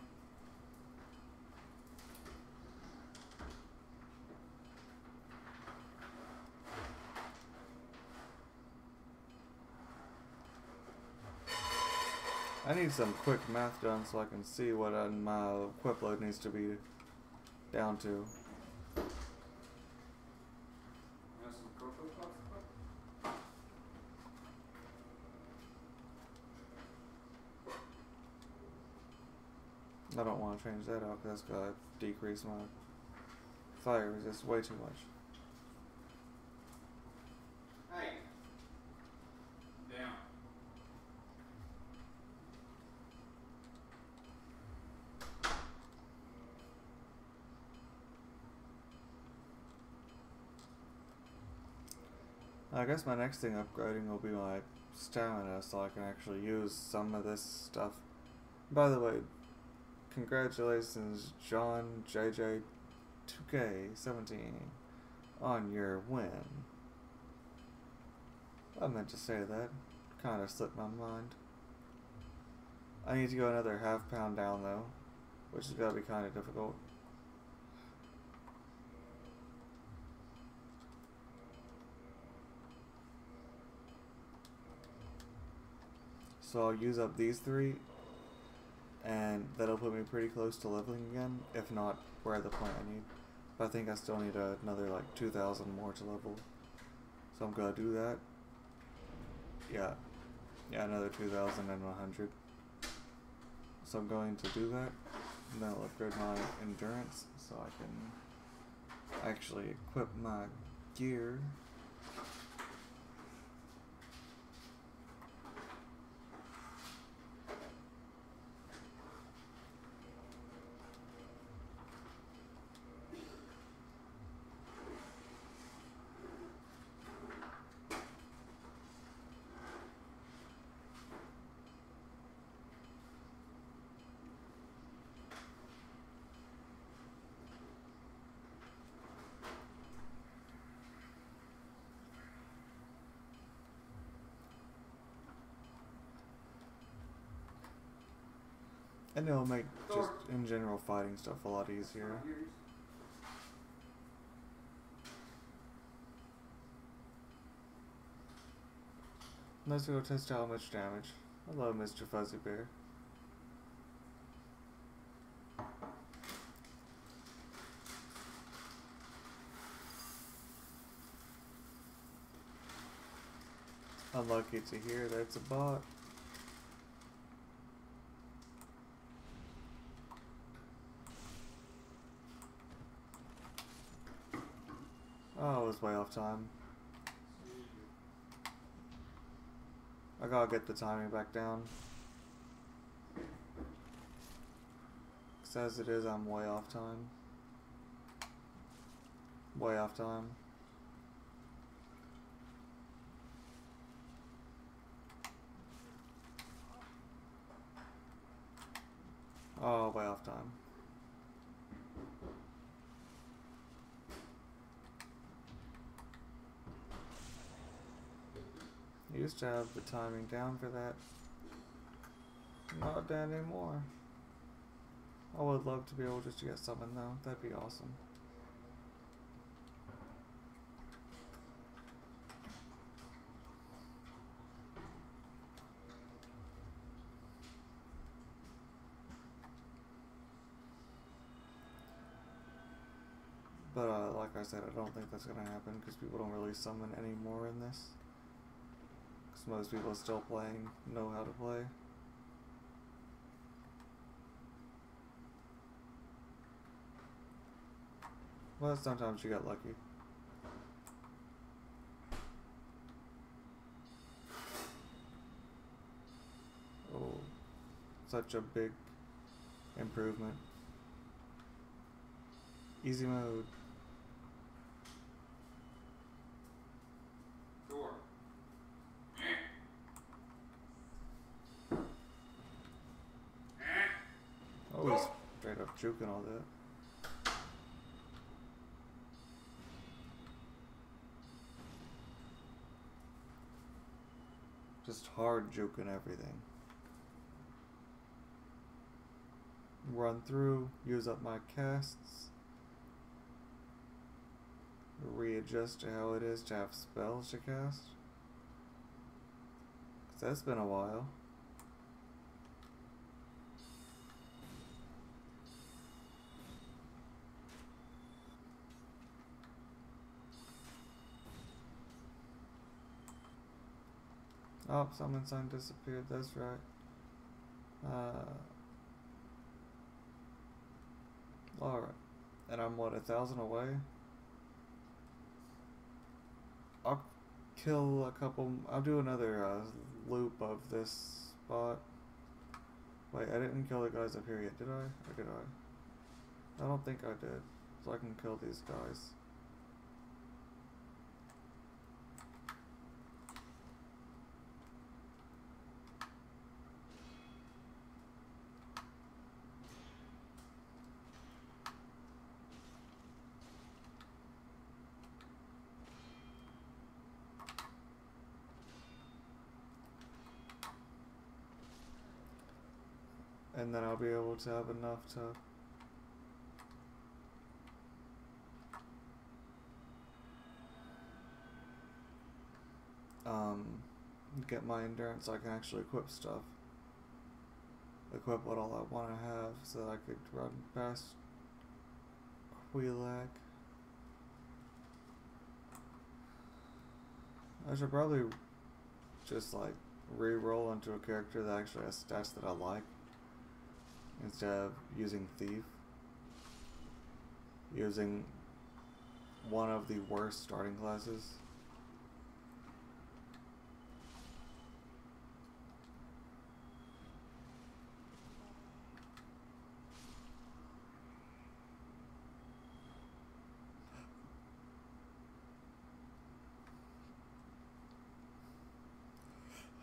A: I need some quick math done so I can see what my equip load needs to be down to.
D: You know some Cocoa Puffs?
A: I don't want to change that out because that's going to decrease my fire resist way too much.
D: Hey! Down.
A: I guess my next thing upgrading will be my stamina so I can actually use some of this stuff. By the way, congratulations John JJ 2K17 on your win. I meant to say that. Kind of slipped my mind. I need to go another half pound down though, which is going to be kind of difficult. So I'll use up these three, and that'll put me pretty close to leveling again, if not we're at the point I need. But I think I still need another like 2,000 more to level. So I'm gonna do that. Yeah, another 2,100. So I'm going to do that, and then I'll upgrade my endurance so I can actually equip my gear. And it'll make just in general fighting stuff a lot easier. Let's go test out how much damage. Hello, Mr. Fuzzy Bear. Unlucky to hear that's a bot. Oh, it was way off time. I gotta get the timing back down. 'Cause as it is, I'm way off time. Way off time. Oh, way off time. I used to have the timing down for that. Not down anymore. I would love to be able just to get summoned though. That'd be awesome. But like I said, I don't think that's gonna happen because people don't really summon anymore in this. Because most people still playing know how to play. But sometimes you get lucky. Oh, such a big improvement. Easy mode.
D: Sure.
A: Oh, he's straight up juking all that. Just hard juking everything. Run through, use up my casts. Readjust to how it is to have spells to cast. 'Cause that's been a while. Oh, summon sign disappeared, that's right. Alright. And I'm what, 1,000 away? I'll kill a couple. I'll do another loop of this spot. Wait, I didn't kill the guys up here yet, did I? Or did I? I don't think I did. So I can kill these guys. And then I'll be able to have enough to get my endurance so I can actually equip stuff. Equip what all I want to have so that I could run past Quelac. I should probably just like re-roll into a character that actually has stats that I like instead of using Thief. Using one of the worst starting classes.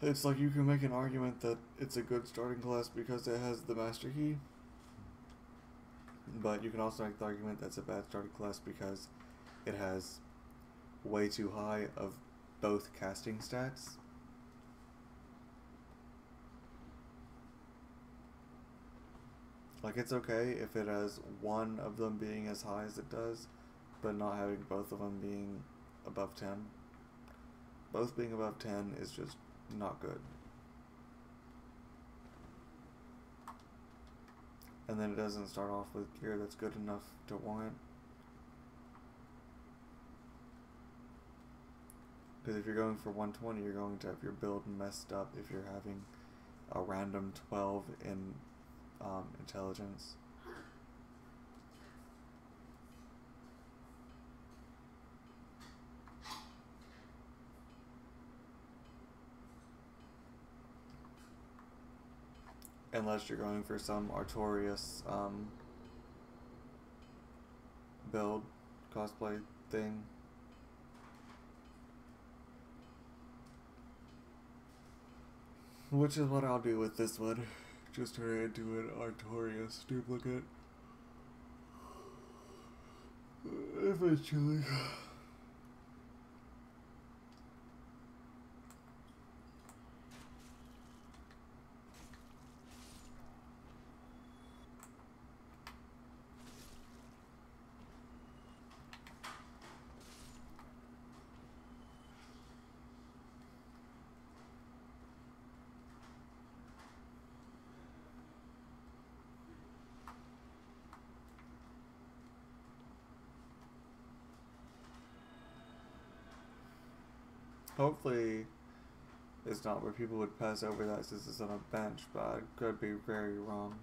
A: It's like you can make an argument that it's a good starting class because it has the Master Key. But you can also make the argument that's a bad starting class because it has way too high of both casting stats. Like, it's okay if it has one of them being as high as it does, but not having both of them being above 10. Both being above 10 is just not good. And then it doesn't start off with gear that's good enough to warrant. Because if you're going for 120, you're going to have your build messed up if you're having a random 12 in intelligence. Unless you're going for some Artorias build, cosplay thing. Which is what I'll do with this one. Just turn it into an Artorias duplicate. Eventually. Hopefully, it's not where people would pass over that since it's on a bench, but I could be very wrong.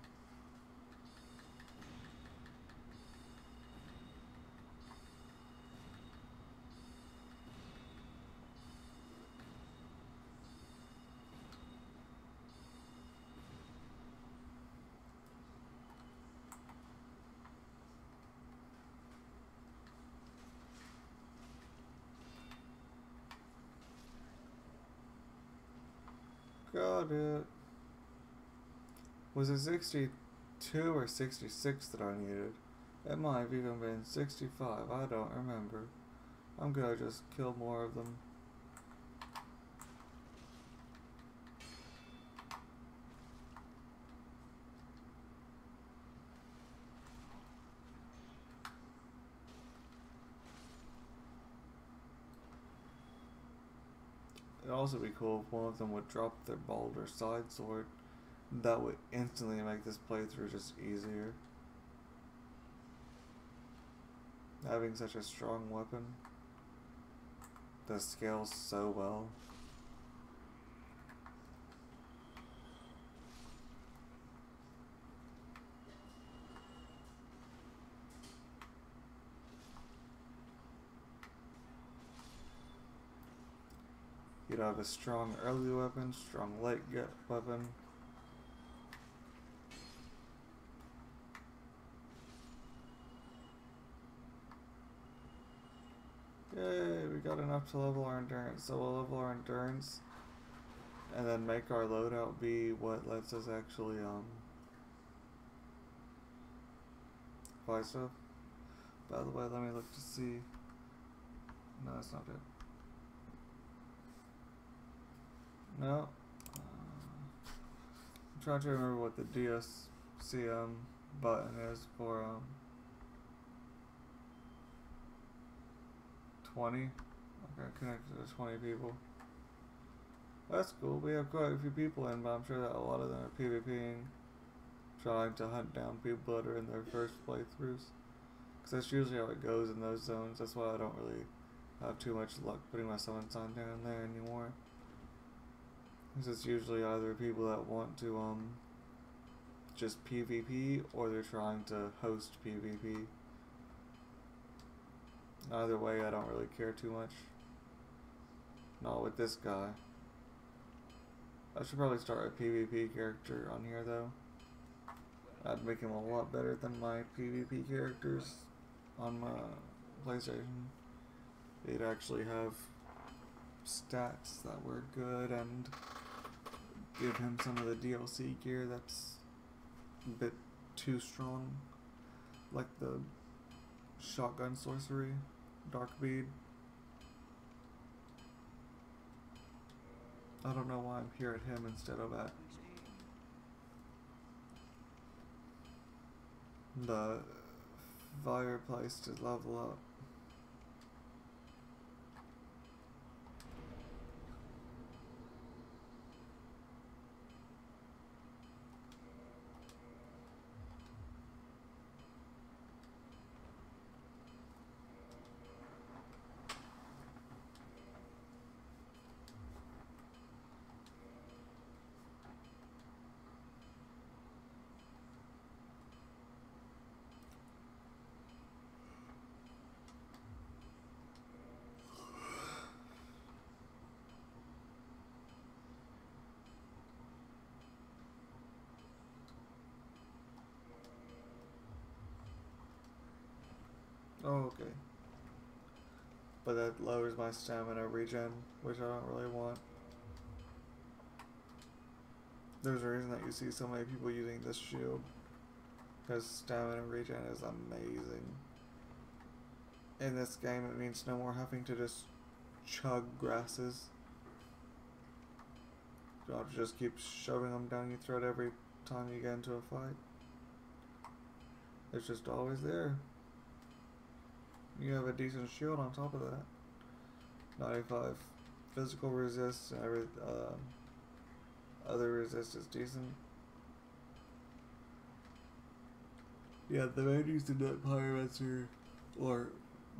A: Got it. Was it 62 or 66 that I needed? It might have even been 65, I don't remember. I'm gonna just kill more of them. It'd also be cool if one of them would drop their Baldur side sword. That would instantly make this playthrough just easier. Having such a strong weapon that scales so well. You'd have a strong early weapon, strong late weapon. Yay, we got enough to level our endurance. So we'll level our endurance and then make our loadout be what lets us actually buy stuff. By the way, let me look to see. No, that's not it. No. I'm trying to remember what the DSCM button is for 20. Okay, connected to 20 people. That's cool. We have quite a few people in, but I'm sure that a lot of them are PvPing, trying to hunt down people that are in their first playthroughs. Because that's usually how it goes in those zones. That's why I don't really have too much luck putting my summon sign down there anymore. Because it's usually either people that want to just PvP or they're trying to host PvP. Either way, I don't really care too much. Not with this guy. I should probably start a PvP character on here though. I'd make him a lot better than my PvP characters on my PlayStation. He'd actually have stats that were good and give him some of the DLC gear that's a bit too strong. Like the shotgun sorcery, dark bead. I don't know why I'm here at him instead of at the fireplace to level up. Oh, okay. but that lowers my stamina regen, which I don't really want. There's a reason that you see so many people using this shield, because stamina regen is amazing. In this game, it means no more having to just chug grasses. You don't have to just keep shoving them down your throat every time you get into a fight. It's just always there. You have a decent shield on top of that. 95 physical resist and every other resist is decent. Yeah, the manu's the net pyromancer, or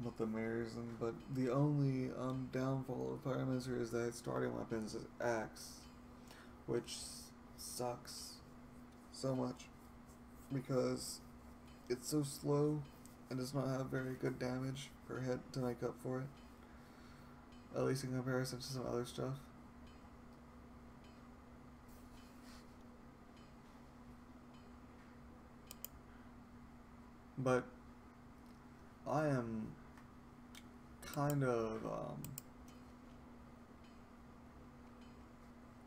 A: not the Marism, but the only downfall of pyromancer is that its starting weapon is axe, which sucks so much because it's so slow and does not have very good damage per hit to make up for it, at least in comparison to some other stuff. But I am kind of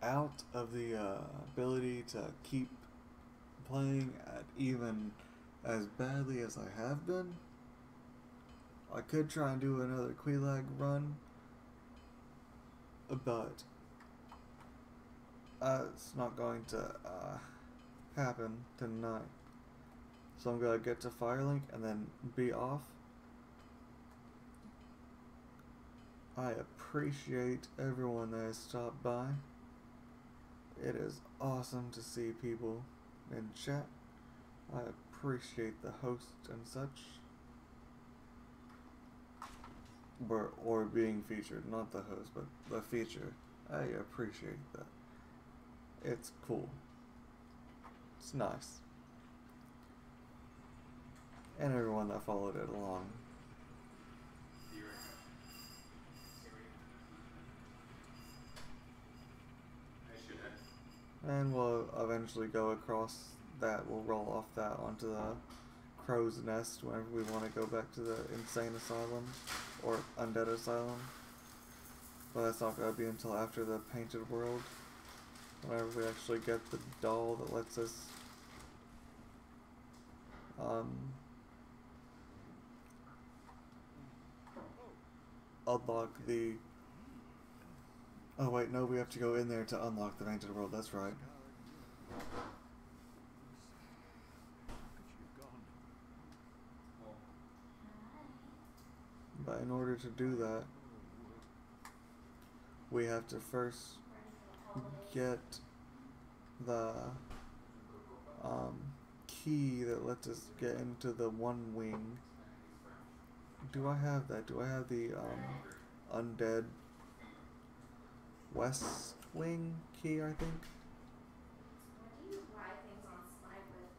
A: out of the ability to keep playing at even as badly as I have been. I could try and do another Quelaag run, but it's not going to happen tonight. So I'm gonna get to Firelink and then be off. I appreciate everyone that has stopped by. It is awesome to see people in chat. I appreciate the host and such. Or being featured, not the host, but the feature. I appreciate that. It's cool. It's nice. And everyone that followed it along. And we'll eventually go across that. We'll roll off that onto the crow's nest whenever we want to go back to the insane asylum or undead asylum. But that's not going to be until after the painted world. Whenever we actually get the doll that lets us unlock the... Oh wait, no, we have to go in there to unlock the painted world, that's right. But in order to do that, we have to first get the key that lets us get into the one wing. Do I have that? Do I have the undead west wing key, I think?
G: What do you buy things on Smite with?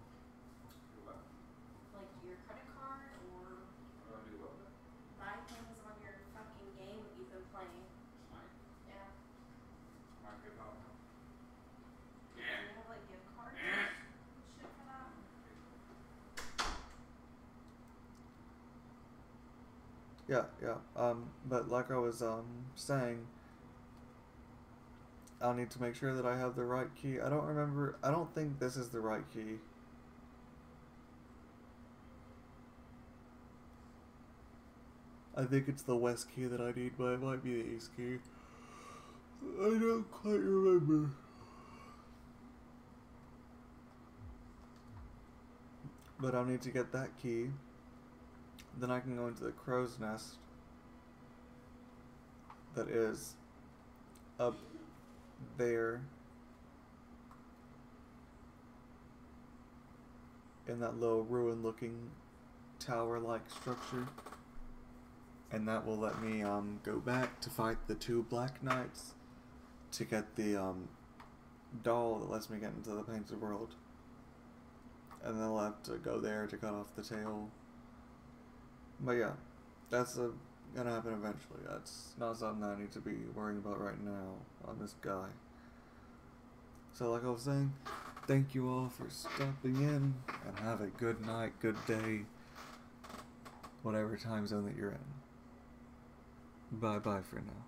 G: Like your credit card or buy things on your fucking game that you've been playing? Yeah. Do you have like gift cards and shit for that?
A: Yeah. But like I was saying, I'll need to make sure that I have the right key. I don't think this is the right key. I think it's the west key that I need, but it might be the east key. I don't quite remember. But I'll need to get that key. Then I can go into the crow's nest that is up there in that little ruin looking tower like structure, and that will let me go back to fight the two black knights to get the doll that lets me get into the painted world, and then I'll have to go there to cut off the tail. But yeah, that's gonna happen eventually. That's not something that I need to be worrying about right now on this guy. So like I was saying, thank you all for stopping in, and have a good night, good day, whatever time zone that you're in. Bye bye for now.